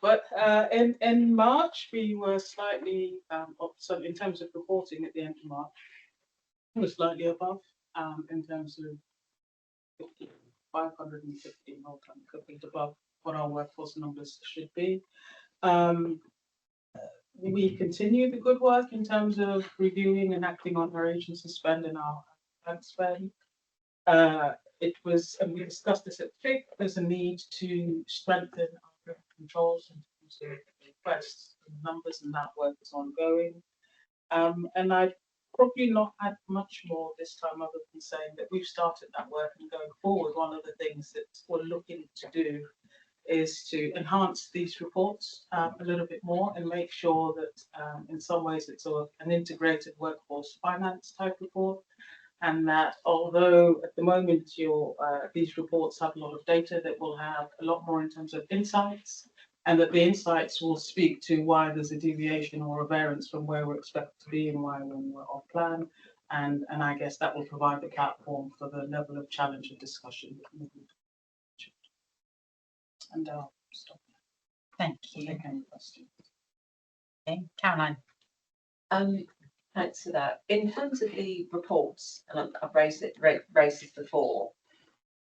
But in March, we were slightly, so in terms of reporting at the end of March, we were slightly above in terms of 550 multi-compete above what our workforce numbers should be. We continue the good work in terms of reviewing and acting on our agency spend and our bank spend. It was, and we discussed this at FIC, there's a need to strengthen our controls in terms of requests and numbers, and that work is ongoing. And I've probably not had much more this time other than saying that we've started that work, and going forward, one of the things that we're looking to do is to enhance these reports a little bit more and make sure that in some ways it's an integrated workforce finance type report, and that although at the moment these reports have a lot of data, that will have a lot more in terms of insights, and that the insights will speak to why there's a deviation or a variance from where we're expected to be and why when we're off plan, and I guess that will provide the platform for the level of challenge and discussion. And I'll stop. Thank you. Take any questions. Okay, Caroline. Thanks for that. In terms of the reports, and I've raised this before,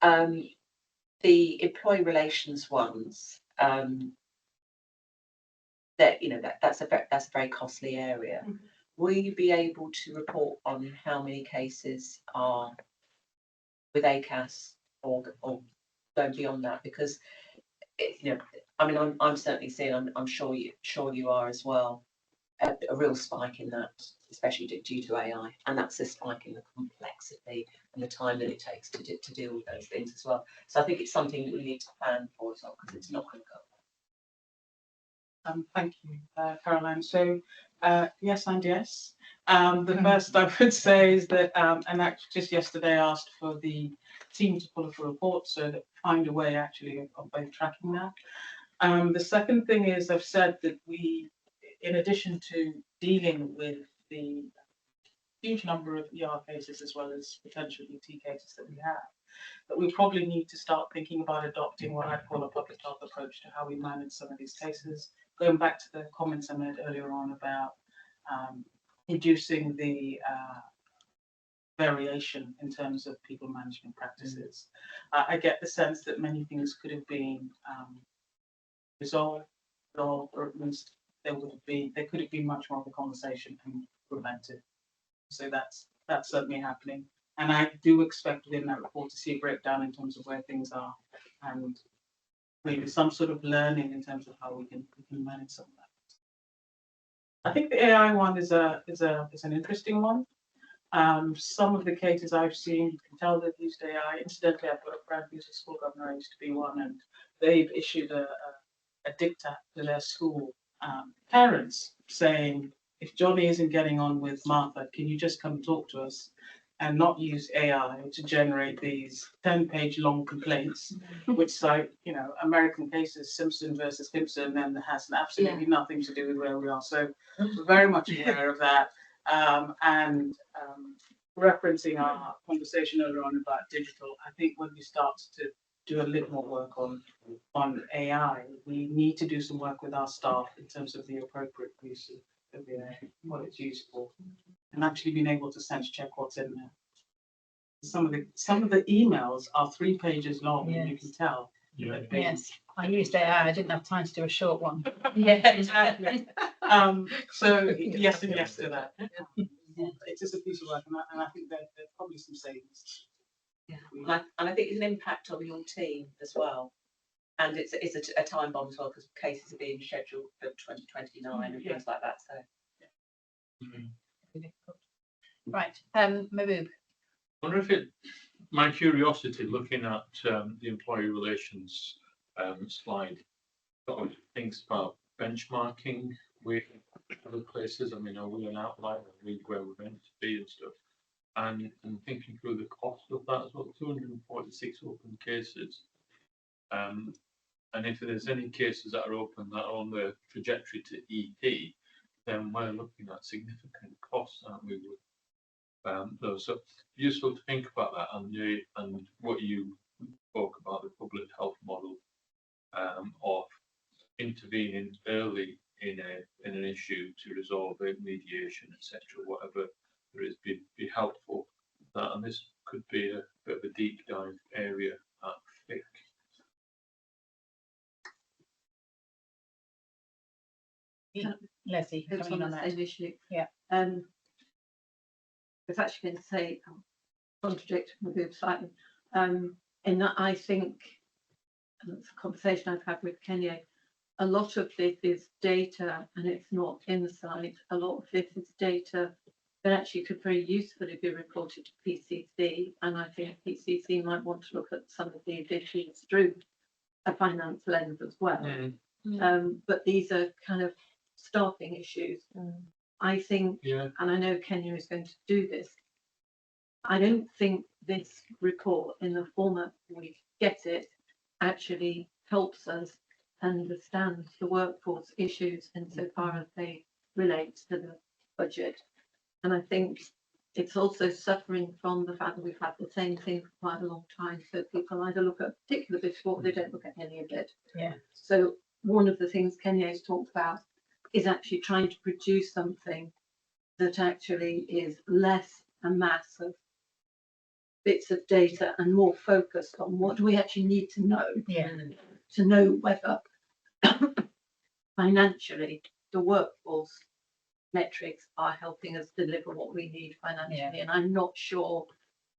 the employee relations ones, that that's a very costly area. will you be able to report on how many cases are with ACAS or go beyond that? Because I mean, I'm certainly seeing. I'm sure you are as well. A real spike in that, especially due to AI, and that's a spike in the complexity and the time that it takes to deal with those things as well. So I think it's something that we need to plan for as well, because it's not going to go. Thank you, Caroline. So yes and yes. The first I would say is that, and actually just yesterday I asked for the team to pull up a report so that find a way actually of both tracking that. The second thing is I've said that we, in addition to dealing with the huge number of ER cases as well as potential ET cases that we have, that we probably need to start thinking about adopting what I'd call a public health approach to how we manage some of these cases. Going back to the comments I made earlier on about reducing the variation in terms of people management practices. I get the sense that many things could have been resolved, or at least there could have been much more of a conversation and prevented. So that's certainly happening. And I do expect within that report to see a breakdown in terms of where things are and maybe some sort of learning in terms of how we can manage some of that. I think the AI one is an interesting one. Some of the cases I've seen, you can tell they've used AI. Incidentally, I've got a friend who's a school governor, I used to be one, and they've issued a diktat to their school parents saying, if Johnny isn't getting on with Martha, can you just come talk to us and not use AI to generate these 10-page long complaints, which cite, American cases, Simpson versus Simpson, and has absolutely nothing to do with where we are. So we're very much aware of that. And referencing our conversation earlier on about digital, I think when we start to do a little more work on AI, we need to do some work with our staff in terms of the appropriate use of AI, what it's used for, and actually being able to sense check what's in there. Some of the emails are 3 pages long, and you can tell. Yes, I used AI. I didn't have time to do a short one. Yeah, exactly. So yes and yes to that. It's just a piece of work, and I think there's probably some savings. Yeah, and I think it's an impact on your team as well, and it's a time bomb as well, because cases are being scheduled for 2029 and things like that. So right, Mahbub. I wonder if my curiosity looking at the employee relations slide, sort of thinks about benchmarking with other places. I mean, are we an outlier? Are we where we're meant to be and stuff? And thinking through the cost of that as well, 246 open cases. And if there's any cases that are open that are on the trajectory to EP, then we're looking at significant costs, aren't we? So useful to think about that, and what you spoke about, the public health model of intervening early in an issue to resolve it, mediation, etc., whatever there is, be helpful. And this could be a bit of a deep dive area at FIC. Leslie, It's coming on on the that. same issue. Yeah. I was actually going to say, contradict Mahbub slightly, in that I think, and it's a conversation I've had with Kenya, a lot of this is data and it's not insight. A lot of this is data that actually could very usefully be reported to PCC, and I think PCC might want to look at some of these issues through a finance lens as well. But these are kind of staffing issues. I think, and I know Kenya is going to do this, I don't think this report in the format we get it actually helps us understand the workforce issues insofar as they relate to the budget. And I think it's also suffering from the fact that we've had the same thing for quite a long time. So people either look at a particular bit or they don't look at any of it. Yeah. So one of the things Kenya has talked about is actually trying to produce something that actually is less a mass of bits of data and more focused on what do we actually need to know to know whether financially the workforce metrics are helping us deliver what we need financially. And I'm not sure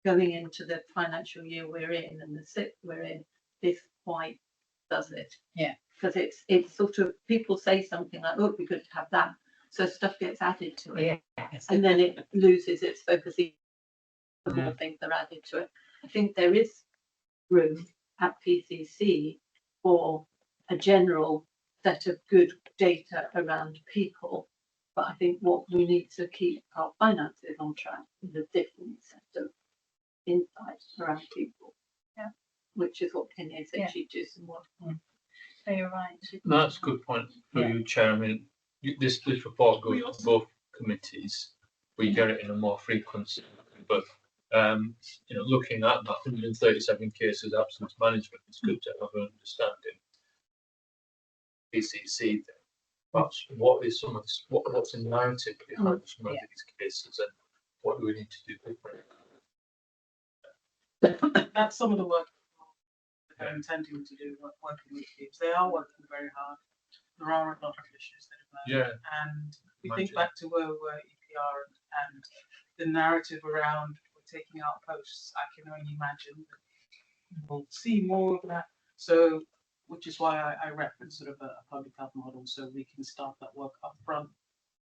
going into the financial year we're in and the sixth we're in, this quite does it. Yeah. Because it's sort of, people say something like, oh, it'd be good to have that. So stuff gets added to it. Yes. And then it loses its focus. The more things are added to it. I think there is room at PCC for a general set of good data around people. But I think what we need to keep our finances on track is a different set of insights around people. Yeah. Which is what Kenya said Yeah. she'd do some work on. So you're right. That's a good point for Yeah. you, Chair. I mean, this report goes to both committees. We get it in a more frequent cycle, but you know, looking at that 137 cases of absence management, it's good to have an understanding. PCC, that's what is some of this, what's the narrative behind some of these cases, and what do we need to do differently? That's some of the work they're intending to do, working with teams. They are working very hard. There are a lot of issues that emerge. And we think back to where we were EPR and the narrative around we're taking out posts. I can only imagine that we'll see more of that. So, which is why I reference sort of a public health model, so we can start that work up front,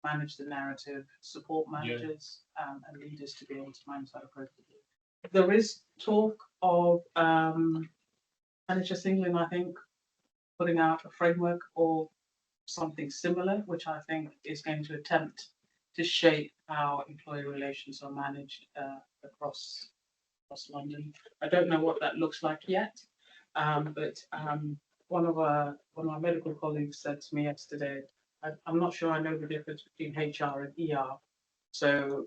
manage the narrative, support managers and leaders to be able to manage that appropriately. There is talk of NHS England, I think, putting out a framework or something similar, which I think is going to attempt to shape how employee relations are managed across London. I don't know what that looks like yet, but one of my medical colleagues said to me yesterday, I'm not sure I know the difference between HR and ER. So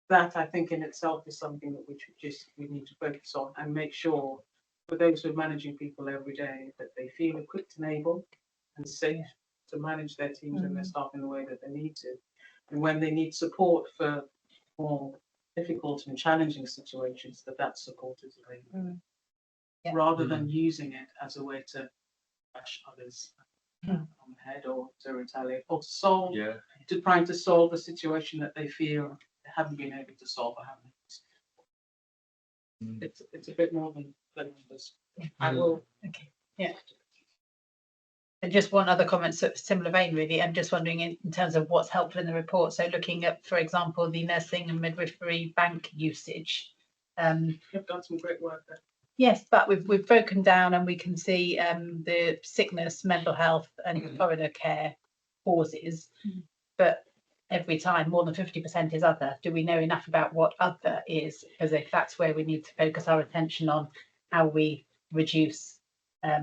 that I think in itself is something that we need to focus on and make sure for those who are managing people every day that they feel equipped and able and safe to manage their teams and their staff in the way that they need to. And when they need support for more difficult and challenging situations, that support is available. Rather than using it as a way to bash others on the head or to retaliate or to trying to solve a situation that they feel they haven't been able to solve or haven't. It's a bit more than numbers. I will. Okay. Yeah. And just one other comment, so similar vein really. I'm just wondering in terms of what's helpful in the report. So looking at, for example, the nursing and midwifery bank usage. You've done some great work there. Yes, but we've broken down and we can see the sickness, mental health and foreigner care causes. But every time more than 50% is other. Do we know enough about what other is? Because if that's where we need to focus our attention on how we reduce,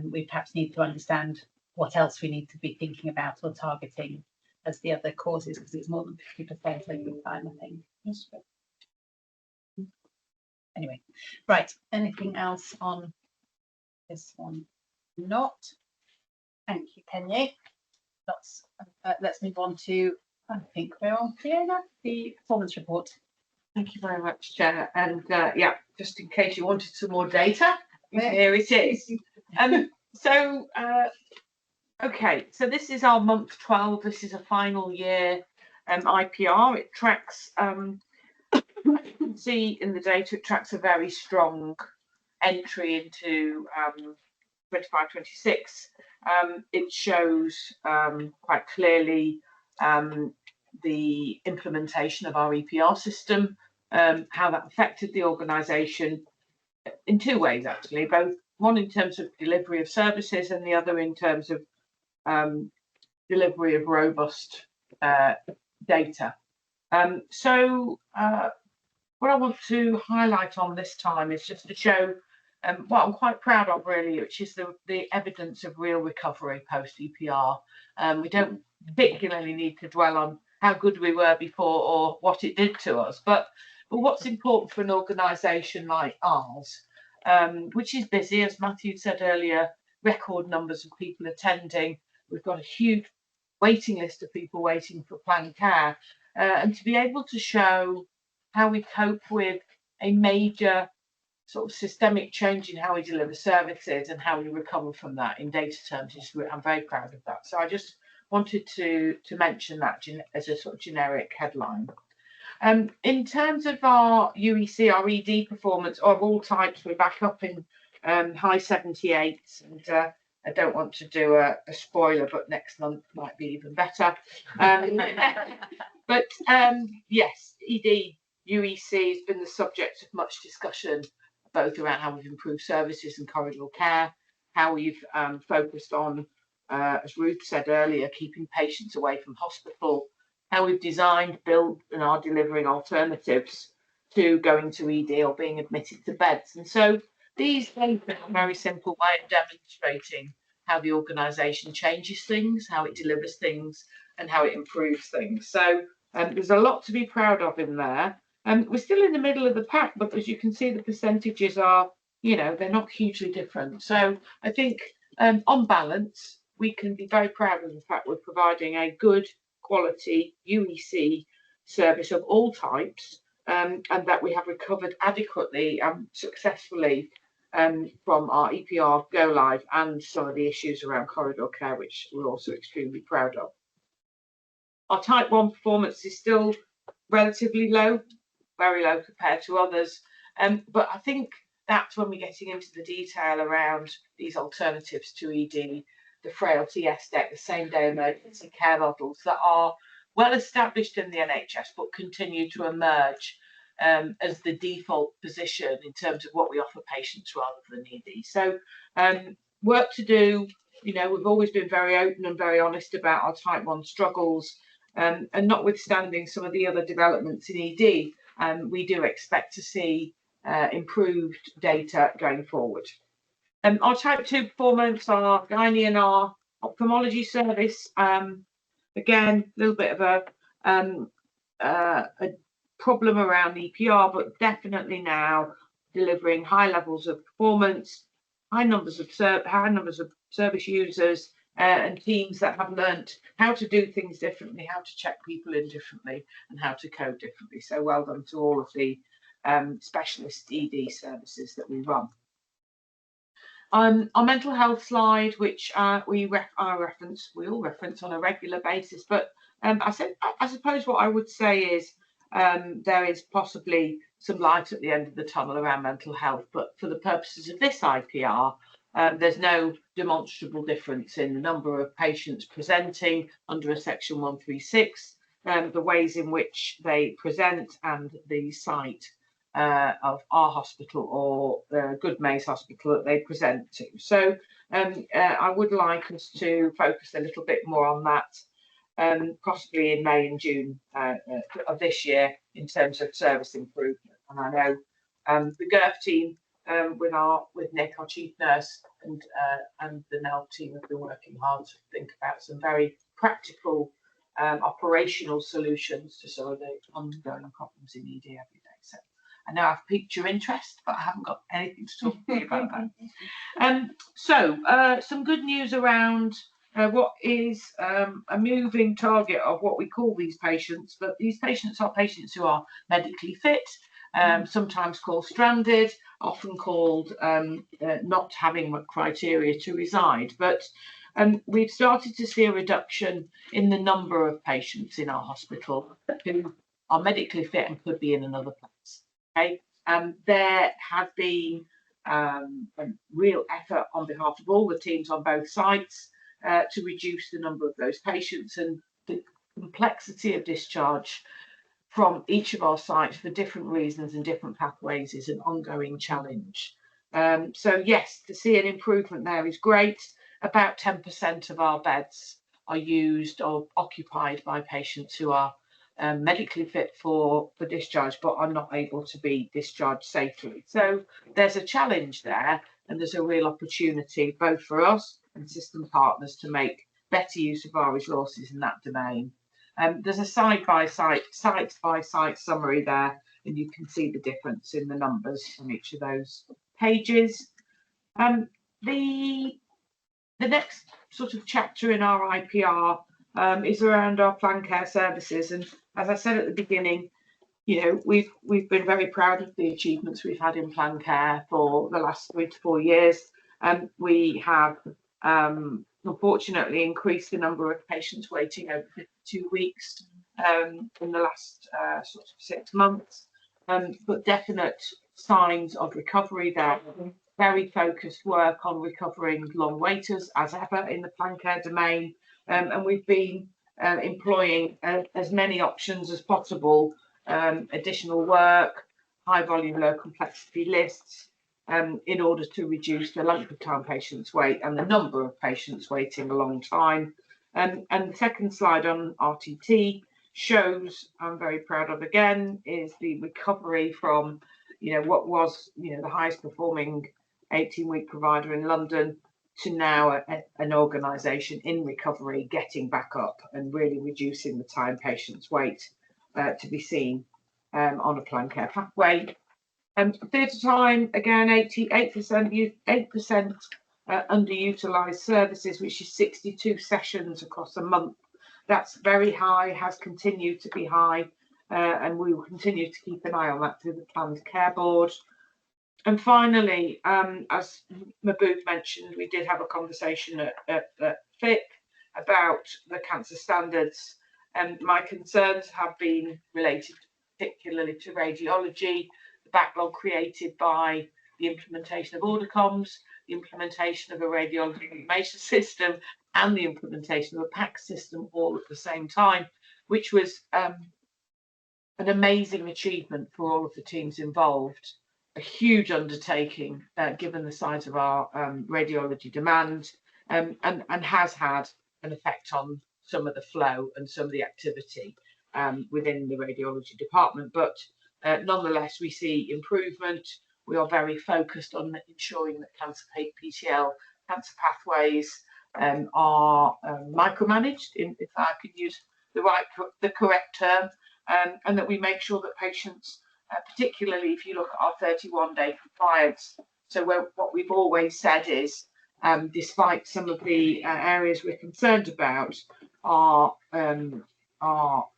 we perhaps need to understand what else we need to be thinking about or targeting as the other causes, because it's more than 50% over time, I think. Yes. Anyway, right, anything else on this one? Not. Thank you, Kenya. Let's move on to, I think we're on Fiona, the performance report. Thank you very much, Chair. And yeah, just in case you wanted some more data, here it is. Okay, so this is our month 12. This is a final year IPR. It tracks, you can see in the data, it tracks a very strong entry into 25-26. It shows quite clearly the implementation of our EPR system, how that affected the organisation in two ways, actually, both one in terms of delivery of services and the other in terms of delivery of robust data. What I want to highlight on this time is just to show what I'm quite proud of, really, which is the evidence of real recovery post EPR. We don't particularly need to dwell on how good we were before or what it did to us, but what's important for an organisation like ours, which is busy, as Matthew said earlier, record numbers of people attending. We've got a huge waiting list of people waiting for planned care, and to be able to show how we cope with a major sort of systemic change in how we deliver services and how we recover from that in data terms, I'm very proud of that. So I just wanted to mention that as a sort of generic headline. In terms of our UEC, our ED performance of all types, we're back up in high 78s, and I don't want to do a spoiler, but next month might be even better. But yes, ED UEC has been the subject of much discussion, both around how we've improved services and corridor care, how we've focused on, as Ruth said earlier, keeping patients away from hospital, how we've designed, built and are delivering alternatives to going to ED or being admitted to beds. And so these are a very simple way of demonstrating how the organisation changes things, how it delivers things and how it improves things. So there's a lot to be proud of in there. We're still in the middle of the pack, but as you can see, the percentages are, they're not hugely different. So I think on balance, we can be very proud of the fact we're providing a good quality UEC service of all types, and that we have recovered adequately and successfully from our EPR go live and some of the issues around corridor care, which we're also extremely proud of. Our type 1 performance is still relatively low, very low compared to others, but I think that's when we're getting into the detail around these alternatives to ED, the frailty SDEC, the same day emergency care models that are well established in the NHS but continue to emerge as the default position in terms of what we offer patients rather than ED. So work to do. We've always been very open and very honest about our type 1 struggles, and notwithstanding some of the other developments in ED, we do expect to see improved data going forward. Our type 2 performance, our gynae and our ophthalmology service, again, a little bit of a problem around EPR, but definitely now delivering high levels of performance, high numbers of service users, and teams that have learnt how to do things differently, how to check people in differently, and how to code differently. So well done to all of the specialist ED services that we run. Our mental health slide, which we all reference on a regular basis, but I suppose what I would say is there is possibly some light at the end of the tunnel around mental health, but for the purposes of this IPR, there's no demonstrable difference in the number of patients presenting under a Section 136, the ways in which they present, and the site of our hospital or Good Mays Hospital that they present to. So I would like us to focus a little bit more on that, possibly in May and June of this year in terms of service improvement. And I know the GIRF team with Nick, our chief nurse, and the NELP team have been working hard to think about some very practical operational solutions to some of the ongoing problems in ED every day. So I know I've piqued your interest, but I haven't got anything to talk to you about that. So some good news around what is a moving target of what we call these patients, but these patients are patients who are medically fit, sometimes called stranded, often called not having criteria to reside. But we've started to see a reduction in the number of patients in our hospital who are medically fit and could be in another place. Okay, there has been a real effort on behalf of all the teams on both sites to reduce the number of those patients, and the complexity of discharge from each of our sites for different reasons and different pathways is an ongoing challenge. So yes, to see an improvement there is great. About 10% of our beds are used or occupied by patients who are medically fit for discharge but are not able to be discharged safely. So there's a challenge there, and there's a real opportunity both for us and system partners to make better use of our resources in that domain. There's a site-by-site summary there, and you can see the difference in the numbers on each of those pages. The next sort of chapter in our IPR is around our planned care services, and as I said at the beginning, we've been very proud of the achievements we've had in planned care for the last 3 to 4 years. We have unfortunately increased the number of patients waiting over 52 weeks in the last sort of 6 months, but definite signs of recovery there. Very focused work on recovering long waiters as ever in the plan care domain, and we've been employing as many options as possible, additional work, high volume, low complexity lists, in order to reduce the length of time patients wait and the number of patients waiting a long time. And the second slide on RTT shows, I'm very proud of again, is the recovery from, what was, the highest performing 18-week provider in London to now an organisation in recovery, getting back up and really reducing the time patients wait to be seen on a plan care pathway. Theatre time, again, 8% underutilised services, which is 62 sessions across a month. That's very high, has continued to be high, and we will continue to keep an eye on that through the Planned Care Board. And finally, as Mahbub mentioned, we did have a conversation at FIC about the cancer standards, and my concerns have been related particularly to radiology, the backlog created by the implementation of order comms, the implementation of a radiology information system, and the implementation of a PACS system all at the same time, which was an amazing achievement for all of the teams involved. A huge undertaking given the size of our radiology demand, and has had an effect on some of the flow and some of the activity within the radiology department. But nonetheless, we see improvement. We are very focused on ensuring that cancer PTL cancer pathways are micromanaged, if I could use the correct term, and that we make sure that patients, particularly if you look at our 31-day compliance. So what we've always said is, despite some of the areas we're concerned about, our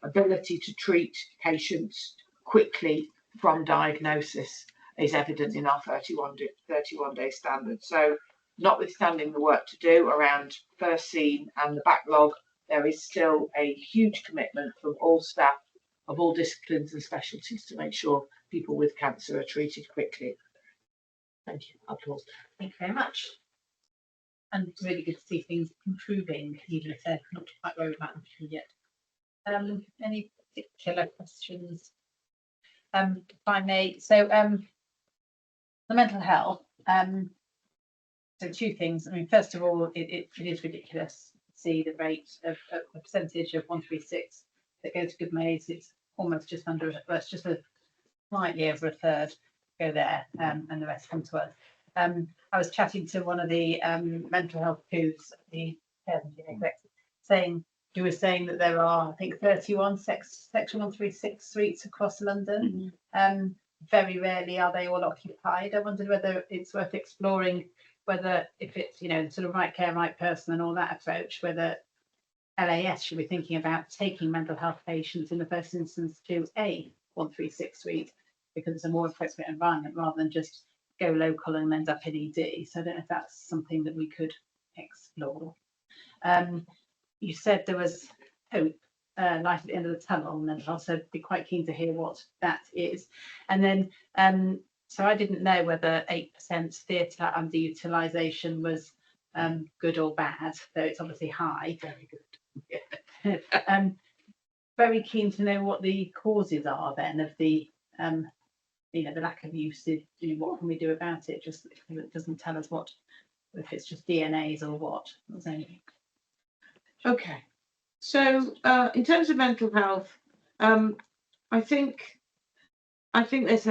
ability to treat patients quickly from diagnosis is evident in our 31-day standard. So notwithstanding the work to do around first seen and the backlog, there is still a huge commitment from all staff of all disciplines and specialties to make sure people with cancer are treated quickly. Thank you. I'll pause. Thank you very much. And it's really good to see things improving, even if they're not quite where we might want to yet. Any particular questions? If I may, so the mental health. So two things. I mean, first of all, it is ridiculous to see the rate of the percentage of 136 that goes to Good Maids. It's almost just under, well, it's just slightly over a third go there, and the rest come to us. I was chatting to one of the mental health coups, the saying, who was saying that there are, I think, 31 section 136 suites across London. Very rarely are they all occupied. I wondered whether it's worth exploring whether, if it's, sort of right care, right person and all that approach, whether LAS should be thinking about taking mental health patients in the first instance to a 136 suite, because it's a more appropriate environment rather than just go local and end up in ED. So I don't know if that's something that we could explore. You said there was hope, light at the end of the tunnel, and I'll also be quite keen to hear what that is. And then, so I didn't know whether 8% theatre underutilisation was good or bad, though it's obviously high. Very good. Very keen to know what the causes are then of the the lack of usage. What can we do about it? Just it doesn't tell us what, if it's just DNAs or what. Okay, so in terms of mental health, I think there's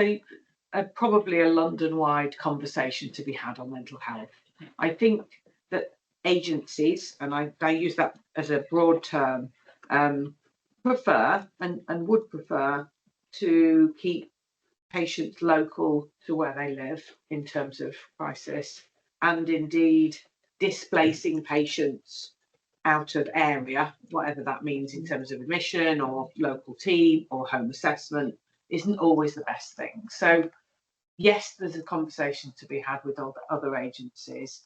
probably a London-wide conversation to be had on mental health. I think that agencies, and I use that as a broad term, prefer and would prefer to keep patients local to where they live in terms of crisis, and indeed displacing patients out of area, whatever that means in terms of admission or local team or home assessment, isn't always the best thing. So yes, there's a conversation to be had with other agencies.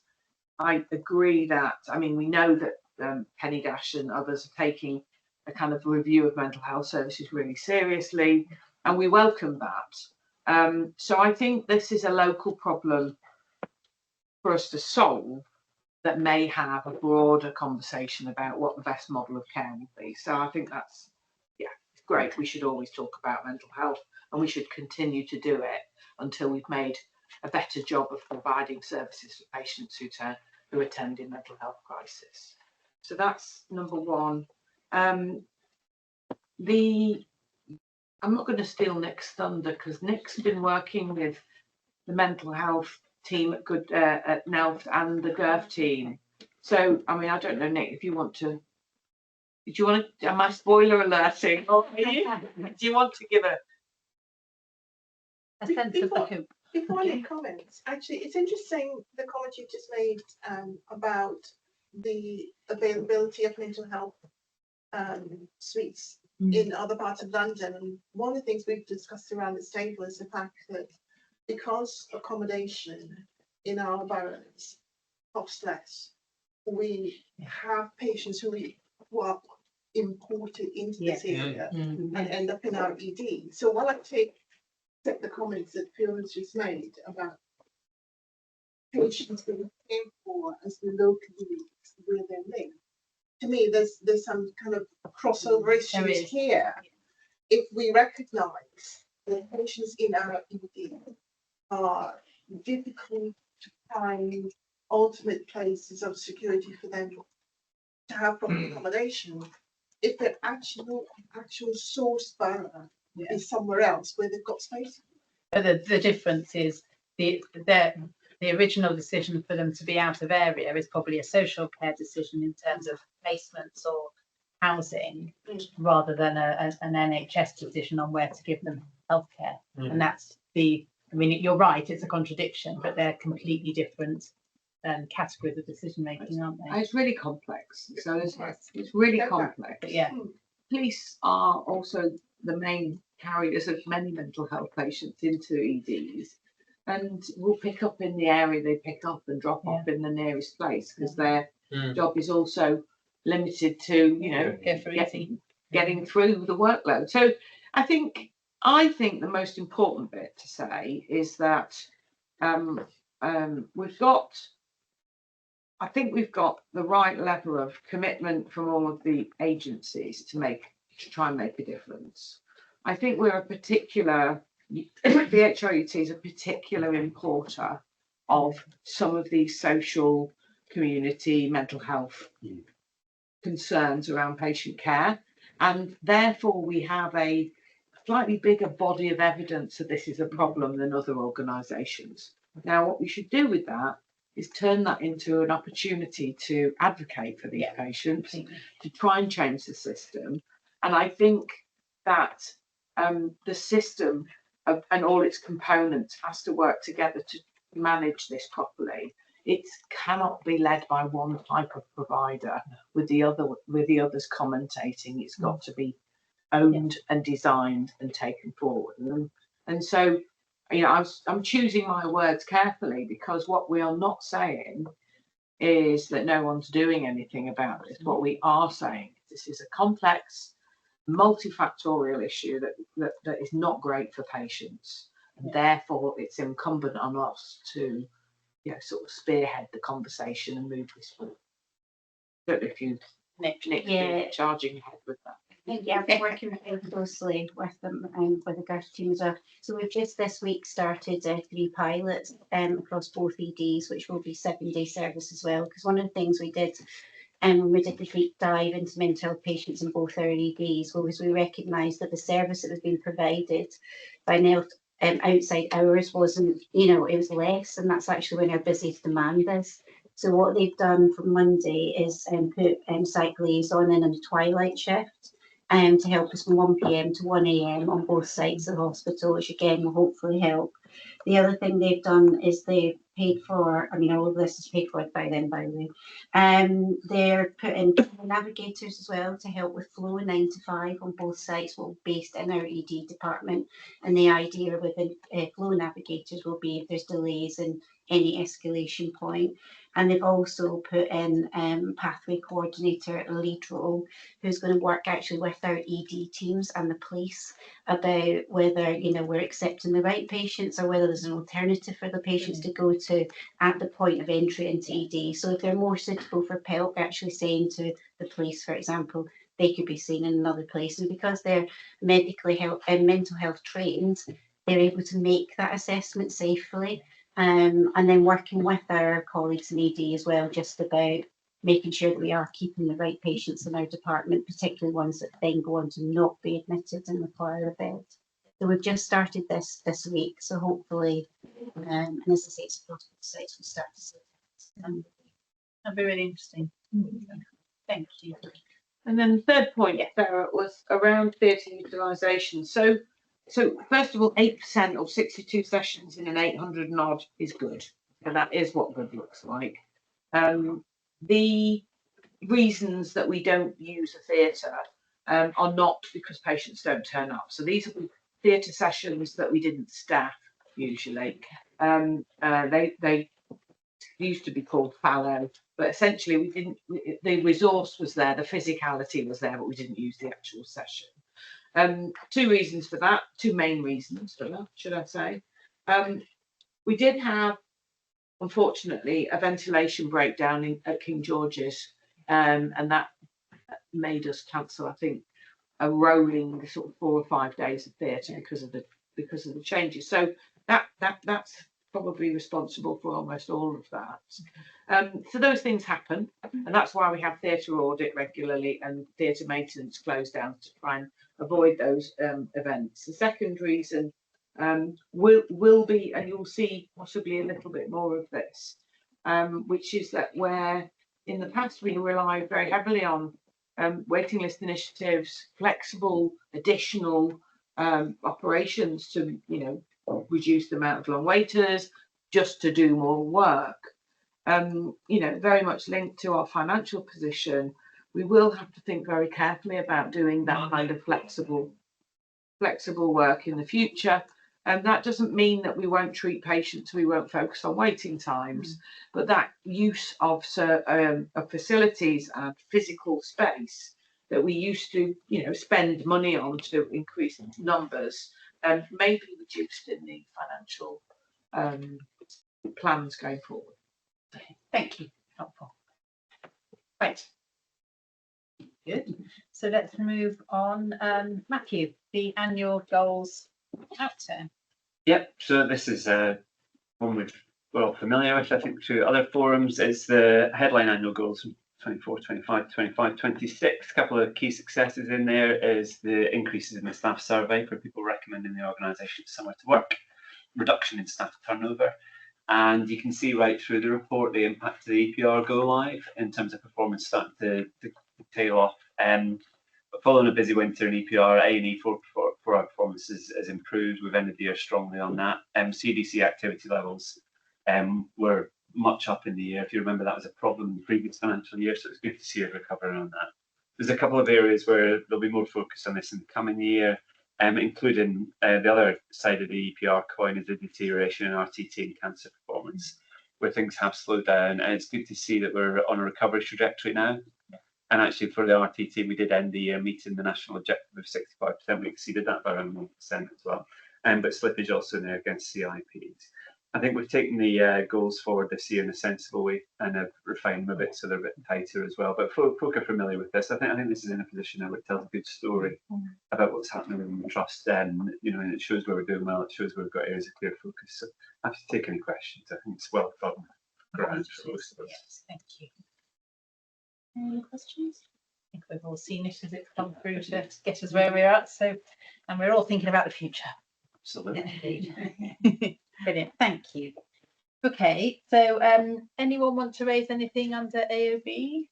I agree that, I mean, we know that Penny Dash and others are taking a kind of review of mental health services really seriously, and we welcome that. So I think this is a local problem for us to solve that may have a broader conversation about what the best model of care would be. So I think that's, yeah, it's great. We should always talk about mental health, and we should continue to do it until we've made a better job of providing services for patients who attend in mental health crisis. So that's number one. I'm not going to steal Nick's thunder because Nick's been working with the mental health team at NELF and the GIRF team. So, I mean, I don't know, Nick, if you want to, am I spoiler alerting? Or do you want to give a sense of the hoop? Before I comment, actually, it's interesting the comment you just made about the availability of mental health suites in other parts of London. And one of the things we've discussed around this table is the fact that because accommodation in our boroughs costs less, we have patients who are imported into this area and end up in our ED. So while I take the comments that Phil has just made about patients being cared for as the local units where they live, to me there's some kind of crossover issues here. If we recognise that patients in our ED are difficult to find ultimate places of security for them to have proper accommodation, if their actual source borough is somewhere else where they've got space. But the difference is the original decision for them to be out of area is probably a social care decision in terms of placements or housing, rather than an NHS decision on where to give them healthcare. And that's I mean, you're right, it's a contradiction, but they're completely different categories of decision making, aren't they? It's really complex. So it's really complex. But yeah. Police are also the main carriers of many mental health patients into EDs, and will pick up in the area they pick up and drop off in the nearest place, because their job is also limited to, you know, getting through the workload. So I think the most important bit to say is that we've got the right level of commitment from all of the agencies to try and make a difference. I think the HRUT is a particular importer of some of these social, community, mental health concerns around patient care, and therefore we have a slightly bigger body of evidence that this is a problem than other organisations. Now, what we should do with that is turn that into an opportunity to advocate for these patients, to try and change the system. And I think that the system and all its components has to work together to manage this properly. It cannot be led by one type of provider with the others commentating. It's got to be owned and designed and taken forward. And so, you know, I'm choosing my words carefully, because what we are not saying is that no one's doing anything about this. What we are saying is this is a complex, multifactorial issue that is not great for patients, and therefore it's incumbent on us to, you know, sort of spearhead the conversation and move this forward. I don't know if you, Nick, charging ahead with that. Yeah, I've been working very closely with them and with the GIRF team as well. So we've just this week started 3 pilots across both EDs, which will be 7-day service as well. Because one of the things we did when we did the deep dive into mental health patients in both our EDs was we recognised that the service that was being provided by NELF outside hours wasn't, you know, it was less, and that's actually when our busiest demand is. So what they've done from Monday is put site liaison in a twilight shift to help us from 1 PM to 1 AM on both sides of the hospital, which again will hopefully help. The other thing they've done is they've paid for, I mean, all of this is paid for by them, by the way. They're putting navigators as well to help with flow 9 to 5 on both sites, well, based in our ED department. And the idea with the flow navigators will be if there's delays in any escalation point. And they've also put in pathway coordinator, a lead role, who's going to work actually with our ED teams and the police about whether, you know, we're accepting the right patients or whether there's an alternative for the patients to go to at the point of entry into ED. So if they're more suitable for PELC, actually saying to the police, for example, they could be seen in another place. And because they're medically health and mental health trained, they're able to make that assessment safely. And then working with our colleagues in ED as well, just about making sure that we are keeping the right patients in our department, particularly ones that then go on to not be admitted and require a bed. So we've just started this week, so hopefully, and as I say, it's a protocol sites will start to see that. That'd be really interesting. Thank you. And then the third point, Sarah, was around theatre utilisation. So first of all, 8% of 62 sessions in an 800 and odd is good. And that is what good looks like. The reasons that we don't use a theatre are not because patients don't turn up. So these are theatre sessions that we didn't staff usually. They used to be called fallow, but essentially we didn't. The resource was there, the physicality was there, but we didn't use the actual session. Two reasons for that, two main reasons for that, should I say. We did have, unfortunately, a ventilation breakdown at King George's, and that made us cancel, I think, a rolling sort of 4 or 5 days of theatre because of the changes. So that's probably responsible for almost all of that. So those things happen, and that's why we have theatre audit regularly and theatre maintenance closed down to try and avoid those events. The second reason will be, and you'll see possibly a little bit more of this, which is that where in the past we relied very heavily on waiting list initiatives, flexible additional operations to, you know, reduce the amount of long waiters, just to do more work. You know, very much linked to our financial position, we will have to think very carefully about doing that kind of flexible work in the future. And that doesn't mean that we won't treat patients, we won't focus on waiting times, but that use of facilities and physical space that we used to, you know, spend money on to increase numbers, may be reduced in the financial plans going forward. Thank you. Helpful. Right. Good. So let's move on. Matthew, the annual goals outturn. Yep. So this is one we're all familiar with, I think, through other forums. It's the headline annual goals from 24, 25, 25, 26. A couple of key successes in there is the increases in the staff survey for people recommending the organisation somewhere to work, reduction in staff turnover, and you can see right through the report the impact of the EPR go live in terms of performance starting to tail off. But following a busy winter in EPR, A&E for our performance has improved. We've ended the year strongly on that. CDC activity levels were much up in the year. If you remember, that was a problem in the previous financial year, so it's good to see a recovery on that. There's a couple of areas where there'll be more focus on this in the coming year, including the other side of the EPR coin is the deterioration in RTT and cancer performance, where things have slowed down, and it's good to see that we're on a recovery trajectory now. And actually for the RTT, we did end the year meeting the national objective of 65%. We exceeded that by around 1% as well. But slippage also in there against CIPs. I think we've taken the goals forward this year in a sensible way and have refined them a bit so they're a bit tighter as well. But folk are familiar with this. I think this is in a position now where it tells a good story about what's happening within the trust, and you know, and it shows where we're doing well. It shows where we've got areas of clear focus. So I have to take any questions. I think it's well done. Ground for most of us. Yes, thank you. Any questions? I think we've all seen it as it's come through to get us where we're at. So, and we're all thinking about the future. Absolutely. Brilliant. Thank you. Okay. So, anyone want to raise anything under AOB?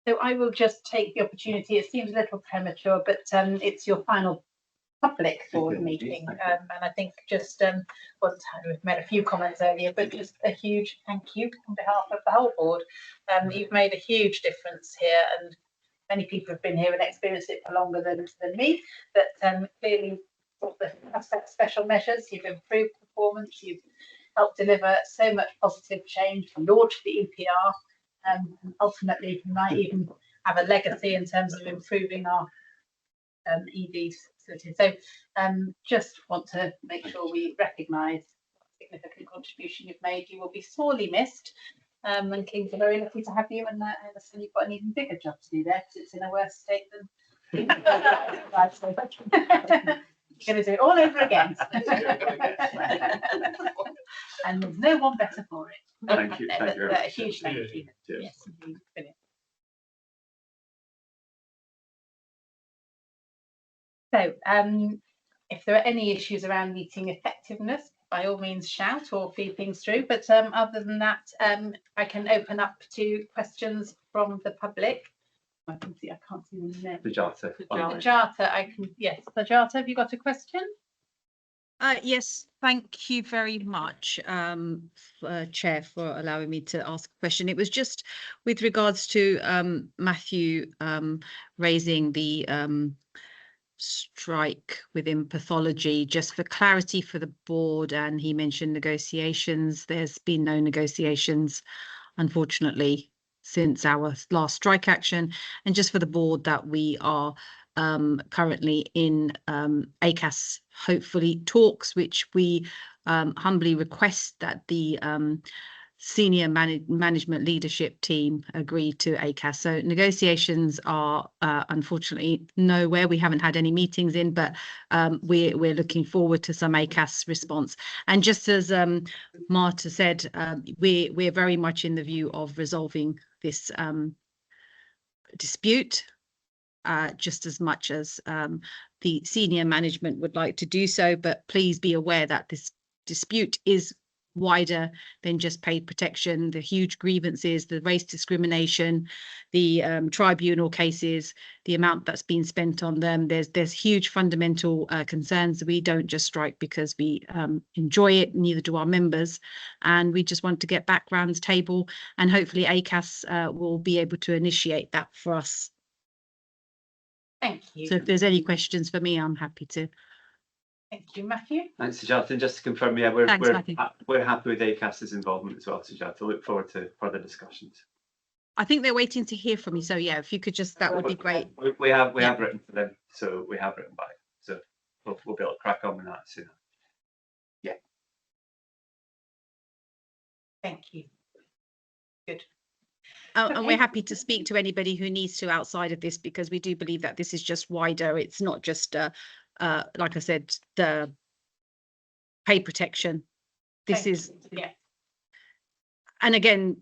So I will just take the opportunity. It seems a little premature, but it's your final public board meeting, and I think just we've made a few comments earlier, but just a huge thank you on behalf of the whole board. You've made a huge difference here, and many people have been here and experienced it for longer than me, but clearly all the special measures. You've improved performance. You've helped deliver so much positive change. Launched the EPR, and ultimately you might even have a legacy in terms of improving our ED facility. So just want to make sure we recognise the significant contribution you've made. You will be sorely missed. And Kings are very lucky to have you, and I understand you've got an even bigger job to do there because it's in a worse state than you're going to do it all over again. And there's no one better for it. Thank you. Thank you very A much. huge thank you. Cheers. Yes, indeed. Brilliant. So, if there are any issues around meeting effectiveness, by all means shout or feed things through. But other than that, I can open up to questions from the public. I can't see them there. Sujata. Sujata, I can, yes. Sujata, have you got a question? Yes, thank you very much, Chair, for allowing me to ask a question. It was just with regards to Matthew raising the strike within pathology, just for clarity for the board, and he mentioned negotiations. There's been no negotiations, unfortunately, since our last strike action, and just for the board that we are currently in ACAS hopefully talks, which we humbly request that the senior management leadership team agree to ACAS. So negotiations are unfortunately nowhere. We haven't had any meetings in, but we're looking forward to some ACAS response. And just as Marta said, we're very much in the view of resolving this dispute, just as much as the senior management would like to do so. But please be aware that this dispute is wider than just paid protection. The huge grievances, the race discrimination, the tribunal cases, the amount that's been spent on them. There's huge fundamental concerns. We don't just strike because we enjoy it, neither do our members, and we just want to get back round the table, and hopefully ACAS will be able to initiate that for us. Thank you. So if there's any questions for me, I'm happy to. Thank you, Matthew. Thanks, Sujata. And just to confirm, yeah, we're Thanks, Matthew. we're happy with ACAS's involvement as well, Sujata. Look forward to further discussions. I think they're waiting to hear from me. So yeah, if you could just, that would be great. We have written for them, so we have written back. So we'll be able to crack on with that soon. Yeah. Thank you. Good. And we're happy to speak to anybody who needs to outside of this, because we do believe that this is just wider. It's not just, like I said, the pay protection. This is, yeah. And again,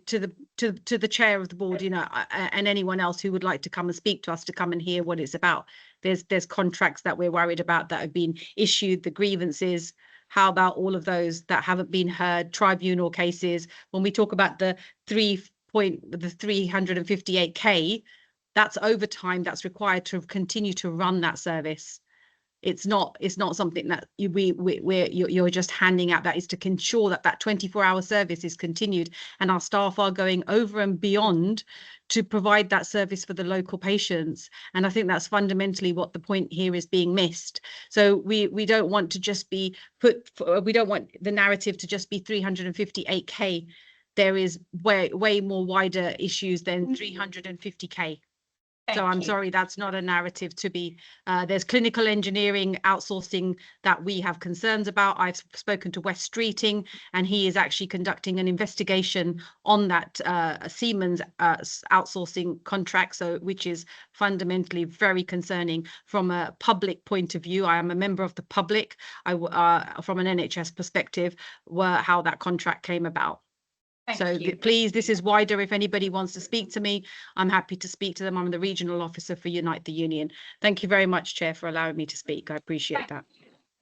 to the chair of the board, you know, and anyone else who would like to come and speak to us, to come and hear what it's about. There's contracts that we're worried about that have been issued, the grievances. How about all of those that haven't been heard, tribunal cases? When we talk about the 358K, that's overtime that's required to continue to run that service. It's not something that you're just handing out. That is to ensure that that 24-hour service is continued, and our staff are going over and beyond to provide that service for the local patients. And I think that's fundamentally what the point here is being missed. So we don't want to just be we don't want the narrative to just be 358K. There is way more wider issues than 350K. So I'm sorry, that's not a narrative to be. There's clinical engineering outsourcing that we have concerns about. I've spoken to West Streeting, and he is actually conducting an investigation on that Siemens outsourcing contract, so which is fundamentally very concerning from a public point of view. I am a member of the public. From an NHS perspective, how that contract came about. Please, this is wider. If anybody wants to speak to me, I'm happy to speak to them. I'm the regional officer for Unite the Union. Thank you very much, Chair, for allowing me to speak. I appreciate that.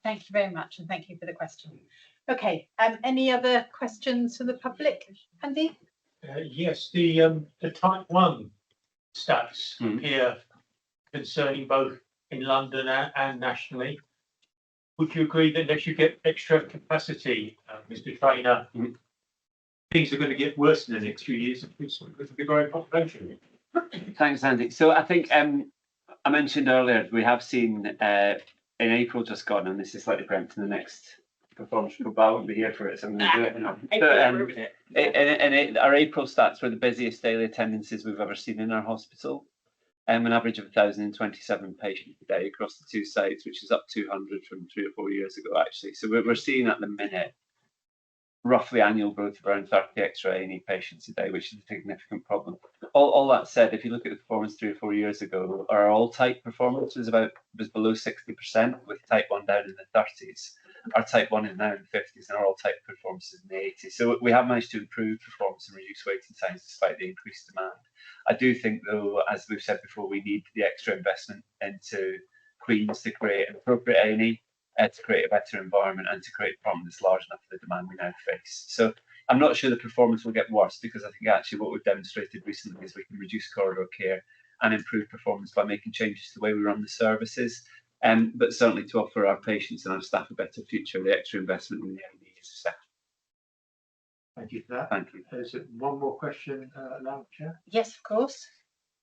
Thank you very much, and thank you for the question. Okay, any other questions from the public? Andy? Yes, the type 1 stats here concerning both in London and nationally. Would you agree that unless you get extra capacity, Mr. Trainer, things are going to get worse in the next few years because of the growing population? Thanks, Andy. So I think I mentioned earlier we have seen in April just gone, and this is slightly preempting the next performance report, but I won't be here for it, so I'm going to do it now. Our April stats were the busiest daily attendances we've ever seen in our hospital. An average of 1,027 patients a day across the 2 sites, which is up 200 from 3 or 4 years ago, actually. So we're seeing at the minute roughly annual growth of around 30 extra A&E patients a day, which is a significant problem. All that said, if you look at the performance 3 or 4 years ago, our all-type performance was below 60%, with type 1 down in the 30s. Our type 1 is now in the 50s, and our all-type performance is in the 80s. So we have managed to improve performance and reduce waiting times despite the increased demand. I do think, though, as we've said before, we need the extra investment into Queen's to create an appropriate A&E, to create a better environment, and to create a problem that's large enough for the demand we now face. So I'm not sure the performance will get worse, because I think actually what we've demonstrated recently is we can reduce corridor care and improve performance by making changes to the way we run the services. But certainly to offer our patients and our staff a better future, the extra investment in the A&E is essential. Thank you for that. Thank you. There's one more question, allowed, Chair. Yes, of course.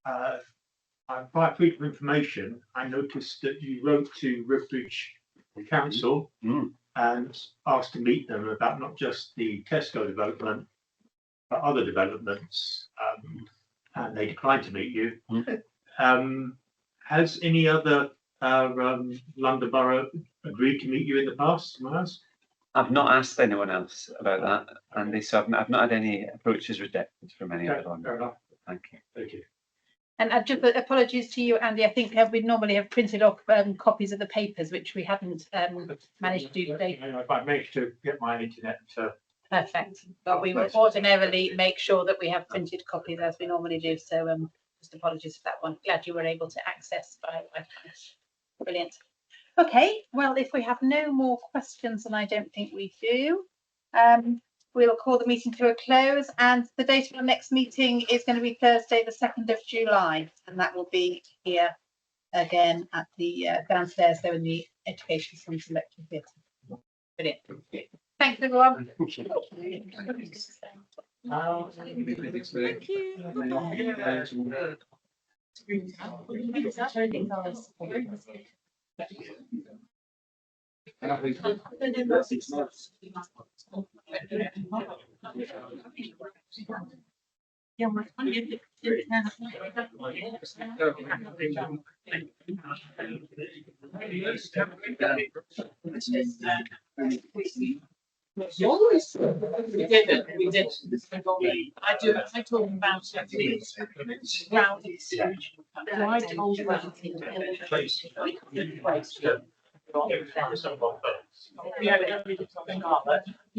By freedom of information, I noticed that you wrote to Ribbridge Council and asked to meet them about not just the Tesco development, but other developments, and they declined to meet you. Has any other London Borough agreed to meet you in the past? I've not asked anyone else about that, Andy, so I've not had any approaches rejected from any other one. Fair enough. Thank you. Thank you. And just apologies to you, Andy. I think we normally have printed off copies of the papers, which we haven't managed to do today. If I managed to get my internet to. Perfect. But we will ordinarily make sure that we have printed copies as we normally do. So just apologies for that one. Glad you were able to access by brilliant. Okay, well, if we have no more questions, and I don't think we do, we'll call the meeting to a close, and the date of our next meeting is going to be Thursday, the 2nd of July, and that will be here again at the downstairs there in the Education Centre Lecture Theatre. Brilliant. Thanks, everyone. Thank you. Always. We did it. I talk about it.